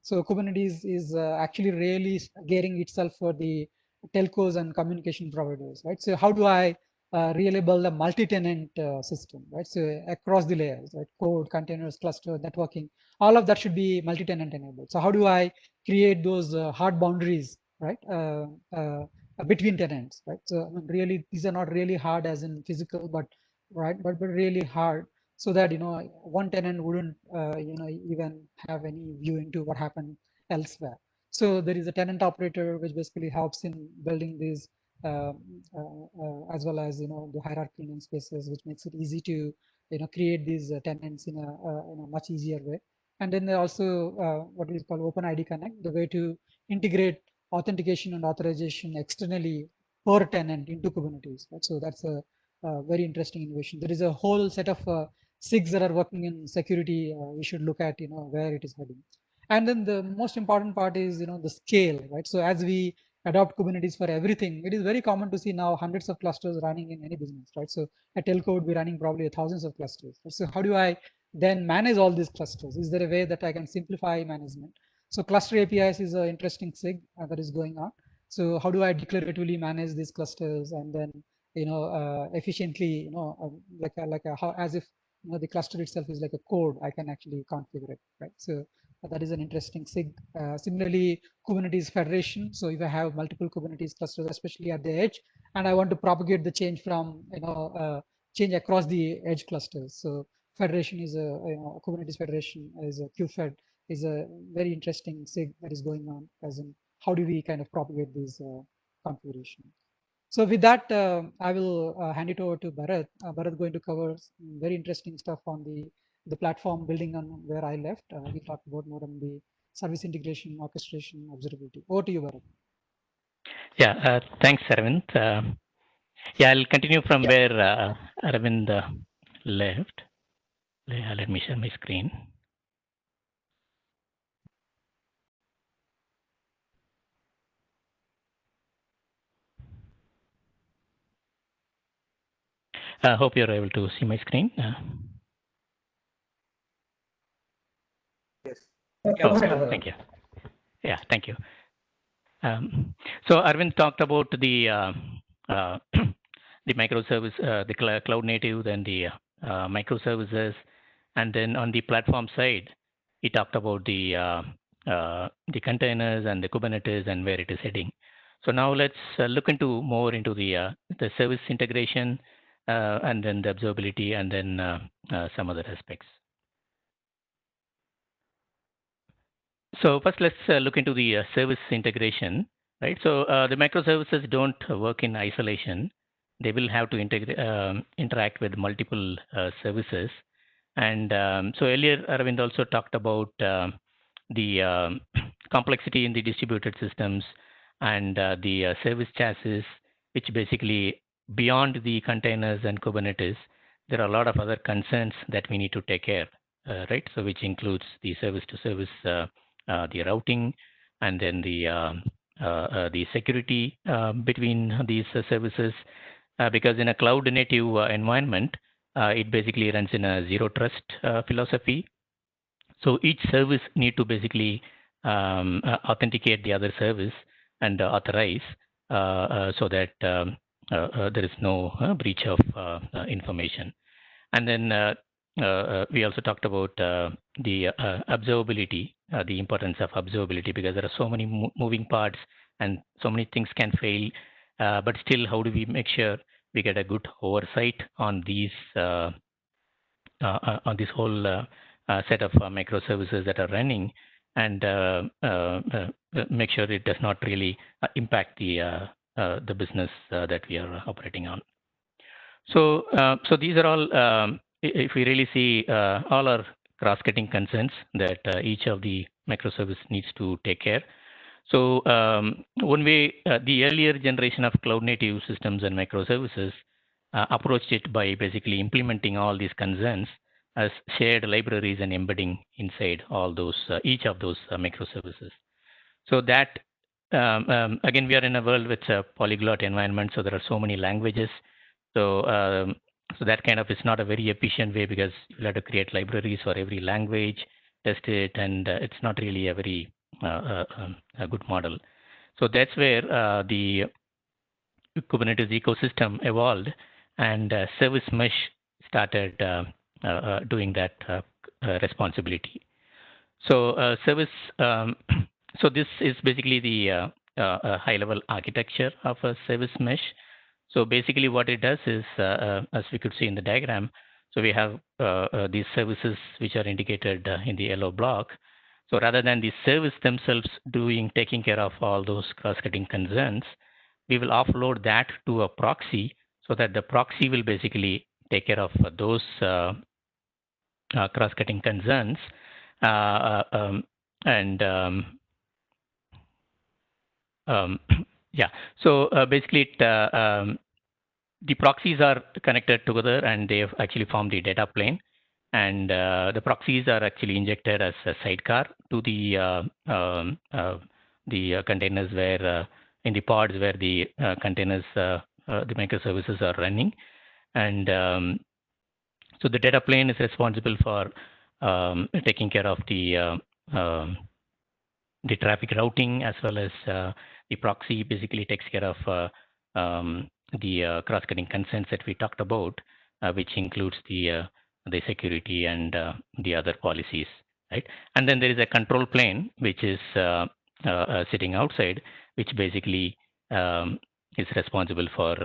So Kubernetes is actually really gearing itself for the telcos and communication providers, right? So how do I really build a multi-tenant system, right? So across the layers, right? Code, containers, cluster, networking, all of that should be multi-tenant enabled. So how do I create those hard boundaries, right? Between tenants, right? So I mean, really, these are not really hard as in physical, but but really hard, so that one tenant wouldn't even have any view into what happened elsewhere. So there is a tenant operator which basically helps in building these as well as the hierarchy in spaces, which makes it easy to create these tenants in a much easier way. And then there also what we call OpenID Connect, the way to integrate authentication and authorization externally per tenant into Kubernetes. Right? So that's a very interesting innovation. There is a whole set of SIGs that are working in security. We should look at where it is heading. And then the most important part is the scale, right? So as we adopt Kubernetes for everything, it is very common to see now hundreds of clusters running in any business, right? So a telco would be running probably thousands of clusters. So how do I then manage all these clusters? Is there a way that I can simplify management? So cluster APIs is an interesting SIG that is going on. So how do I declaratively manage these clusters and then efficiently how, as if the cluster itself is like a code, I can actually configure it, right? So that is an interesting SIG. Similarly, Kubernetes federation. So if I have multiple Kubernetes clusters, especially at the edge, and I want to propagate the change from change across the edge clusters. So federation is a Kubernetes federation is a QFed is a very interesting SIG that is going on, as in how do we kind of propagate these configurations. So with that, I will hand it over to Bharat. Bharat going to cover some very interesting stuff on the platform building on where I left. We talked about more on the service integration, orchestration, observability. Over to you, Bharat. Yeah, thanks, Aravind. Yeah, I'll continue from where Aravind left. Let me share my screen. I hope you're able to see my screen. Yes. Oh, thank you. Yeah, thank you. So Aravind talked about the the microservice, the cloud native, then the microservices, and then on the platform side, he talked about the containers and the Kubernetes and where it is heading. So now let's look into more into the service integration and then the observability and then some other aspects. So first, let's look into the service integration, right? So the microservices don't work in isolation. They will have to interact with multiple services. And so earlier, Aravind also talked about the complexity in the distributed systems and the service chassis, which basically beyond the containers and Kubernetes, there are a lot of other concerns that we need to take care, right? So which includes the service to service, the routing, and then the security between these services, because in a cloud native environment, it basically runs in a zero trust philosophy. So each service need to basically authenticate the other service and authorize so that there is no breach of information. And then we also talked about the observability, the importance of observability, because there are so many moving parts and so many things can fail. But still, how do we make sure we get a good oversight on these on this whole set of microservices that are running, and make sure it does not really impact the business that we are operating on. So, so these are all, if we really see, all are cross-cutting concerns that each of the microservice needs to take care. So one way, the earlier generation of cloud native systems and microservices approached it by basically implementing all these concerns as shared libraries and embedding inside all those, each of those microservices. So that, again, we are in a world with a polyglot environment, so there are so many languages. So, so that kind of is not a very efficient way, because you have to create libraries for every language, test it, and it's not really a very a good model. So that's where the Kubernetes ecosystem evolved, and service mesh started doing that responsibility. So service, so this is basically the high-level architecture of a service mesh. So basically what it does is, as we could see in the diagram, so we have these services which are indicated in the yellow block. So rather than the service themselves taking care of all those cross-cutting concerns, we will offload that to a proxy, so that the proxy will basically take care of those cross-cutting concerns. Yeah, so basically the proxies are connected together, and they have actually formed the data plane. And the proxies are actually injected as a sidecar to the containers where in the pods where the containers, the microservices are running. And so the data plane is responsible for taking care of the traffic routing, as well as the proxy basically takes care of the cross-cutting concerns that we talked about, which includes the security and the other policies, right? And then there is a control plane, which is sitting outside, which basically is responsible for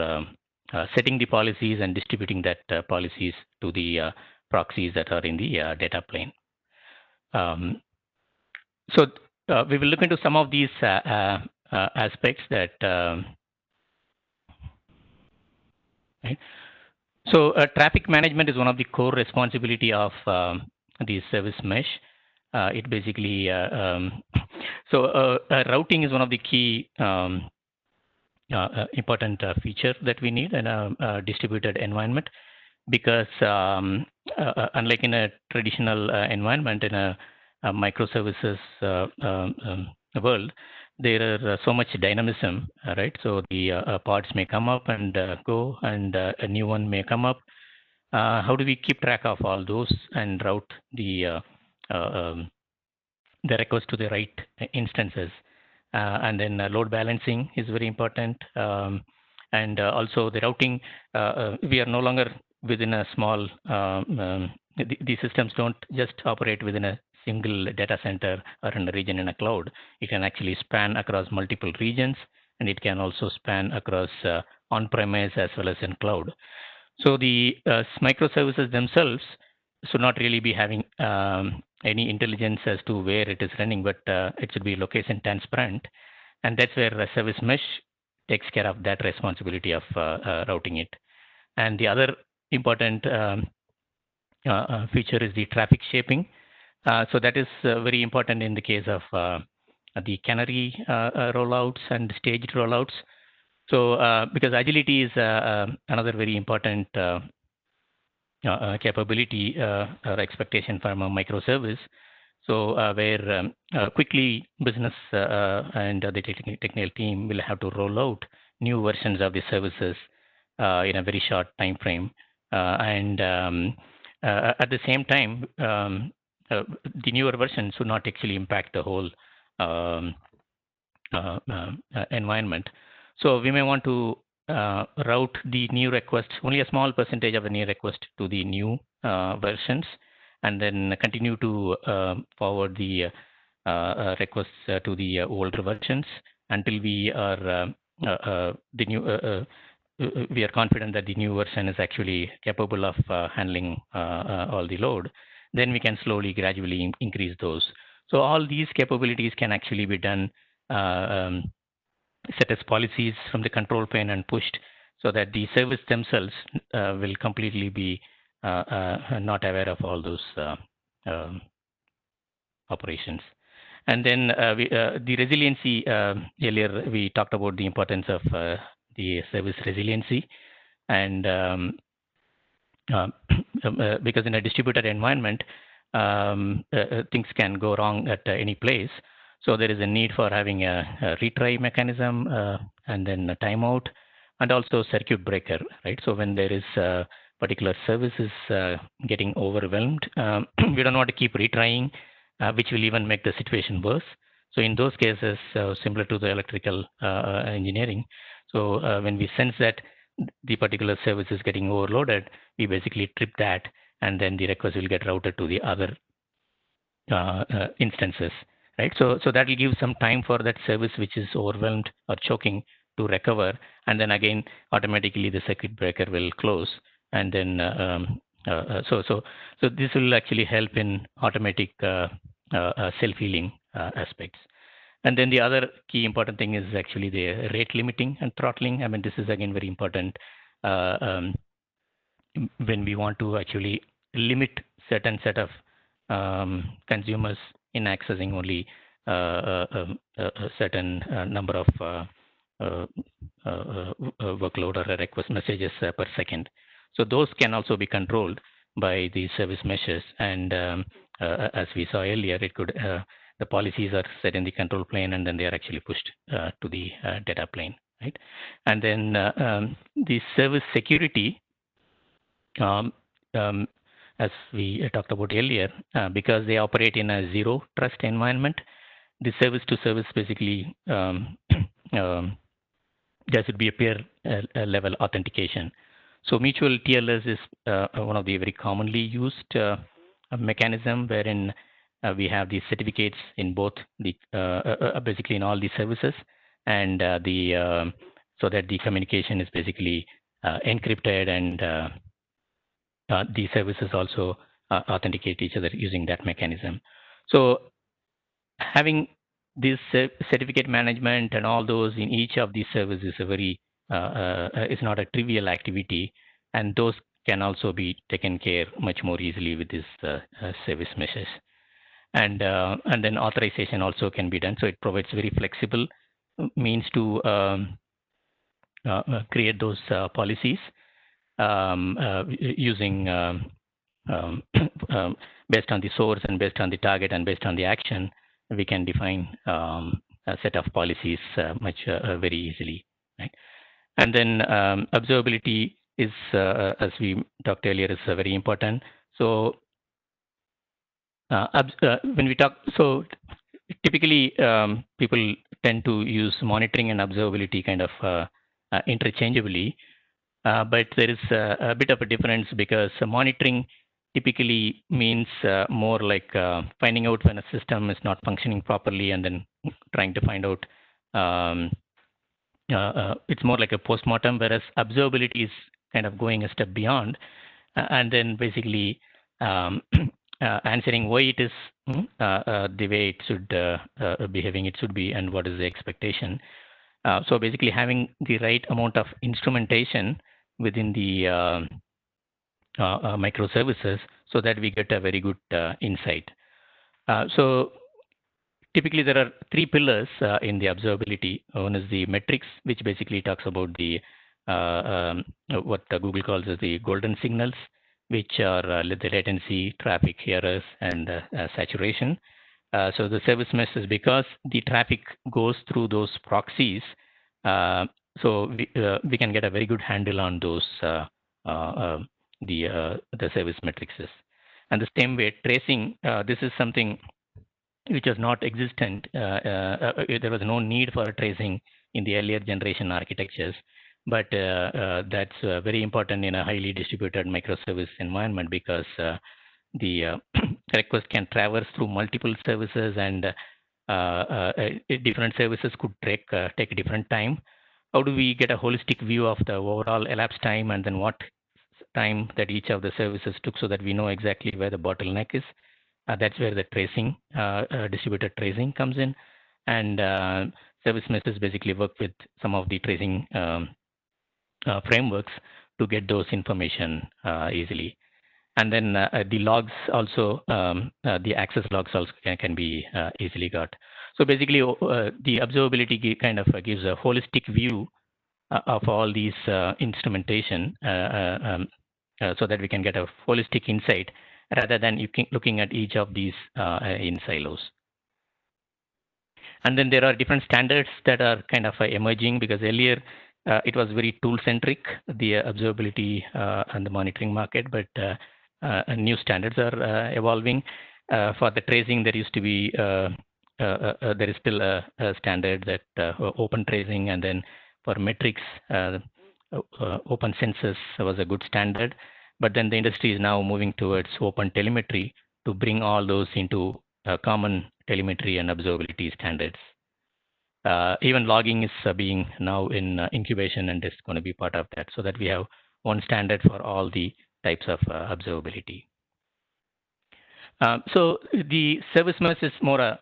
setting the policies and distributing that policies to the proxies that are in the data plane. So we will look into some of these aspects that. Right. So traffic management is one of the core responsibility of the service mesh. It basically routing is one of the key important feature that we need in a distributed environment, because unlike in a traditional environment, in a microservices world, there are so much dynamism, right? So the pods may come up and go, and a new one may come up. How do we keep track of all those and route the request to the right instances? And then load balancing is very important. And also the routing, we are no longer within a small, the systems don't just operate within a single data center or in a region in a cloud. It can actually span across multiple regions, and it can also span across on-premise as well as in cloud. So the microservices themselves should not really be having any intelligence as to where it is running, but it should be location transparent. And that's where the service mesh takes care of that responsibility of routing it. And the other important feature is the traffic shaping. So that is very important in the case of the canary rollouts and staged rollouts. So because agility is another very important capability or expectation from a microservice. So where quickly business and the technical team will have to roll out new versions of the services in a very short time frame. And at the same time, the newer version should not actually impact the whole environment. So we may want to route the new requests, only a small percentage of the new request to the new versions, and then continue to forward the requests to the older versions until we are we are confident that the new version is actually capable of handling all the load. Then we can slowly, gradually increase those. So all these capabilities can actually be done, set as policies from the control plane and pushed, so that the service themselves will completely be not aware of all those operations. And then the resiliency, earlier we talked about the importance of the service resiliency. And because in a distributed environment, things can go wrong at any place. So there is a need for having a retry mechanism and then a timeout and also circuit breaker, right? So when there is a particular service is getting overwhelmed, we don't want to keep retrying, which will even make the situation worse. So in those cases, similar to the electrical engineering, so when we sense that the particular service is getting overloaded, we basically trip that, and then the request will get routed to the other instances, right? So that will give some time for that service which is overwhelmed or choking to recover, and then again automatically the circuit breaker will close, and then so this will actually help in automatic self-healing aspects. And then the other key important thing is actually the rate limiting and throttling. I mean, this is again very important when we want to actually limit certain set of consumers in accessing only a certain number of workload or request messages per second. So those can also be controlled by the service meshes. And as we saw earlier, it could the policies are set in the control plane, and then they are actually pushed to the data plane, right? And then the service security, as we talked about earlier, because they operate in a zero trust environment, the service to service basically there should be a peer level authentication. So mutual TLS is one of the very commonly used mechanism wherein we have these certificates in both the basically in all the services, and so that the communication is basically encrypted, and the services also authenticate each other using that mechanism. So having this certificate management and all those in each of these services is a very is not a trivial activity, and those can also be taken care much more easily with this service meshes. And then authorization also can be done. So it provides very flexible means to create those policies using based on the source and based on the target and based on the action, we can define a set of policies much very easily, right? And then observability is, as we talked earlier, is very important. So when we talk, so typically people tend to use monitoring and observability kind of interchangeably, but there is a bit of a difference, because monitoring typically means more like finding out when a system is not functioning properly and then trying to find out. It's more like a postmortem, whereas observability is kind of going a step beyond, and then basically answering why it is the way it should behaving it should be, and what is the expectation. So basically having the right amount of instrumentation within the microservices, so that we get a very good insight. So typically there are three pillars in the observability. One is the metrics, which basically talks about the what Google calls as the golden signals, which are the latency, traffic, errors, and saturation. So the service mesh is because the traffic goes through those proxies, so we can get a very good handle on those the service matrices. And the same way tracing, this is something which was not existent. There was no need for tracing in the earlier generation architectures, but that's very important in a highly distributed microservice environment, because the request can traverse through multiple services, and different services could take different time. How do we get a holistic view of the overall elapsed time, and then what time that each of the services took, so that we know exactly where the bottleneck is? That's where the tracing, distributed tracing comes in, and service meshes basically work with some of the tracing frameworks to get those information easily. And then the logs also, the access logs also can be easily got. So basically, the observability kind of gives a holistic view of all these instrumentation so that we can get a holistic insight rather than looking at each of these in silos. And then there are different standards that are kind of emerging, because earlier it was very tool-centric, the observability and the monitoring market, but new standards are evolving. For the tracing, there used to be there is still a standard that open tracing, and then for metrics, open census was a good standard. But then the industry is now moving towards open telemetry to bring all those into common telemetry and observability standards. Even logging is being now in incubation, and is going to be part of that, so that we have one standard for all the types of observability. So the service mesh is more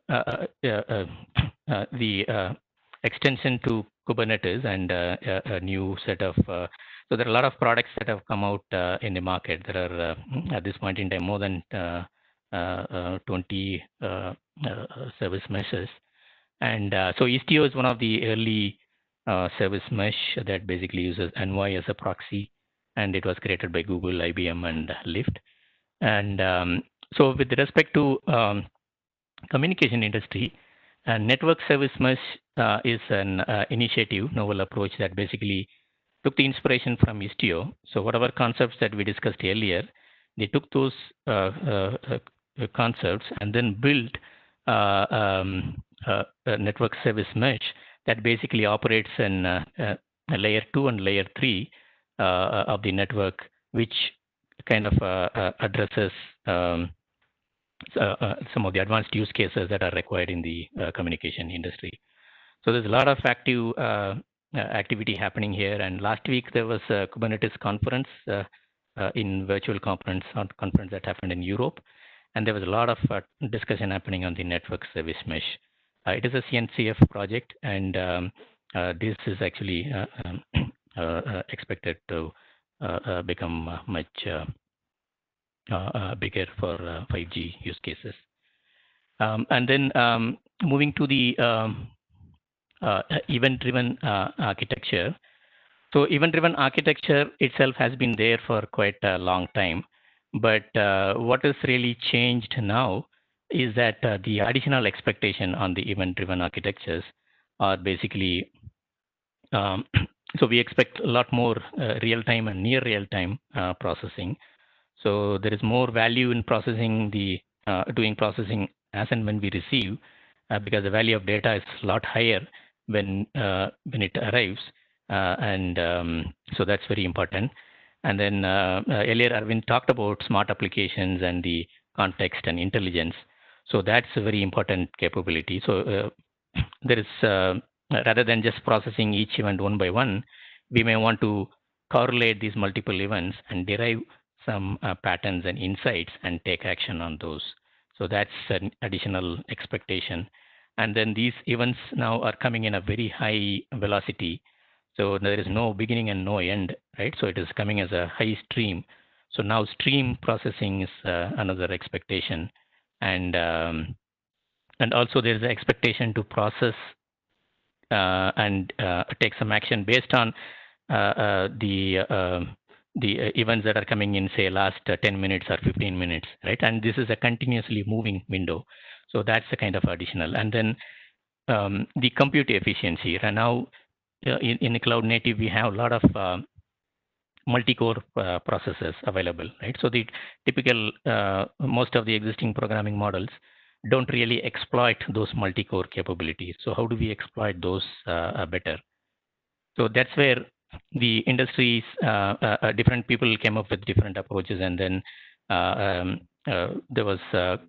the extension to Kubernetes, and a new set of, so there are a lot of products that have come out in the market. There are at this point in time more than 20 service meshes. And so Istio is one of the early service mesh that basically uses Envoy as a proxy, and it was created by Google, IBM, and Lyft. And so with respect to communication industry, network service mesh is an initiative, novel approach that basically took the inspiration from Istio. So whatever concepts that we discussed earlier, they took those concepts and then built a network service mesh that basically operates in layer 2 and layer 3 of the network, which kind of addresses some of the advanced use cases that are required in the communication industry. So there's a lot of active activity happening here. And last week there was a Kubernetes conference in virtual conference that happened in Europe. And there was a lot of discussion happening on the network service mesh. It is a CNCF project, and this is actually expected to become much bigger for 5G use cases. And then moving to the event-driven architecture. So event-driven architecture itself has been there for quite a long time. But what has really changed now is that the additional expectation on the event-driven architectures are basically, so we expect a lot more real-time and near real-time processing. So there is more value in processing doing processing as and when we receive, because the value of data is a lot higher when it arrives, and so that's very important. And then earlier Arvind talked about smart applications and the context and intelligence. So that's a very important capability. So there is rather than just processing each event one by one, we may want to correlate these multiple events and derive some patterns and insights and take action on those. So that's an additional expectation. And then these events now are coming in a very high velocity. So there is no beginning and no end, right? So it is coming as a high stream. So now stream processing is another expectation. And also there is an expectation to process and take some action based on the events that are coming in, say, last 10 minutes or 15 minutes, right? And this is a continuously moving window. So that's a kind of additional. And then the compute efficiency. Right now, in the cloud native, we have a lot of multi-core processors available, right? So the typical, most of the existing programming models don't really exploit those multi-core capabilities. So how do we exploit those better? So that's where the industries, different people came up with different approaches, and then there was a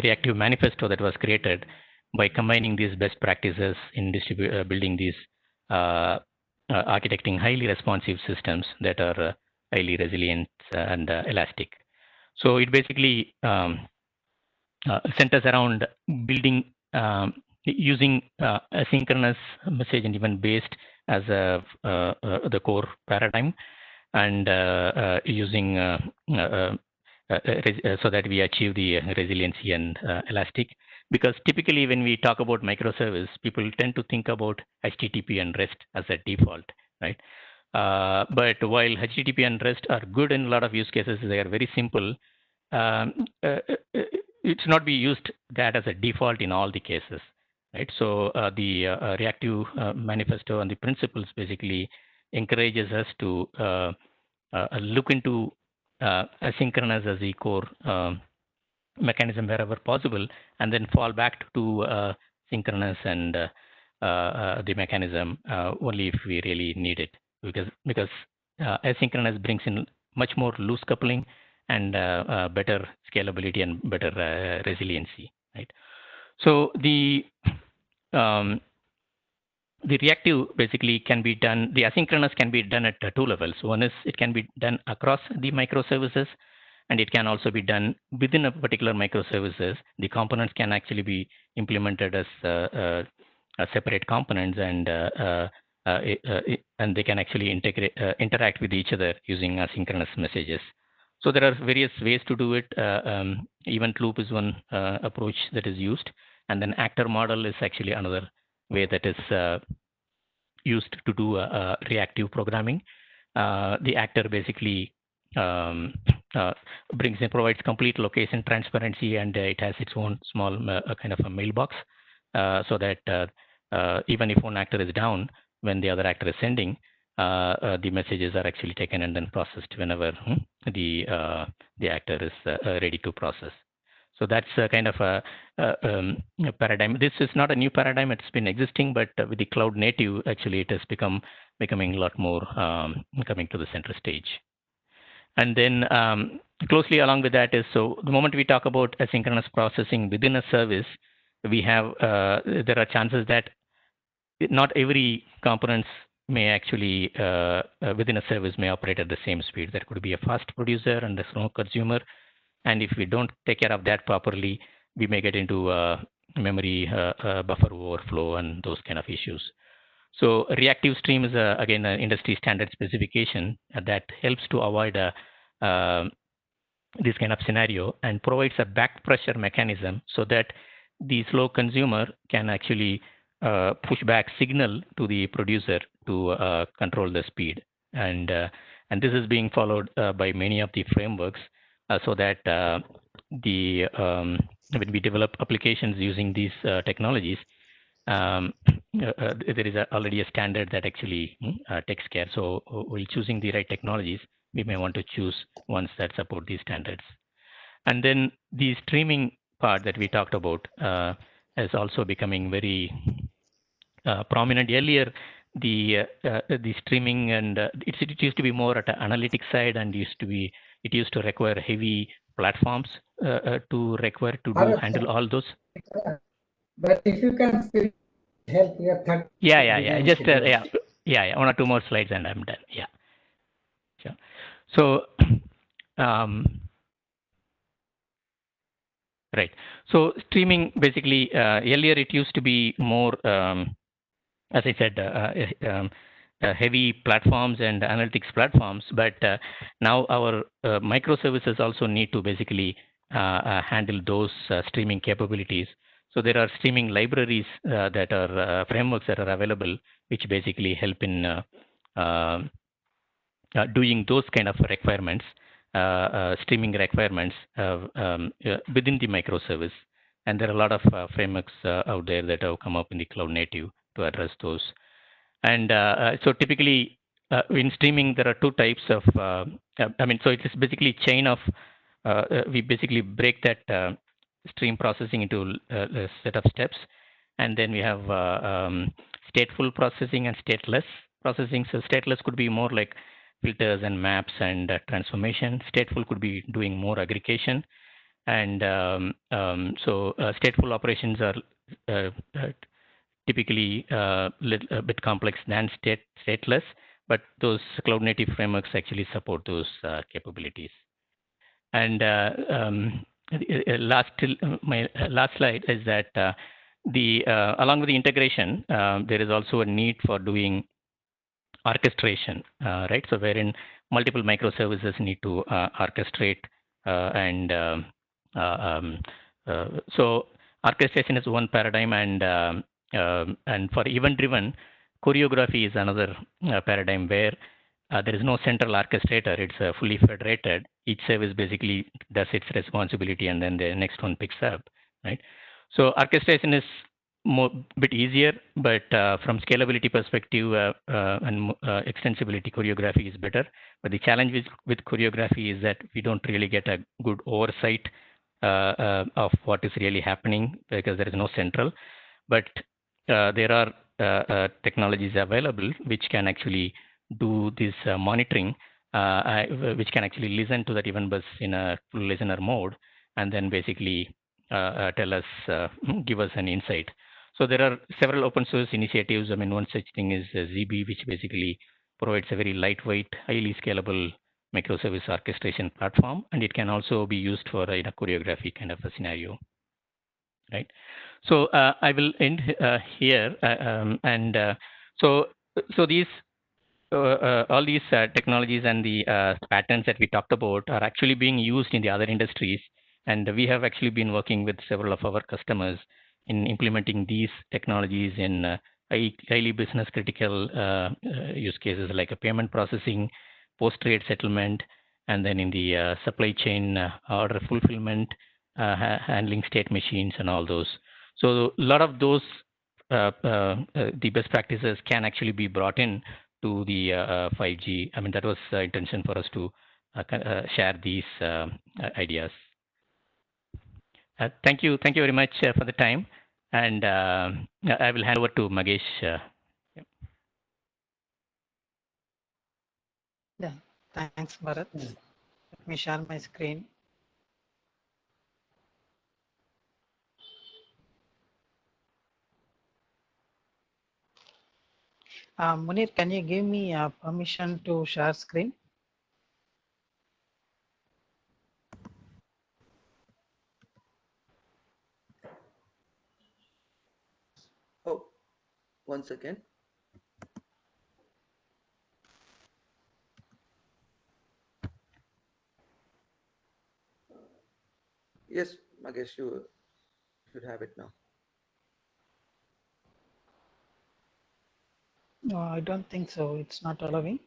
reactive manifesto that was created by combining these best practices in building these architecting highly responsive systems that are highly resilient and elastic. So it basically centers around building using asynchronous message and event based as the core paradigm, and using so that we achieve the resiliency and elastic. Because typically when we talk about microservice, people tend to think about HTTP and REST as a default, right? But while HTTP and REST are good in a lot of use cases, they are very simple. It's not be used that as a default in all the cases, right? So the reactive manifesto and the principles basically encourages us to look into asynchronous as the core mechanism wherever possible, and then fall back to synchronous and the mechanism only if we really need it, because asynchronous brings in much more loose coupling and better scalability and better resiliency, right? So the reactive basically can be done, the asynchronous can be done at two levels. One is it can be done across the microservices, and it can also be done within a particular microservices. The components can actually be implemented as separate components, and they can actually interact with each other using asynchronous messages. So there are various ways to do it. Event loop is one approach that is used, and then actor model is actually another way that is used to do reactive programming. The actor basically provides complete location transparency, and it has its own small kind of a mailbox, so that even if one actor is down, when the other actor is sending, the messages are actually taken and then processed whenever the actor is ready to process. So that's kind of a paradigm. This is not a new paradigm; it's been existing, but with the cloud native, actually, it has becoming a lot more coming to the center stage. And then closely along with that is, so the moment we talk about asynchronous processing within a service, we have there are chances that not every components may actually within a service may operate at the same speed. There could be a fast producer and a slow consumer, and if we don't take care of that properly, we may get into memory buffer overflow and those kind of issues. So reactive stream is again an industry standard specification that helps to avoid this kind of scenario and provides a back pressure mechanism so that the slow consumer can actually push back signal to the producer to control the speed. And this is being followed by many of the frameworks so that when we develop applications using these technologies, there is already a standard that actually takes care. So while choosing the right technologies, we may want to choose ones that support these standards. And then the streaming part that we talked about is also becoming very prominent. Earlier, the streaming and it used to be more at the analytics side, and it used to require heavy platforms to handle all those. But if you can still help your third. Yeah. Just yeah. 1 or 2 more slides and I'm done. Yeah. Sure. So right. So streaming basically earlier it used to be more as I said heavy platforms and analytics platforms, but now our microservices also need to basically handle those streaming capabilities. So there are streaming libraries that are frameworks that are available, which basically help in doing those kind of requirements, streaming requirements within the microservice. And there are a lot of frameworks out there that have come up in the cloud native to address those. And so typically in streaming, there are two types of, so it is basically chain of, we basically break that stream processing into a set of steps. And then we have stateful processing and stateless processing. So stateless could be more like filters and maps and transformation. Stateful could be doing more aggregation. And so stateful operations are typically a bit complex than stateless, but those cloud native frameworks actually support those capabilities. And my last slide is that along with the integration, there is also a need for doing orchestration, right? So wherein multiple microservices need to orchestrate so orchestration is one paradigm, and for event-driven choreography is another paradigm where there is no central orchestrator. It's fully federated. Each service basically does its responsibility, and then the next one picks up, right? So orchestration is bit easier, but from scalability perspective and extensibility, choreography is better. But the challenge with choreography is that we don't really get a good oversight of what is really happening because there is no central. But there are technologies available which can actually do this monitoring, which can actually listen to that event bus in a full listener mode, and then basically tell us, give us an insight. So there are several open source initiatives. I mean, one such thing is ZB, which basically provides a very lightweight, highly scalable microservice orchestration platform, and it can also be used for a choreography kind of a scenario, right? So I will end here, so these all these technologies and the patterns that we talked about are actually being used in the other industries, and we have actually been working with several of our customers in implementing these technologies in highly business critical use cases like a payment processing, post-trade settlement, and then in the supply chain order fulfillment, handling state machines and all those. So a lot of those the best practices can actually be brought in to the 5G. I mean, that was the intention for us to share these ideas. Thank you very much for the time, and I will hand over to Magesh. Yeah, thanks, Bharat. Let me share my screen. Munir, can you give me permission to share screen? Oh, 1 second. Yes, Magesh, you should have it now. No, I don't think so. It's not allowing.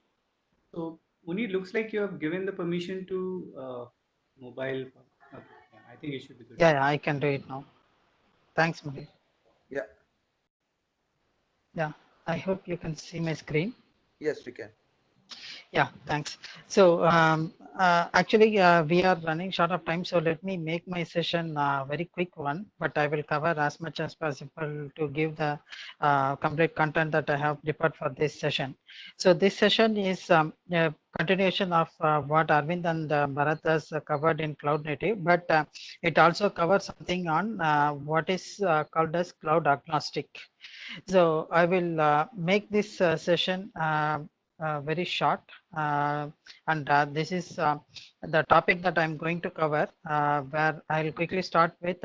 So Muni, looks like you have given the permission to mobile. Okay, yeah, I think it should be good. Yeah, I can do it now. Thanks, Munir. Yeah. Yeah, I hope you can see my screen. Yes, we can. Yeah, thanks. So actually, we are running short of time, so let me make my session very quick one, but I will cover as much as possible to give the complete content that I have prepared for this session. So this session is a continuation of what Arvind and Bharat has covered in cloud native, but it also covers something on what is called as cloud agnostic. So I will make this session very short, and this is the topic that I'm going to cover, where I'll quickly start with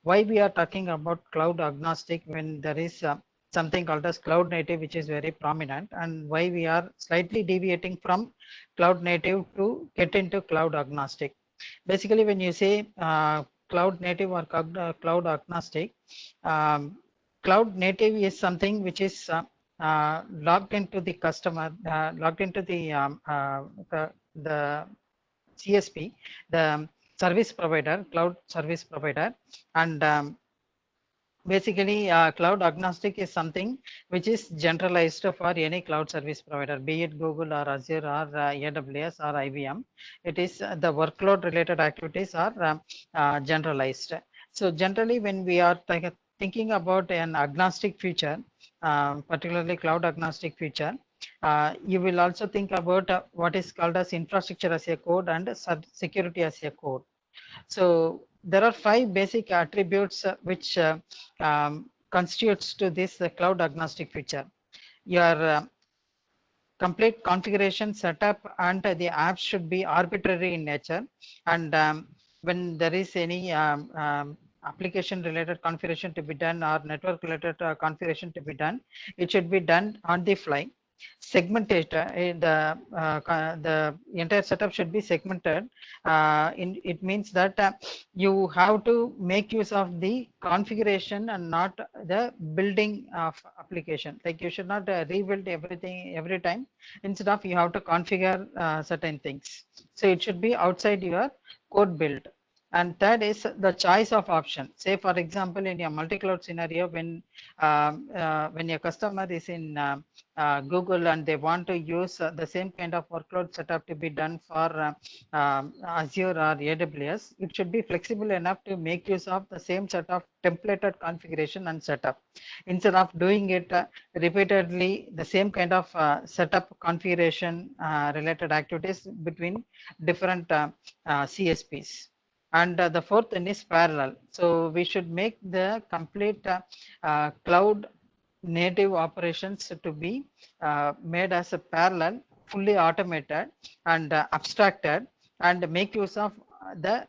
why we are talking about cloud agnostic when there is something called as cloud native, which is very prominent, and why we are slightly deviating from cloud native to get into cloud agnostic. Basically, when you say cloud native or cloud agnostic, cloud native is something which is logged into the customer, logged into the CSP, the service provider, cloud service provider, and basically cloud agnostic is something which is generalized for any cloud service provider, be it Google or Azure or AWS or IBM. It is the workload related activities are generalized. So generally when we are thinking about an agnostic feature, particularly cloud agnostic feature, you will also think about what is called as infrastructure as a code and security as a code. So there are 5 basic attributes which constitutes to this cloud agnostic feature. Your complete configuration setup and the apps should be arbitrary in nature, and when there is any application related configuration to be done or network related configuration to be done, it should be done on the fly. Segmented, the entire setup should be segmented. It means that you have to make use of the configuration and not the building of application. Like you should not rebuild everything every time. Instead of you have to configure certain things. So it should be outside your code build. And third is the choice of option. Say for example, in your multi-cloud scenario, when your customer is in Google and they want to use the same kind of workload setup to be done for Azure or AWS, it should be flexible enough to make use of the same set of templated configuration and setup. Instead of doing it repeatedly, the same kind of setup configuration related activities between different CSPs. And the fourth one is parallel. So we should make the complete cloud native operations to be made as a parallel, fully automated and abstracted, and make use of the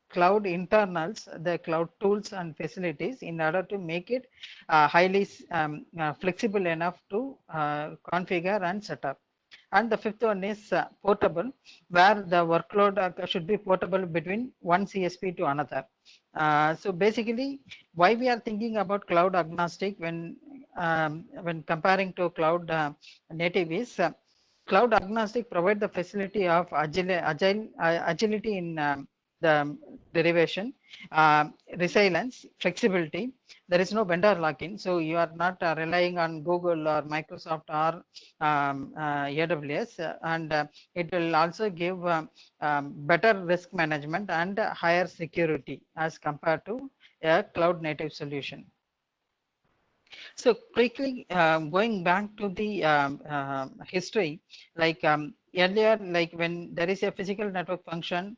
cloud internals, the cloud tools and facilities in order to make it highly flexible enough to configure and set up. And the fifth one is portable, where the workload should be portable between one CSP to another. So basically, why we are thinking about cloud agnostic when comparing to cloud native is cloud agnostic provide the facility of agility in the derivation, resilience, flexibility. There is no vendor lock-in, so you are not relying on Google or Microsoft or AWS, and it will also give better risk management and higher security as compared to a cloud native solution. So quickly going back to the history, like earlier, like when there is a physical network function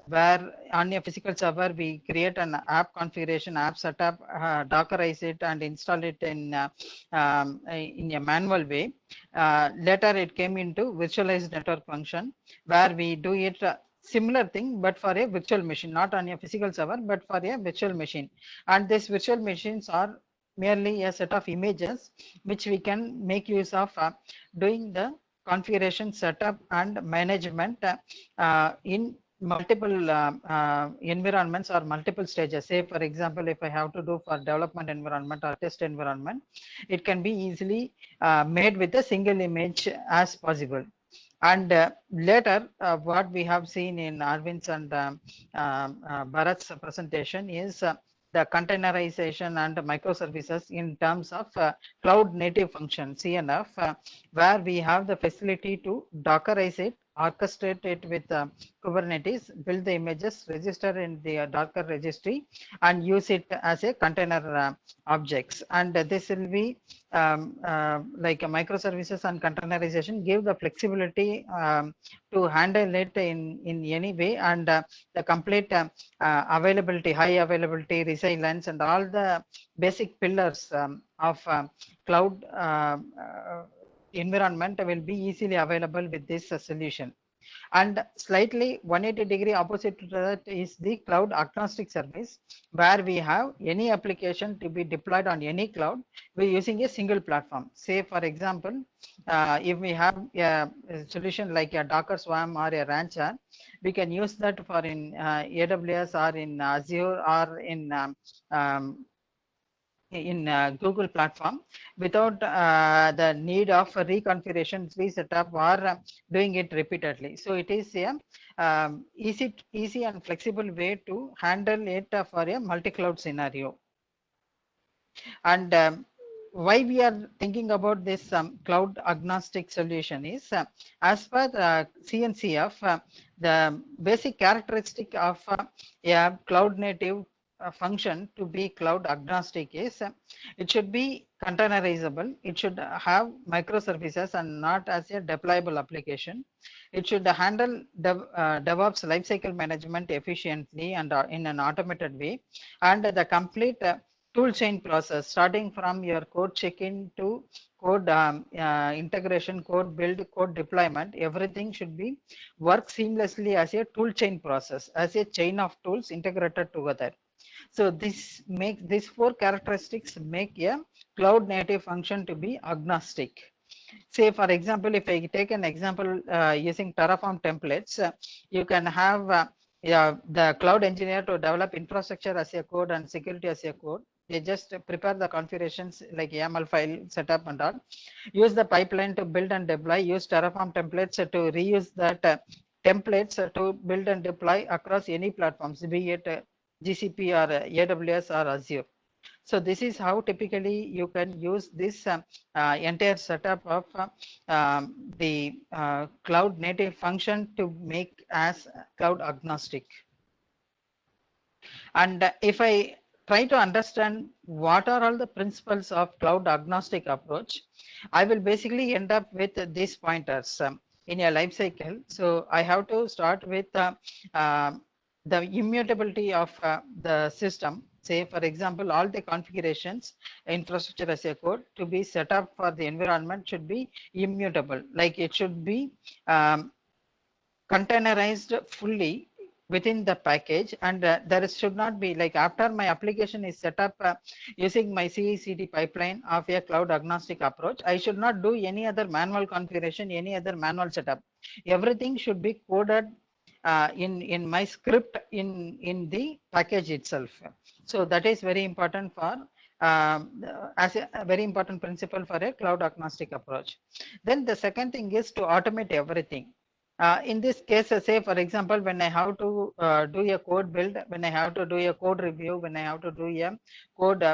where on a physical server we create an app configuration, app setup, Dockerize it and install it in a manual way. Later it came into virtualized network function where we do it similar thing but for a virtual machine, not on a physical server but for a virtual machine. And these virtual machines are merely a set of images which we can make use of doing the configuration, setup and management in multiple environments or multiple stages. Say for example, if I have to do for development environment or test environment, it can be easily made with a single image as possible. And later what we have seen in Arvind's and Bharat's presentation is the containerization and microservices in terms of cloud native function, CNF, where we have the facility to Dockerize it, orchestrate it with Kubernetes, build the images, register in the Docker registry, and use it as a container objects. And this will be like a microservices and containerization give the flexibility to handle it in any way, and the complete availability, high availability, resilience, and all the basic pillars of cloud environment will be easily available with this solution. And slightly 180-degree opposite to that is the cloud agnostic service, where we have any application to be deployed on any cloud, we're using a single platform. Say for example, if we have a solution like a Docker Swarm or a Rancher, we can use that for in AWS or in Azure or in Google platform without the need of reconfiguration, resetup, or doing it repeatedly. So it is a easy and flexible way to handle it for a multi-cloud scenario. And why we are thinking about this cloud agnostic solution is as per CNCF, the basic characteristic of a cloud native function to be cloud agnostic is it should be containerizable, it should have microservices and not as a deployable application, it should handle DevOps lifecycle management efficiently and in an automated way, and the complete tool chain process starting from your code check-in to code integration, code build, code deployment, everything should be work seamlessly as a tool chain process, as a chain of tools integrated together. So this makes these four characteristics make a cloud native function to be agnostic. Say for example, if I take an example using Terraform templates, you can have the cloud engineer to develop infrastructure as a code and security as a code. They just prepare the configurations like YAML file setup and all. Use the pipeline to build and deploy. Use Terraform templates to reuse that templates to build and deploy across any platforms, be it GCP or AWS or Azure. So this is how typically you can use this entire setup of the cloud native function to make as cloud agnostic. And if I try to understand what are all the principles of cloud agnostic approach, I will basically end up with these pointers in a life cycle. So I have to start with the immutability of the system. Say, for example, all the configurations, infrastructure as a code to be set up for the environment should be immutable. Like it should be containerized fully within the package, and there should not be like after my application is set up using my CI/CD pipeline of a cloud agnostic approach, I should not do any other manual configuration, any other manual setup. Everything should be coded in my script in the package itself. So that is very important for as a very important principle for a cloud agnostic approach. Then the second thing is to automate everything. In this case, say for example, when I have to do a code build, when I have to do a code review, when I have to do a code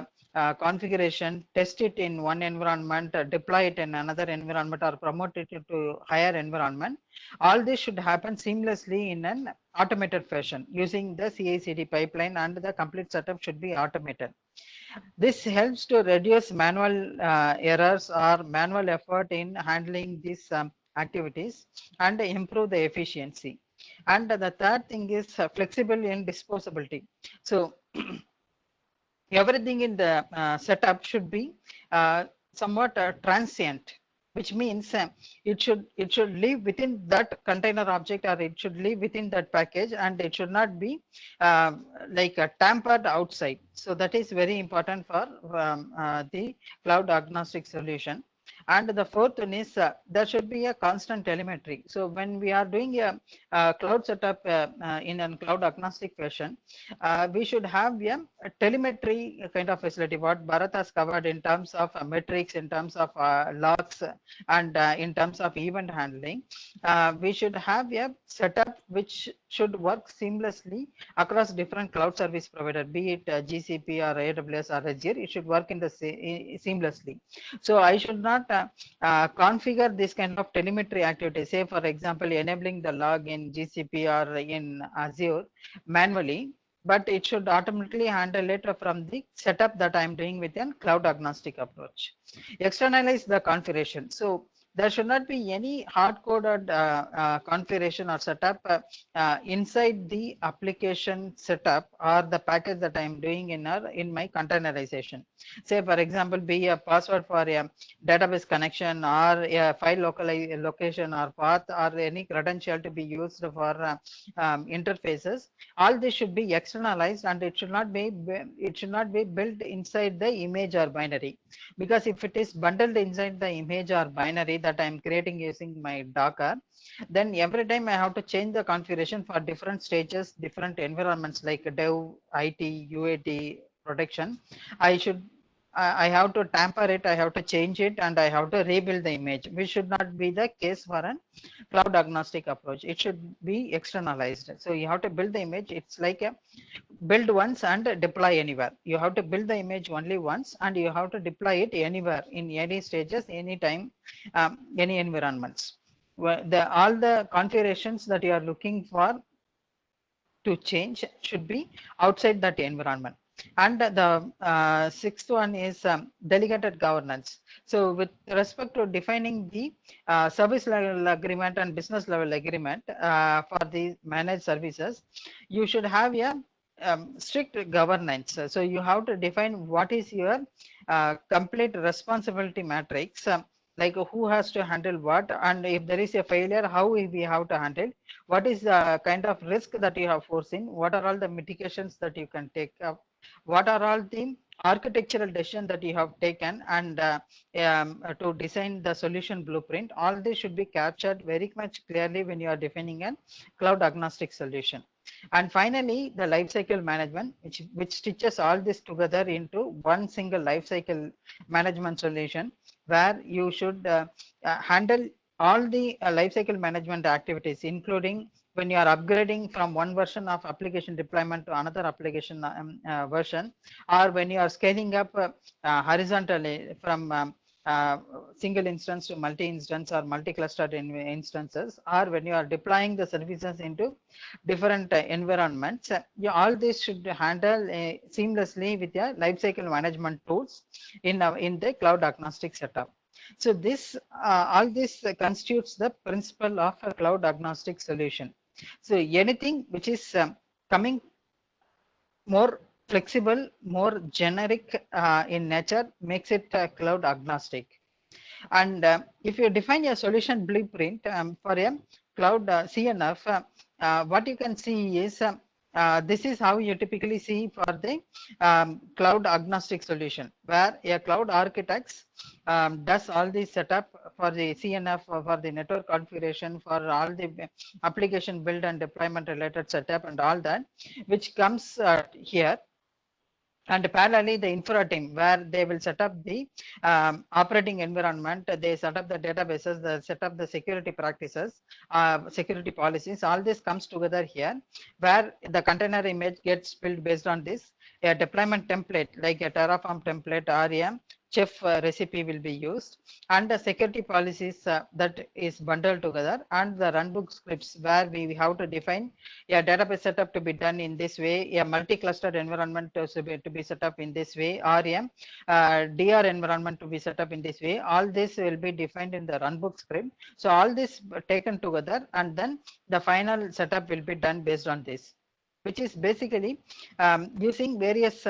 configuration, test it in one environment, deploy it in another environment, or promote it to higher environment, all this should happen seamlessly in an automated fashion using the CI/CD pipeline, and the complete setup should be automated. This helps to reduce manual errors or manual effort in handling these activities and improve the efficiency. And the third thing is flexible in disposability. So everything in the setup should be somewhat transient, which means it should live within that container object, or it should live within that package, and it should not be like tampered outside. So that is very important for the cloud agnostic solution. And the fourth one is there should be a constant telemetry. So when we are doing a cloud setup in a cloud agnostic fashion, we should have a telemetry kind of facility, what Bharat has covered in terms of metrics, in terms of logs, and in terms of event handling. We should have a setup which should work seamlessly across different cloud service provider, be it GCP or AWS or Azure. It should work in the seamlessly. So I should not configure this kind of telemetry activity, say for example enabling the log in GCP or in Azure manually, but it should automatically handle it from the setup that I'm doing with a cloud agnostic approach. Externalize the configuration. So there should not be any hard-coded configuration or setup inside the application setup or the package that I'm doing in my containerization. Say for example, be a password for a database connection, or a file location or path, or any credential to be used for interfaces. All this should be externalized, and it should not be built inside the image or binary, because if it is bundled inside the image or binary that I'm creating using my Docker, then every time I have to change the configuration for different stages, different environments like dev, IT, UAT, protection, I have to tamper it, I have to change it, and I have to rebuild the image, which should not be the case for a cloud agnostic approach. It should be externalized. So you have to build the image. It's like a build once and deploy anywhere. You have to build the image only once, and you have to deploy it anywhere, in any stages, anytime, any environments. All the configurations that you are looking for to change should be outside that environment. And the sixth one is delegated governance. So with respect to defining the service level agreement and business level agreement for the managed services, you should have a strict governance. So you have to define what is your complete responsibility matrix, like who has to handle what, and if there is a failure, how we have to handle, what is the kind of risk that you have foreseen, what are all the mitigations that you can take up, what are all the architectural decisions that you have taken, and to design the solution blueprint. All this should be captured very much clearly when you are defining a cloud agnostic solution. And finally, the lifecycle management, which stitches all this together into one single lifecycle management solution, where you should handle all the lifecycle management activities, including when you are upgrading from one version of application deployment to another application version, or when you are scaling up horizontally from single instance to multi-instance or multi-clustered instances, or when you are deploying the services into different environments. All this should handle seamlessly with your lifecycle management tools in the cloud agnostic setup. So this all this constitutes the principle of a cloud agnostic solution. So anything which is coming more flexible, more generic in nature makes it cloud agnostic. And if you define a solution blueprint for a cloud CNF, what you can see is this is how you typically see for the cloud agnostic solution, where a cloud architect does all the setup for the CNF, for the network configuration, for all the application build and deployment related setup and all that, which comes here. And parallelly, the infra team, where they will set up the operating environment, they set up the databases, they set up the security practices, security policies. All this comes together here, where the container image gets built based on this. A deployment template like a Terraform template or a Chef recipe will be used, and the security policies that is bundled together, and the runbook scripts where we have to define a database setup to be done in this way, a multi-clustered environment to be set up in this way, or a DR environment to be set up in this way. All this will be defined in the runbook script. So all this taken together, and then the final setup will be done based on this, which is basically using various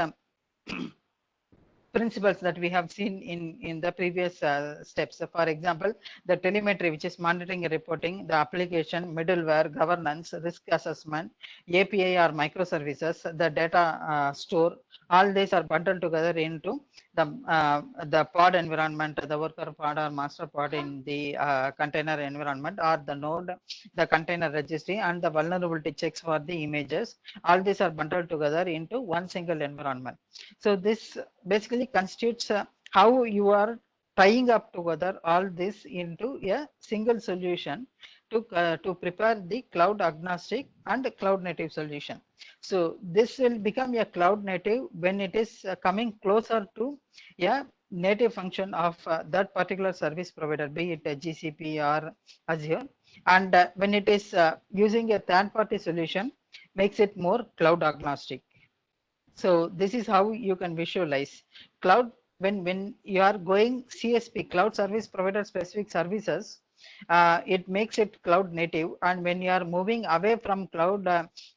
principles that we have seen in the previous steps. So for example, the telemetry, which is monitoring and reporting, the application, middleware, governance, risk assessment, API or microservices, the data store, all these are bundled together into the pod environment, the worker pod or master pod in the container environment, or the node, the container registry, and the vulnerability checks for the images. All these are bundled together into one single environment. So this basically constitutes how you are tying up together all this into a single solution to prepare the cloud agnostic and cloud native solution. So this will become a cloud native when it is coming closer to a native function of that particular service provider, be it a GCP or Azure, and when it is using a third-party solution, makes it more cloud agnostic. So this is how you can visualize cloud when you are going CSP, cloud service provider specific services. It makes it cloud native, and when you are moving away from cloud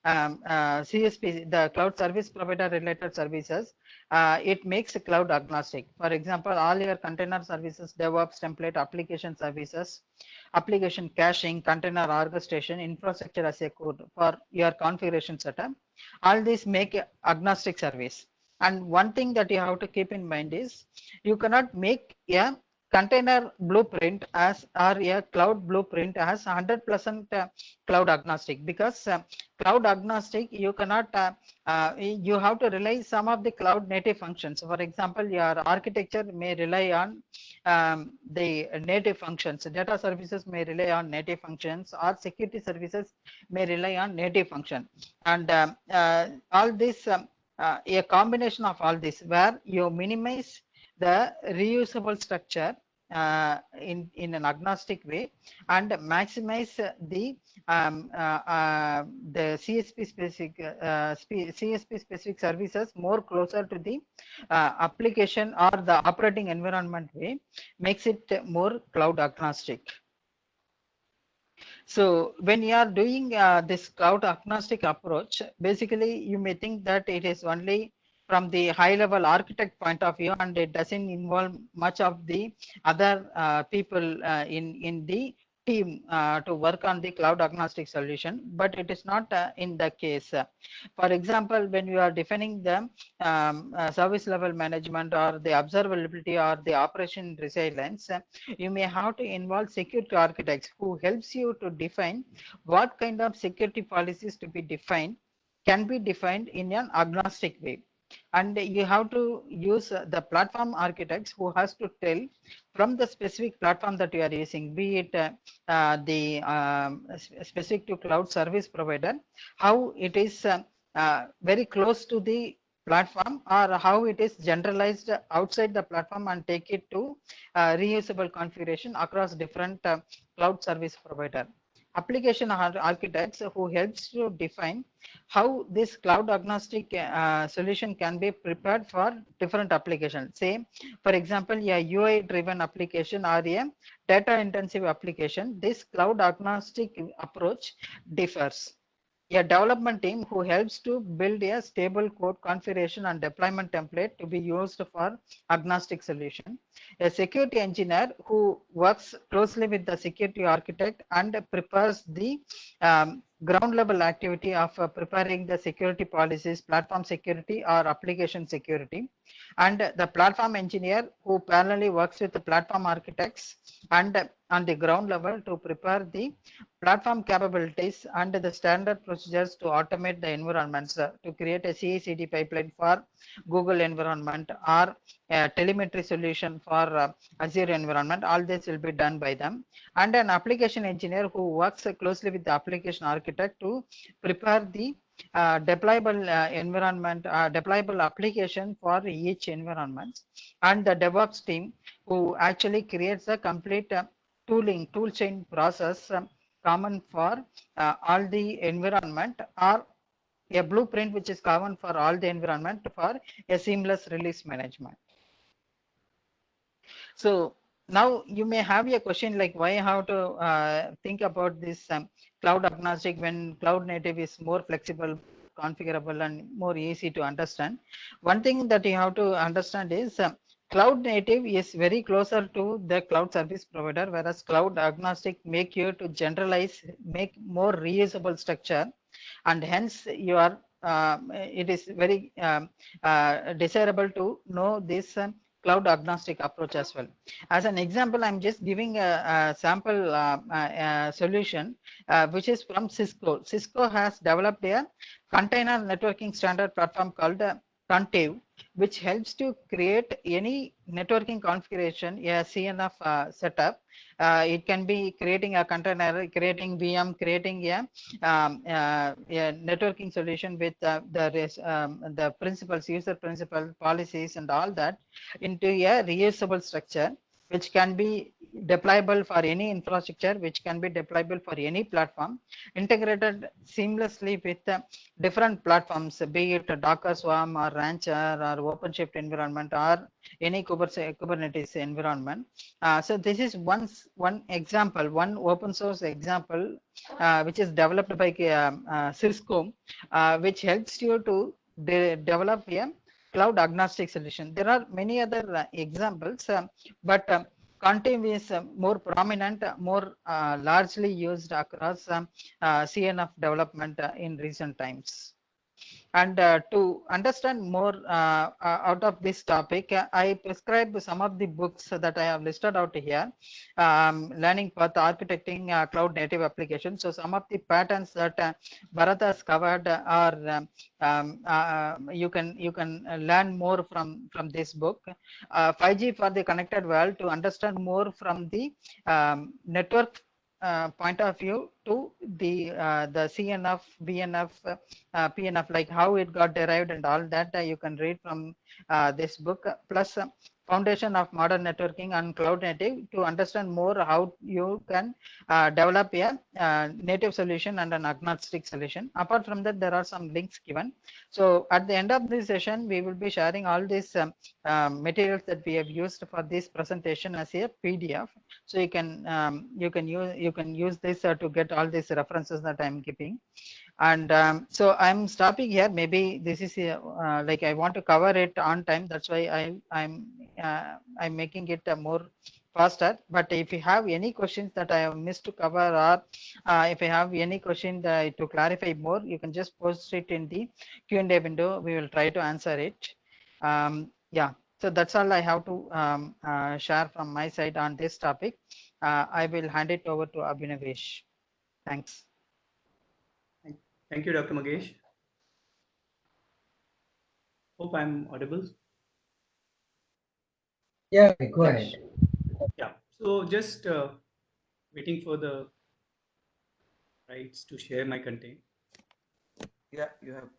CSP, the cloud service provider related services, it makes it cloud agnostic. For example, all your container services, DevOps template, application services, application caching, container orchestration, infrastructure as a code for your configuration setup, all these make agnostic service. And one thing that you have to keep in mind is you cannot make a container blueprint as or a cloud blueprint as 100% cloud agnostic, because cloud agnostic you cannot you have to rely some of the cloud native functions. For example, your architecture may rely on the native functions, data services may rely on native functions, or security services may rely on native function, and all this a combination of all this where you minimize the reusable structure in an agnostic way, and maximize the CSP specific services more closer to the application or the operating environment way, makes it more cloud agnostic. So when you are doing this cloud agnostic approach, basically you may think that it is only from the high level architect point of view, and it doesn't involve much of the other people in the team to work on the cloud agnostic solution, but it is not in the case. For example, when you are defining the service level management or the observability or the operation resilience, you may have to involve security architects who helps you to define what kind of security policies to be defined can be defined in an agnostic way. And you have to use the platform architects who has to tell from the specific platform that you are using, be it specific to cloud service provider, how it is very close to the platform, or how it is generalized outside the platform and take it to reusable configuration across different cloud service provider. Application architects who helps to define how this cloud agnostic solution can be prepared for different applications. Say, for example, a UI driven application or a data intensive application, this cloud agnostic approach differs. A development team who helps to build a stable code configuration and deployment template to be used for agnostic solution. A security engineer who works closely with the security architect and prepares the ground level activity of preparing the security policies, platform security or application security. And the platform engineer who parallelly works with the platform architects and on the ground level to prepare the platform capabilities and the standard procedures to automate the environments, to create a CI/CD pipeline for Google environment or a telemetry solution for Azure environment. All this will be done by them. And an application engineer who works closely with the application architect to prepare the deployable environment, deployable application for each environment. And the DevOps team who actually creates a complete tool chain process common for all the environment, or a blueprint which is common for all the environment for a seamless release management. So now you may have a question like, why have to think about this cloud agnostic when cloud native is more flexible, configurable and more easy to understand. One thing that you have to understand is cloud native is very closer to the cloud service provider, whereas cloud agnostic make you to generalize, make more reusable structure, and hence you are it is very desirable to know this cloud agnostic approach as well. As an example, I'm just giving a sample solution which is from Cisco. Cisco has developed a container networking standard platform called Concave, which helps to create any networking configuration, a CNF setup. It can be creating a container, creating VM, creating a networking solution with the principles, user principal policies and all that into a reusable structure, which can be deployable for any infrastructure, which can be deployable for any platform, integrated seamlessly with different platforms, be it Docker Swarm or Rancher or OpenShift environment or any Kubernetes environment. So this is one example, one open source example, which is developed by Cisco, which helps you to develop a cloud agnostic solution. There are many other examples, but Concave is more prominent, more largely used across CNF development in recent times. And to understand more out of this topic, I prescribe some of the books that I have listed out here. Learning Path, Architecting Cloud Native Applications. So some of the patterns that Bharat has covered are you can learn more from this book. 5G for the Connected World, to understand more from the network point of view to the CNF, BNF, PNF, like how it got derived and all that you can read from this book, plus Foundation of Modern Networking and Cloud Native, to understand more how you can develop a native solution and an agnostic solution. Apart from that, there are some links given. So at the end of this session, we will be sharing all these materials that we have used for this presentation as a PDF. So you can use this to get all these references that I'm giving. And so I'm stopping here. Maybe this is like I want to cover it on time. That's why I'm making it more faster. But if you have any questions that I have missed to cover, or if you have any question to clarify more, you can just post it in the Q&A window. We will try to answer it. Yeah. So that's all I have to share from my side on this topic. I will hand it over to Abhinavesh. Thanks. Thank you, Dr. Magesh. Hope I'm audible. Yeah, go ahead. Yeah. So just waiting for the rights to share my content. Yeah, you have.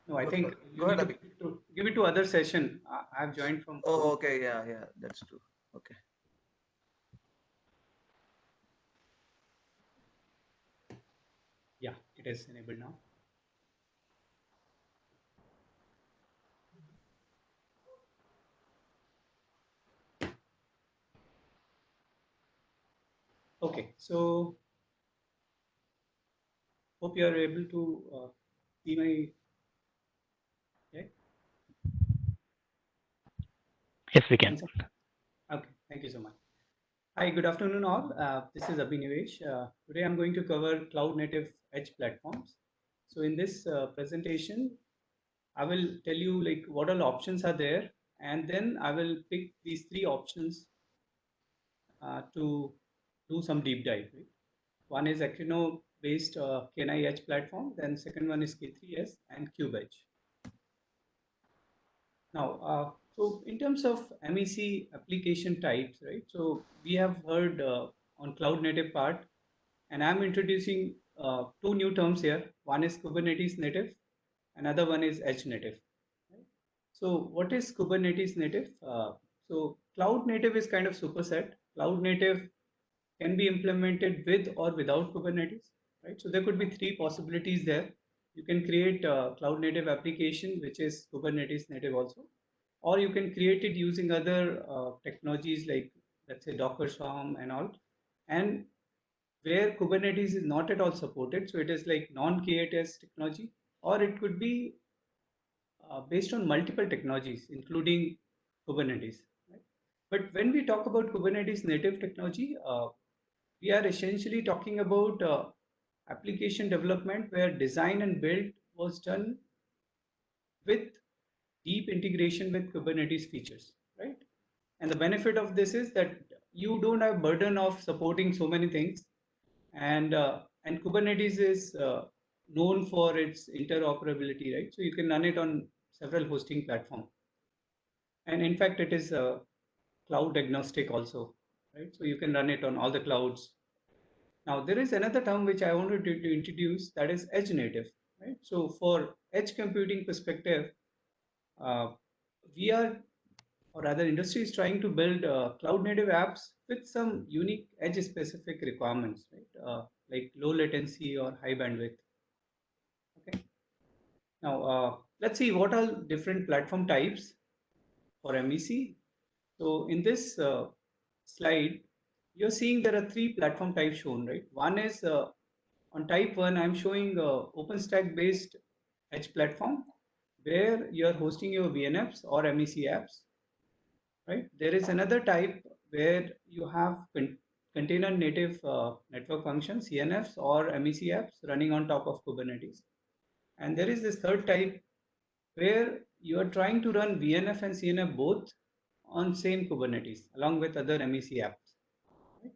No, I think Go ahead, Abhi. give it to other session. I've joined from. Oh, okay. Yeah, that's true. Okay. Yeah, it is enabled now. Okay, so hope you are able to see my. Okay. Yes, we can. Okay, thank you so much. Hi, good afternoon all. This is Abhinivesh. Today I'm going to cover cloud native edge platforms. So in this presentation, I will tell you like what all options are there, and then I will pick these three options to do some deep dive. Right? One is Actino based KNI edge platform, then second one is K3S and Cube edge. Now, so in terms of MEC application types, right? So we have heard on cloud native part, and I'm introducing two new terms here. One is Kubernetes native, another one is edge native. Right? So what is Kubernetes native? So cloud native is kind of superset. Cloud native can be implemented with or without Kubernetes, right? So there could be three possibilities there. You can create a cloud native application, which is Kubernetes native also, or you can create it using other technologies like, let's say, Docker Swarm and all. And where Kubernetes is not at all supported, so it is like non-K8s technology, or it could be based on multiple technologies, including Kubernetes. Right? But when we talk about Kubernetes native technology, we are essentially talking about application development where design and build was done with deep integration with Kubernetes features, right? And the benefit of this is that you don't have burden of supporting so many things, and Kubernetes is known for its interoperability, right? So you can run it on several hosting platforms, and in fact, it is cloud agnostic also, right? So you can run it on all the clouds. Now, there is another term which I wanted to introduce, that is edge native, right? So for edge computing perspective, uh, we are, or rather industry is trying to build cloud native apps with some unique edge specific requirements, right? Like low latency or high bandwidth. Okay. Now, let's see what are different platform types for MEC. So in this slide, you're seeing there are three platform types shown, right? One is on type 1, I'm showing OpenStack based edge platform where you're hosting your VNFs or MEC apps, right? There is another type where you have container native network functions, CNFs or MEC apps running on top of Kubernetes. And there is this third type where you are trying to run VNF and CNF both on same Kubernetes along with other MEC apps. Right?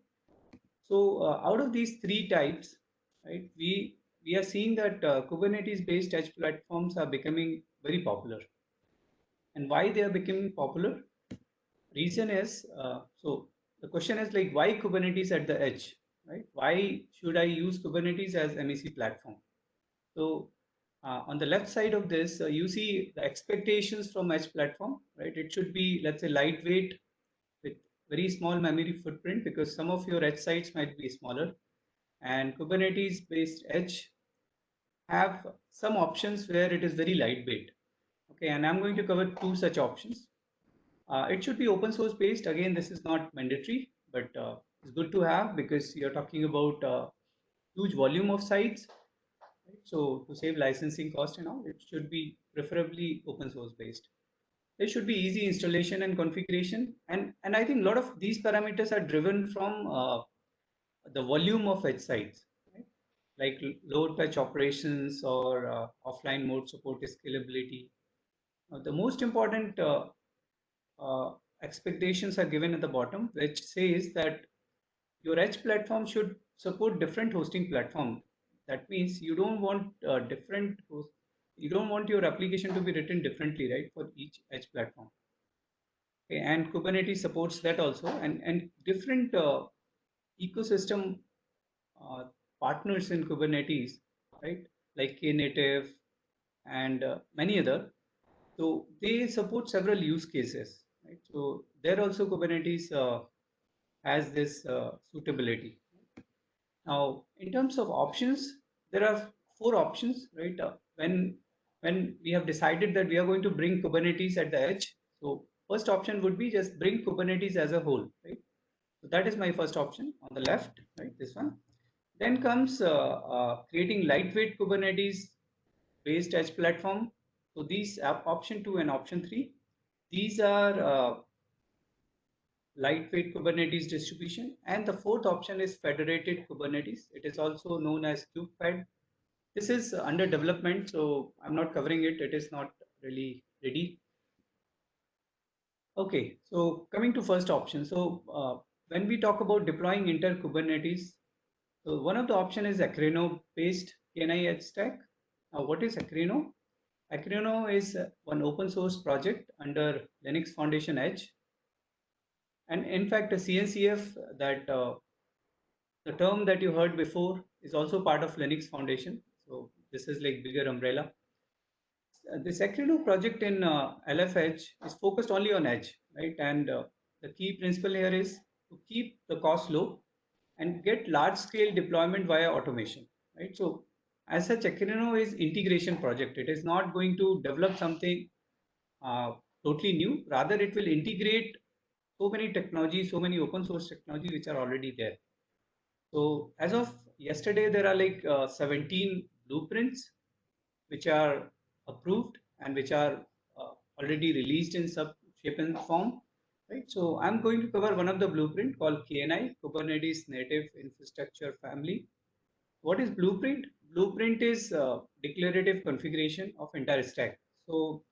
So out of these three types, right, we are seeing that Kubernetes-based edge platforms are becoming very popular. And why they are becoming popular? Reason is so the question is like, why Kubernetes at the edge, right? Why should I use Kubernetes as MEC platform? So on the left side of this, you see the expectations from edge platform, right? It should be, let's say, lightweight with very small memory footprint because some of your edge sites might be smaller. And Kubernetes based edge have some options where it is very lightweight. Okay, and I'm going to cover two such options. It should be open source based. Again, this is not mandatory, but it's good to have because you're talking about huge volume of sites. Right? So to save licensing cost and all, it should be preferably open source based. There should be easy installation and configuration, and I think a lot of these parameters are driven from the volume of edge sites, right? Like low touch operations or offline mode support scalability. The most important expectations are given at the bottom, which says that your edge platform should support different hosting platform. That means you don't want different hosts. You don't want your application to be written differently, right, for each edge platform. Okay, and Kubernetes supports that also, and different ecosystem partners in Kubernetes, right, like Knative and many other. So they support several use cases, right? So there also Kubernetes has this suitability. Now, in terms of options, there are 4 options, right? When we have decided that we are going to bring Kubernetes at the edge, so first option would be just bring Kubernetes as a whole, right? So that is my first option on the left, right? This one. Then comes creating lightweight Kubernetes based edge platform. So these are option 2 and option 3. These are lightweight Kubernetes distribution, and the fourth option is federated Kubernetes. It is also known as KubeFed. This is under development, so I'm not covering it. It is not really ready. Okay, so coming to first option. So when we talk about deploying inter Kubernetes, so one of the option is Akrino based KNI edge stack. Now, what is Akrino? Akrino is one open source project under Linux Foundation Edge. And in fact, the CNCF, that the term that you heard before is also part of Linux Foundation. So this is like bigger umbrella. This Akrino project in LF Edge is focused only on Edge, right? And the key principle here is to keep the cost low and get large scale deployment via automation, right? So as such, Akrino is integration project. It is not going to develop something totally new. Rather, it will integrate so many technologies, so many open source technology which are already there. So as of yesterday, there are like 17 blueprints which are approved and which are already released in sub shape and form. Right. So I'm going to cover one of the blueprint called KNI, Kubernetes Native Infrastructure Family. What is blueprint? Blueprint is declarative configuration of entire stack. So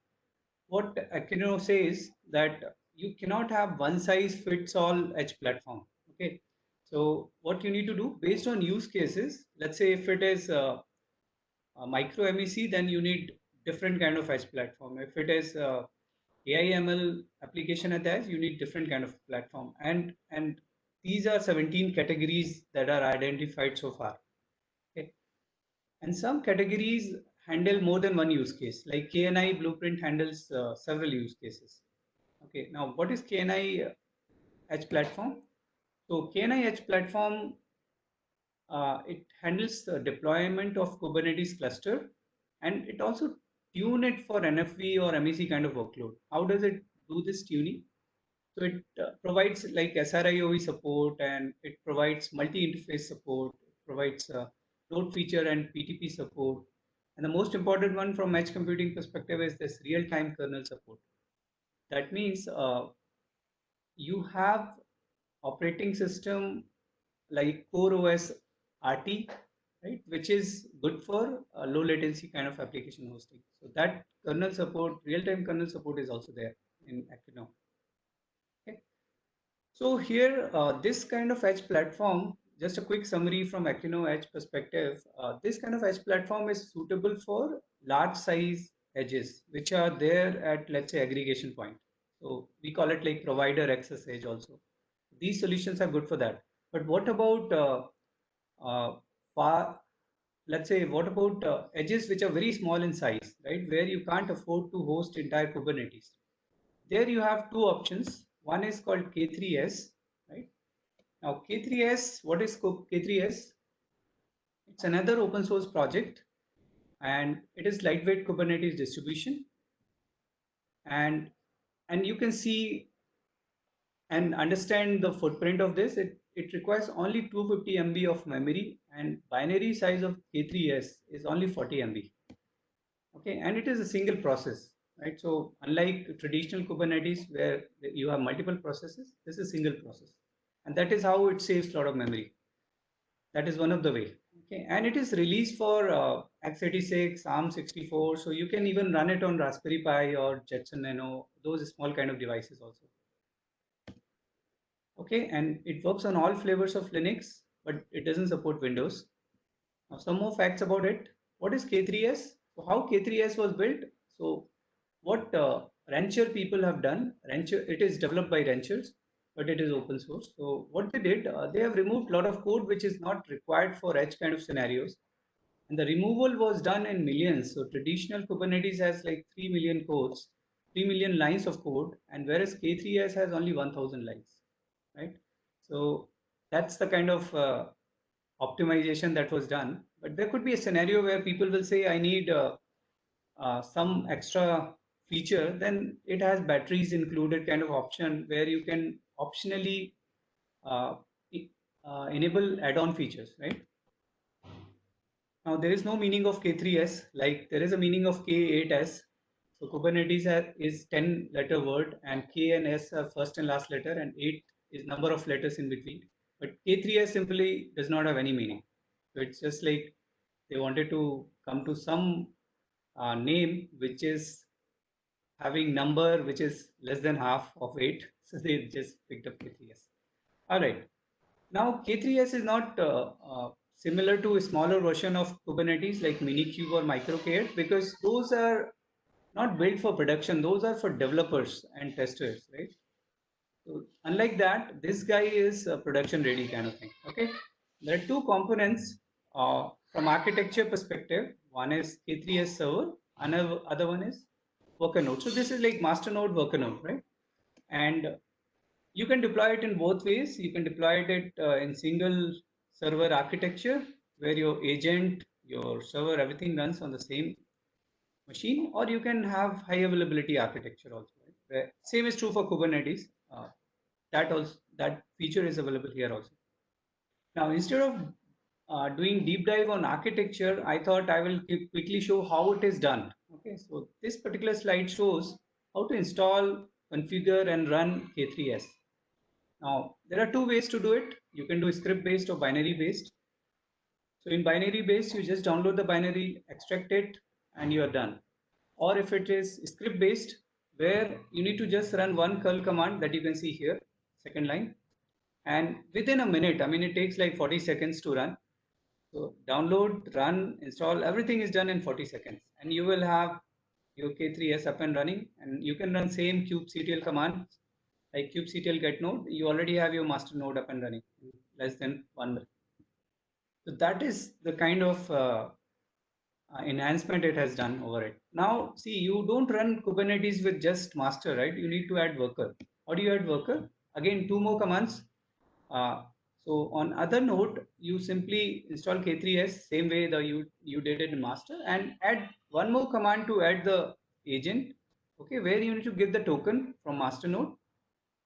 what Akrino says that you cannot have one size fits all edge platform. Okay. So what you need to do based on use cases, let's say if it is micro MEC, then you need different kind of edge platform. If it is AI/ML application at the edge, you need different kind of platform. And these are 17 categories that are identified so far. Okay. And some categories handle more than one use case, like KNI blueprint handles several use cases. Okay, now what is KNI Edge platform? So KNI Edge platform, it handles the deployment of Kubernetes cluster, and it also tune it for NFV or MEC kind of workload. How does it do this tuning? So it provides like SRIOE support, and it provides multi-interface support, it provides load feature and PTP support. And the most important one from edge computing perspective is this real-time kernel support. That means you have operating system like Core OS RT, right, which is good for low latency kind of application hosting. So that kernel support, real-time kernel support is also there in Akrino. Okay. So here, this kind of edge platform, just a quick summary from Akrino Edge perspective, this kind of edge platform is suitable for large size edges, which are there at, let's say, aggregation point. So we call it like provider access edge also. These solutions are good for that. But what about let's say, what about edges which are very small in size, right? Where you can't afford to host entire Kubernetes. There you have two options. One is called K3S, right? Now K3S, what is K3S? It's another open source project, and it is lightweight Kubernetes distribution. And you can see and understand the footprint of this. It requires only 250 MB of memory, and binary size of K3S is only 40 MB. Okay, and it is a single process, right? So unlike traditional Kubernetes where you have multiple processes, this is single process, and that is how it saves a lot of memory. That is one of the way. Okay, and it is released for x86, ARM64, so you can even run it on Raspberry Pi or Jetson Nano, those small kind of devices also. Okay, and it works on all flavors of Linux, but it doesn't support Windows. Now, some more facts about it. What is K3S? So how K3S was built? So what Rancher people have done, Rancher, it is developed by Ranchers, but it is open source. So what they did, they have removed a lot of code which is not required for edge kind of scenarios. And the removal was done in millions. So traditional Kubernetes has like 3 million codes, 3 million lines of code, and whereas K3S has only 1000 lines, right? So that's the kind of optimization that was done. But there could be a scenario where people will say, I need some extra feature, then it has batteries included kind of option where you can optionally uh, enable add-on features, right? Now there is no meaning of K3S, like there is a meaning of K8S. So Kubernetes is 10 letter word and K and S are first and last letter and 8 is number of letters in between. But K3S simply does not have any meaning. So it's just like they wanted to come to some name which is having number which is less than half of 8. So they just picked up K3S. All right. Now K3S is not similar to a smaller version of Kubernetes like Minikube or MicroK8 because those are not built for production. Those are for developers and testers, right? So unlike that, this guy is a production ready kind of thing. Okay. There are two components from architecture perspective. One is K3S server, another other one is worker node. So this is like master node, worker node, right? And you can deploy it in both ways. You can deploy it in single server architecture where your agent, your server, everything runs on the same machine, or you can have high availability architecture also. Right? Where, same is true for Kubernetes. That feature is available here also. Now, instead of doing deep dive on architecture, I thought I will quickly show how it is done. Okay, so this particular slide shows how to install, configure, and run K3S. Now, there are two ways to do it. You can do script based or binary based. So in binary based, you just download the binary, extract it, and you are done. Or if it is script based, where you need to just run one curl command that you can see here, second line. And within a minute, I mean, it takes like 40 seconds to run. So download, run, install, everything is done in 40 seconds. And you will have your K3S up and running. And you can run same kubectl command like kubectl get node, you already have your master node up and running in less than 1 minute. So that is the kind of enhancement it has done over it. Now, see, you don't run Kubernetes with just master, right? You need to add worker. How do you add worker? Again, two more commands. So on other node, you simply install K3S, same way that you did it in master, and add one more command to add the agent, okay, where you need to give the token from master node,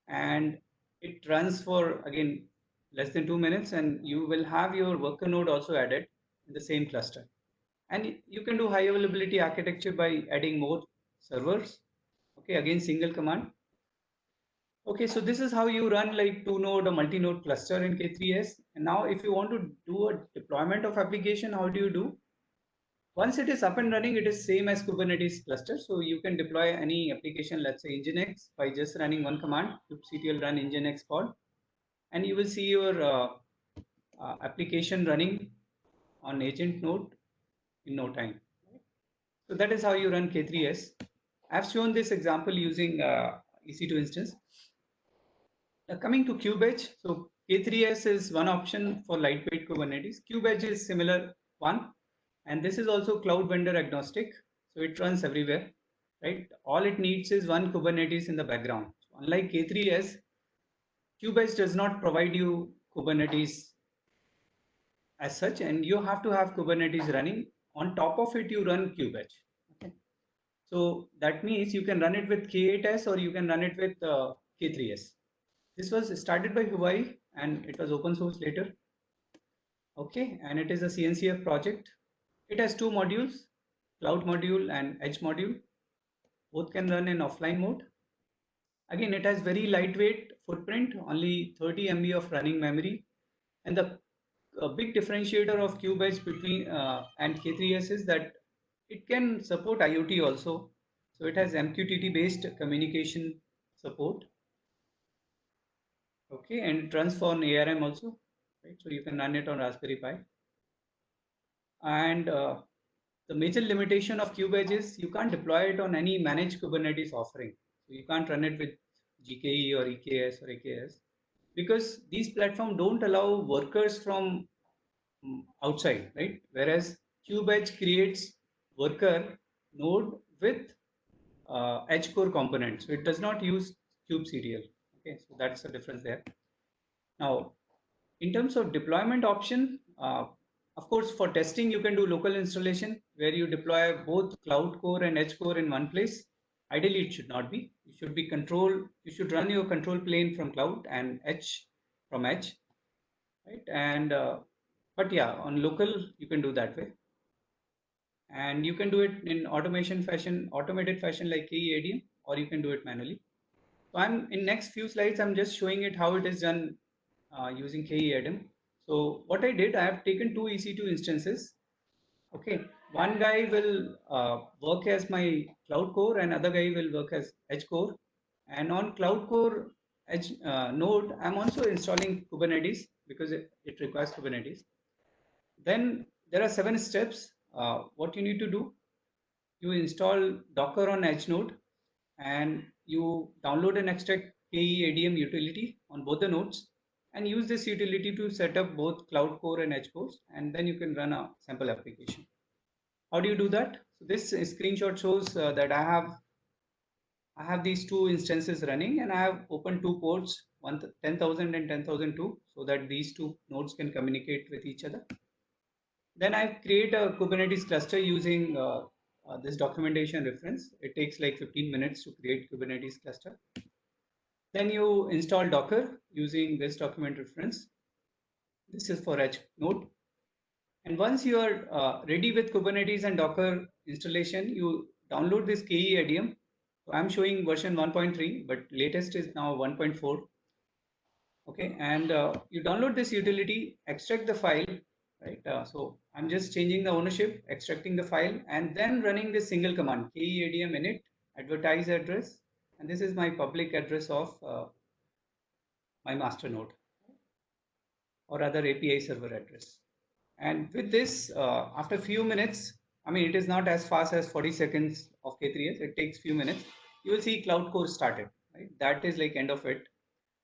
and it runs for again less than 2 minutes, and you will have your worker node also added in the same cluster. And you can do high availability architecture by adding more servers. Okay, again single command. Okay, so this is how you run like two node or multi-node cluster in K3S. And now if you want to do a deployment of application, how do you do? Once it is up and running, it is same as Kubernetes cluster. So you can deploy any application, let's say Nginx, by just running one command, kubectl run Nginx pod, and you will see your application running on agent node in no time. So that is how you run K3S. I've shown this example using EC2 instance. Coming to KubeEdge, so K3S is one option for lightweight Kubernetes. KubeEdge is similar one, and this is also cloud vendor agnostic, so it runs everywhere, right? All it needs is one Kubernetes in the background. So unlike K3S, KubeEdge does not provide you Kubernetes as such, and you have to have Kubernetes running. On top of it, you run KubeEdge. Okay, so that means you can run it with K8S or you can run it with K3S. This was started by Huawei and it was open source later. Okay, and it is a CNCF project. It has two modules, cloud module and edge module. Both can run in offline mode. Again, it has very lightweight footprint, only 30 MB of running memory. And the big differentiator of KubeEdge between and K3S is that it can support IoT also. So it has MQTT based communication support. Okay, and it runs for an ARM also, right? So you can run it on Raspberry Pi. And the major limitation of KubeEdge is you can't deploy it on any managed Kubernetes offering. So you can't run it with GKE or EKS or AKS, because these platforms don't allow workers from outside, right? Whereas KubeEdge creates worker node with edge core components. So it does not use kubectl. Okay, so that's the difference there. Now, in terms of deployment option, of course, for testing, you can do local installation where you deploy both cloud core and edge core in one place. Ideally, it should not be. You should be control. You should run your control plane from cloud and edge from edge, right? And but yeah, on local, you can do that way. And you can do it in automated fashion like KE-ADM, or you can do it manually. So I'm in next few slides, I'm just showing it how it is done using KE-ADM. So what I did, I have taken two EC2 instances. Okay, one guy will work as my cloud core and other guy will work as edge core. And on cloud core edge node, I'm also installing Kubernetes because it requires Kubernetes. Then there are 7 steps. What you need to do, you install Docker on edge node and you download and extract KE-ADM utility on both the nodes and use this utility to set up both cloud core and edge cores, and then you can run a sample application. How do you do that? So this screenshot shows that I have these two instances running and I have opened two ports, 10,000 and 10,002, so that these two nodes can communicate with each other. Then I create a Kubernetes cluster using this documentation reference. It takes like 15 minutes to create Kubernetes cluster. Then you install Docker using this document reference. This is for edge node. And once you are ready with Kubernetes and Docker installation, you download this KE-ADM. So I'm showing version 1.3, but latest is now 1.4. Okay, and you download this utility, extract the file, right? So I'm just changing the ownership, extracting the file, and then running this single command, KE-ADM init, advertise address, and this is my public address of my master node, or other API server address. And with this, after a few minutes, I mean, it is not as fast as 40 seconds of K3s, it takes few minutes, you will see cloud core started, right? That is like end of it.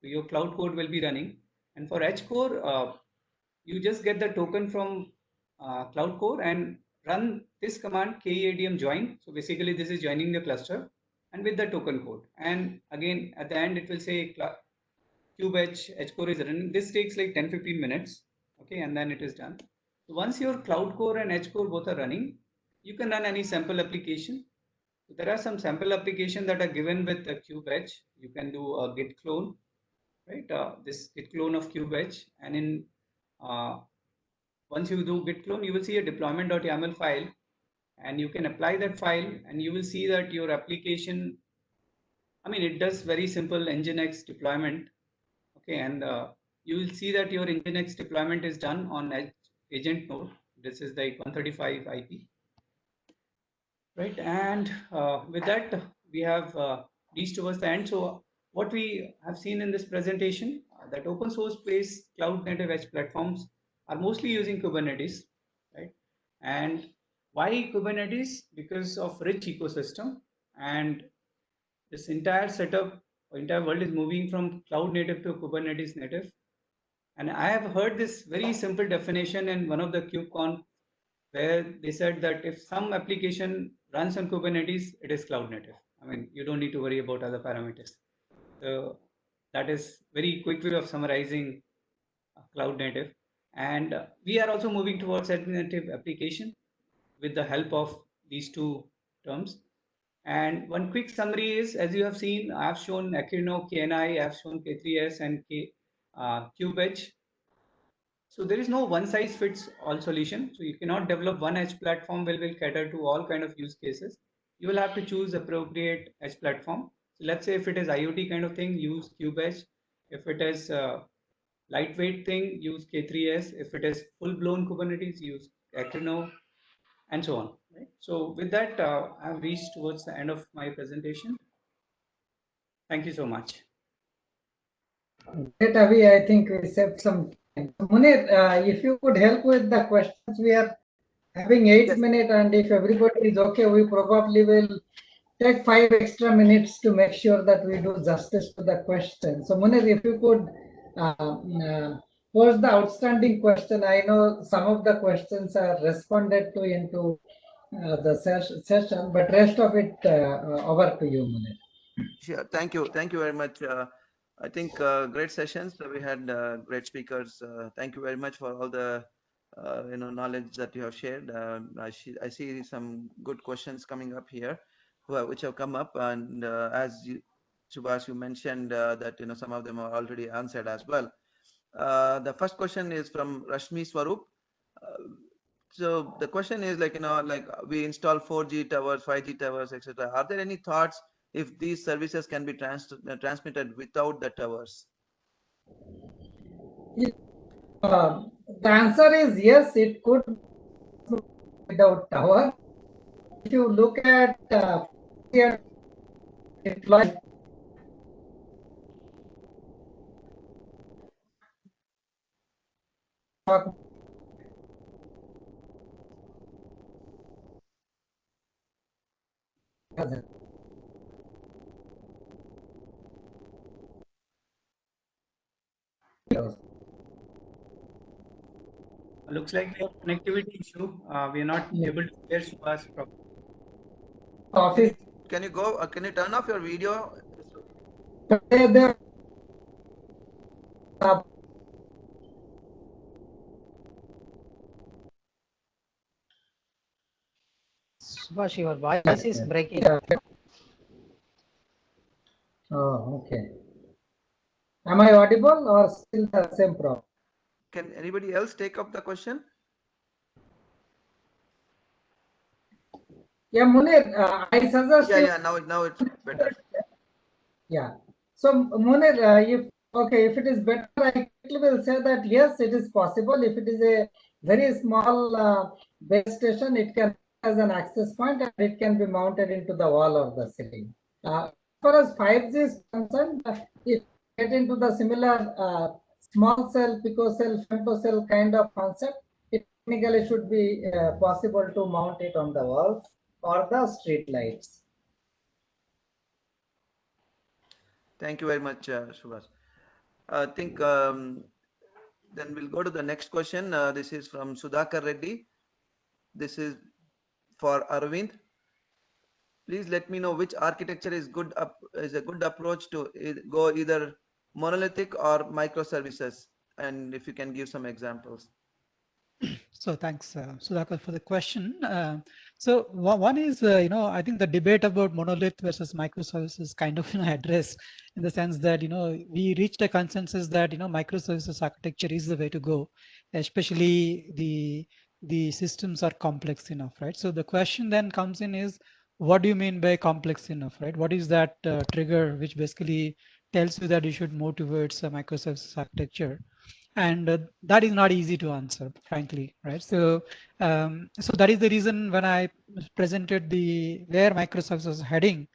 So your cloud code will be running. And for edge core, you just get the token from cloud core and run this command KE-ADM join. So basically this is joining the cluster and with the token code. And again, at the end, it will say KubeEdge edge core is running. This takes like 10-15 minutes. Okay, and then it is done. So once your cloud core and edge core both are running, you can run any sample application. So there are some sample applications that are given with the KubeEdge. You can do a git clone, right? This git clone of KubeEdge, and in once you do git clone, you will see a deployment.yaml file, and you can apply that file, and you will see that your application, I mean, it does very simple Nginx deployment. Okay, and you will see that your Nginx deployment is done on agent node. This is the 135 IP, right? And with that, we have reached towards the end. So what we have seen in this presentation, that open source based cloud native edge platforms are mostly using Kubernetes, right? And why Kubernetes? Because of rich ecosystem, and this entire setup, entire world is moving from cloud native to Kubernetes native. And I have heard this very simple definition in one of the KubeCon, where they said that if some application runs on Kubernetes, it is cloud native. I mean, you don't need to worry about other parameters. So that is very quick way of summarizing cloud native. And we are also moving towards native application with the help of these two terms. And one quick summary is, as you have seen, I have shown Akrino, KNI, I have shown K3S and KubeEdge. So there is no one size fits all solution. So you cannot develop one edge platform will cater to all kind of use cases. You will have to choose appropriate edge platform. So let's say if it is IoT kind of thing, use KubeEdge. If it is lightweight thing, use K3S. If it is full blown Kubernetes, use Akrino, and so on. Right? So with that, I've reached towards the end of my presentation. Thank you so much. Great, Avi. I think we saved some time. Munir, if you could help with the questions we are having 8 minutes, and if everybody is okay, we probably will take 5 extra minutes to make sure that we do justice to the question. So Munir, if you could pose the outstanding question. I know some of the questions are responded to into the session, but rest of it over to you, Munir. Sure. Thank you. Thank you very much. I think great sessions. We had great speakers. Thank you very much for all the knowledge that you have shared. I see some good questions coming up here, which have come up, and as you, Subhash, you mentioned that some of them are already answered as well. The first question is from Rashmi Swarup. So the question is like we install 4G towers, 5G towers, etc. Are there any thoughts if these services can be transmitted without the towers? The answer is yes, it could without tower. If you look at deploy Looks like we have connectivity issue. We are not able to hear Subhash properly. office. Can you go? Can you turn off your video? Subhash, your voice is breaking. Oh, okay. Am I audible or still the same problem? Can anybody else take up the question? Yeah, Munir, I suggest. Yeah. Now it's better. Yeah. So Munir, if it is better, I will say that yes, it is possible. If it is a very small base station, it can as an access point and it can be mounted into the wall or the ceiling. As far as 5G is concerned, if you get into the similar small cell, picocell, femtocell kind of concept, it technically should be possible to mount it on the walls or the street lights. Thank you very much, Subhash. I think then we'll go to the next question. This is from Sudhakar Reddy. This is for Arvind. Please let me know which architecture is a good approach to go either monolithic or microservices, and if you can give some examples. So thanks, Sudhakar, for the question. So one is, I think the debate about monolith versus microservices kind of addressed in the sense that we reached a consensus that microservices architecture is the way to go, especially the systems are complex enough, right? So the question then comes in is, what do you mean by complex enough, right? What is that trigger which basically tells you that you should move towards a microservices architecture? And that is not easy to answer, frankly, right? So so that is the reason when I presented where Microsoft is heading,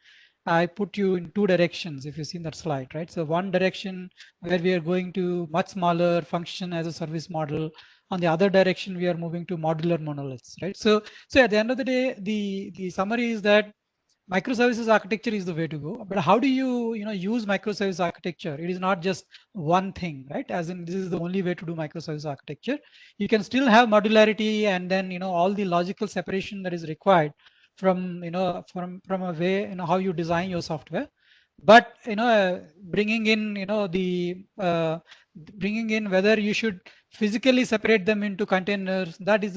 I put you in two directions, if you see that slide, right? So one direction where we are going to much smaller function as a service model. On the other direction, we are moving to modular monoliths, right? So at the end of the day, the summary is that microservices architecture is the way to go. But how do you use microservice architecture? It is not just one thing, right? As in, this is the only way to do microservice architecture. You can still have modularity and then all the logical separation that is required from from a way how you design your software. But bringing in bringing in whether you should physically separate them into containers, that is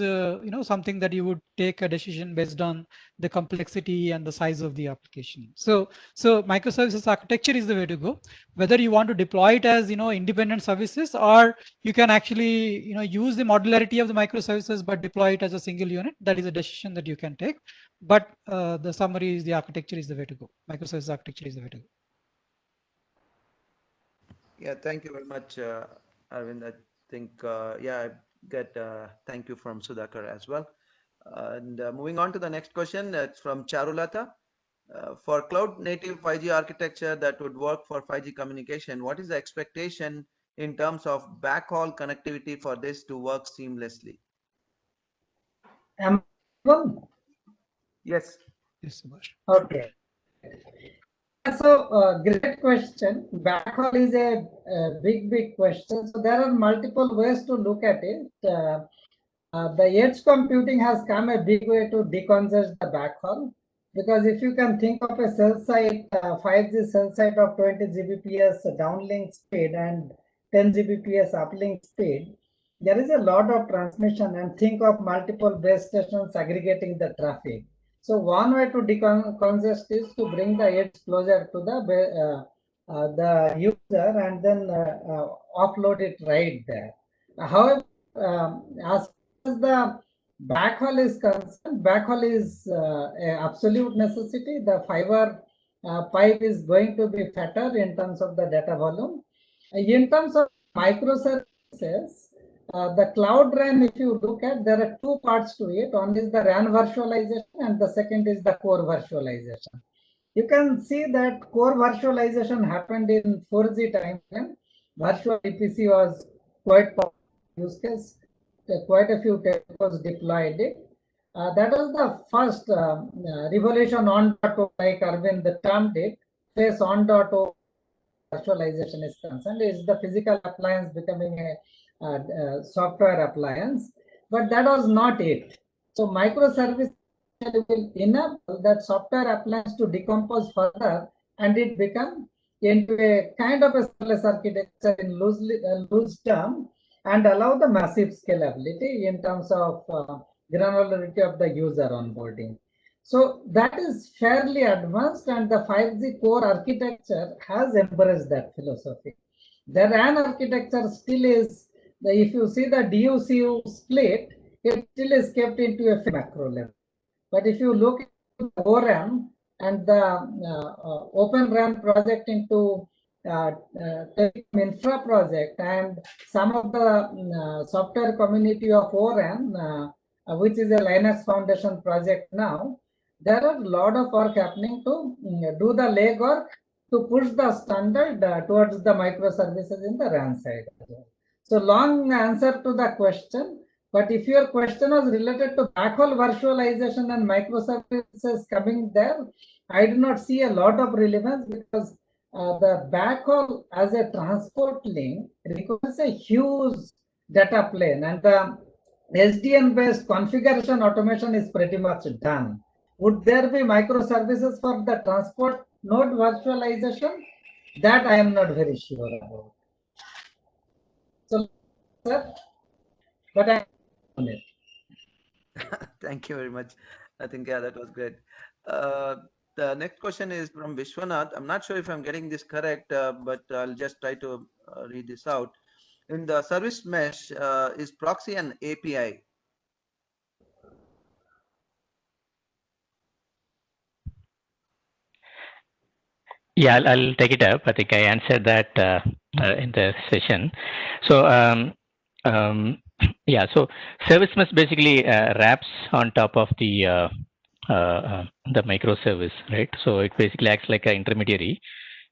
something that you would take a decision based on the complexity and the size of the application. So microservices architecture is the way to go. Whether you want to deploy it as independent services, or you can actually use the modularity of the microservices but deploy it as a single unit, that is a decision that you can take. But the summary is the architecture is the way to go. Microservices architecture is the way to go. Yeah, thank you very much, Arvind. I think, I get thank you from Sudhakar as well. And moving on to the next question, it's from Charulata. For cloud native 5G architecture that would work for 5G communication, what is the expectation in terms of backhaul connectivity for this to work seamlessly? Am I on? Yes. Yes, Subhash. Okay. So, great question. Backhaul is a big question. So there are multiple ways to look at it. The edge computing has come a big way to decongest the backhaul, because if you can think of a cell site, 5G cell site of 20 Gbps downlink speed and 10 Gbps uplink speed, there is a lot of transmission, and think of multiple base stations aggregating the traffic. So one way to decongest is to bring the edge closer to the user and then offload it right there. However, as the backhaul is concerned, backhaul is an absolute necessity. The fiber pipe is going to be fatter in terms of the data volume. In terms of microservices, the Cloud RAN, if you look at, there are two parts to it. One is the RAN virtualization and the second is the core virtualization. You can see that core virtualization happened in 4G time when virtual VPC was quite popular use case. Quite a few telcos deployed it. That was the first revolution on .o, like Arvind termed it, face on .o virtualization is concerned. Is the physical appliance becoming a software appliance? But that was not it. So microservice will enable that software appliance to decompose further, and it become into a kind of a serverless architecture in loose term, and allow the massive scalability in terms of granularity of the user onboarding. So that is fairly advanced, and the 5G core architecture has embraced that philosophy. The RAN architecture still is, if you see the DUCU split, it still is kept into a macro level. But if you look at the ORAN and the Open RAN project into telecom infra project, and some of the software community of ORAN, which is a Linux Foundation project now, there are a lot of work happening to do the legwork to push the standard towards the microservices in the RAN side. So long answer to the question, but if your question was related to backhaul virtualization and microservices coming there, I do not see a lot of relevance, because the backhaul as a transport link requires a huge data plane, and the SDN based configuration automation is pretty much done. Would there be microservices for the transport node virtualization? That I am not very sure about. So, sir, but I on it. Thank you very much. I think, yeah, that was great. The next question is from Vishwanath. I'm not sure if I'm getting this correct, but I'll just try to read this out. In the service mesh, is proxy an API? Yeah, I'll take it up. I think I answered that in the session. So yeah, so service mesh basically wraps on top of the microservice, right? So it basically acts like an intermediary.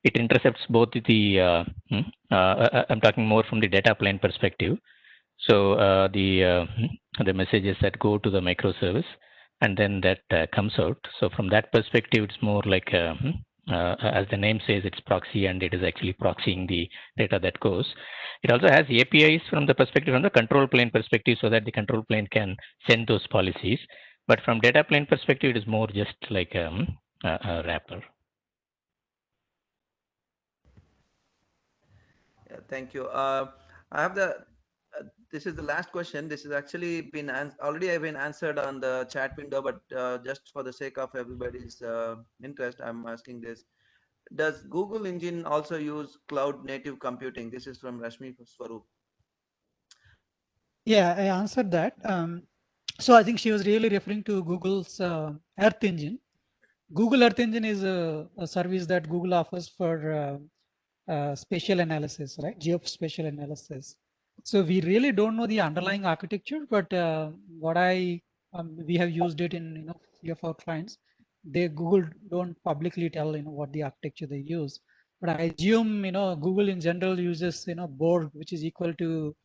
It intercepts both the I'm talking more from the data plane perspective. So the messages that go to the microservice, and then that comes out. So from that perspective, it's more like as the name says, it's proxy, and it is actually proxying the data that goes. It also has APIs from the perspective, from the control plane perspective, so that the control plane can send those policies. But from data plane perspective, it is more just like a wrapper. Yeah, thank you. I have the. This is the last question. This has actually been already have been answered on the chat window, but just for the sake of everybody's interest, I'm asking this. Does Google Engine also use cloud native computing? This is from Rashmi Swaroop. Yeah, I answered that. So I think she was really referring to Google's Earth Engine. Google Earth Engine is a service that Google offers for spatial analysis, right? Geospatial analysis. So we really don't know the underlying architecture, but what we have used it in few of our clients. Google don't publicly tell what the architecture they use, but I assume Google in general uses Borg, which is equal to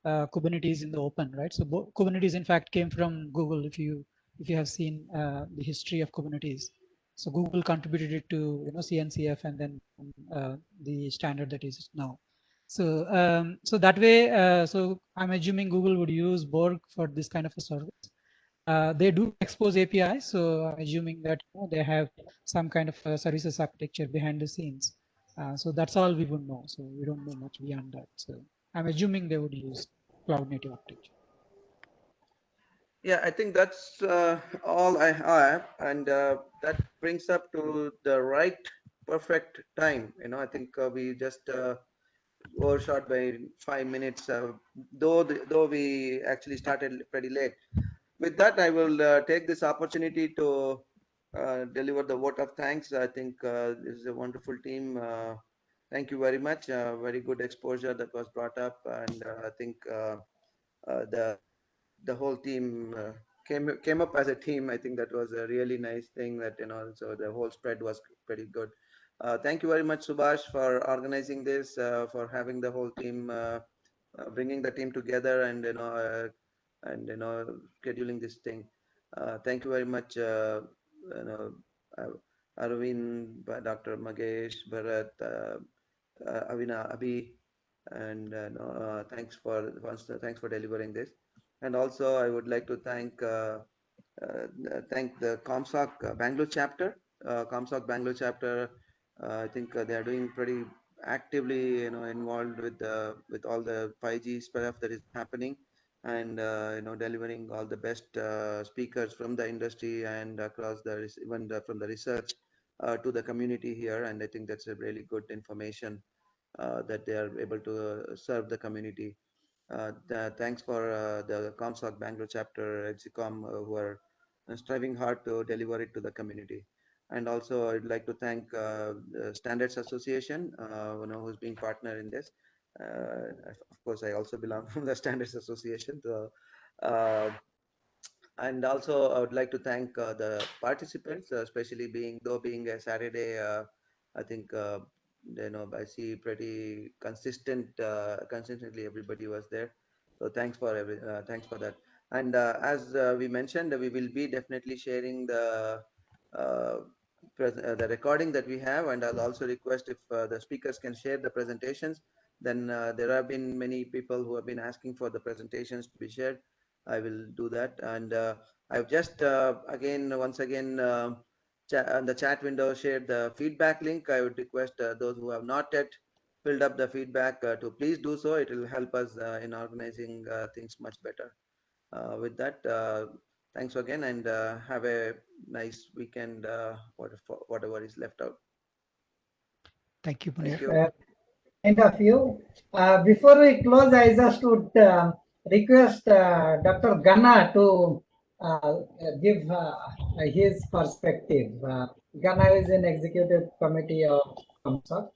Kubernetes in the open, right? So Kubernetes in fact came from Google. If you have seen the history of Kubernetes, so Google contributed it to CNCF and then the standard that is now. So so that way, so I'm assuming Google would use Borg for this kind of a service. They do expose APIs, so I'm assuming that they have some kind of services architecture behind the scenes. So that's all we would know. So we don't know much beyond that. So I'm assuming they would use cloud native architecture. Yeah, I think that's all I have, and that brings up to the right perfect time. I think we just overshot by 5 minutes, though we actually started pretty late. With that, I will take this opportunity to deliver the vote of thanks. I think this is a wonderful team. Thank you very much. Very good exposure that was brought up, and I think the whole team came up as a team. I think that was a really nice thing that so the whole spread was pretty good. Thank you very much, Subhash, for organizing this, for having the whole team, bringing the team together, and scheduling this thing. Thank you very much, Arvind, Dr. Magesh, Bharat, Avina, Abhi, and thanks for delivering this. And also, I would like to thank the COMSOC Bangalore chapter. COMSOC Bangalore chapter, I think they are doing pretty actively, involved with all the 5G stuff that is happening, and delivering all the best speakers from the industry and across even from the research to the community here. And I think that's a really good information that they are able to serve the community. Thanks for the COMSOC Bangalore chapter, EDSICOM, who are striving hard to deliver it to the community. And also, I'd like to thank the Standards Association, who's being partner in this. Of course, I also belong from the Standards Association. So, and also, I would like to thank the participants, especially being a Saturday. I think I see pretty consistently everybody was there. So thanks for that. And as we mentioned, we will be definitely sharing the recording that we have, and I'll also request if the speakers can share the presentations. Then there have been many people who have been asking for the presentations to be shared. I will do that. And I've just once again on the chat window shared the feedback link. I would request those who have not yet filled up the feedback to please do so. It will help us in organizing things much better. With that, thanks again, and have a nice weekend, whatever is left out. Thank you, Munir. Thank you. End of you. Before we close, I just would request Dr. Ganna to give his perspective. Ganna is in executive committee of COMSOC.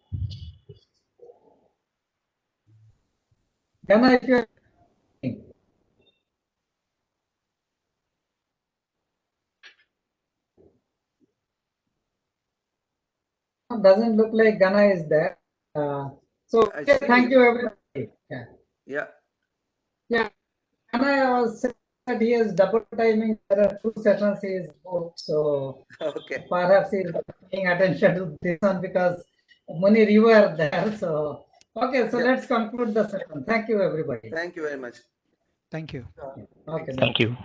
Ganna, if you doesn't look like Ganna is there. So thank you, everybody. Yeah. Ganna was said that he is double timing. There are 2 sessions he is booked, so perhaps he is paying attention to this one because Munir, you were there. So so let's conclude the session. Thank you, everybody. Thank you very much. Thank you. Okay. Thank you.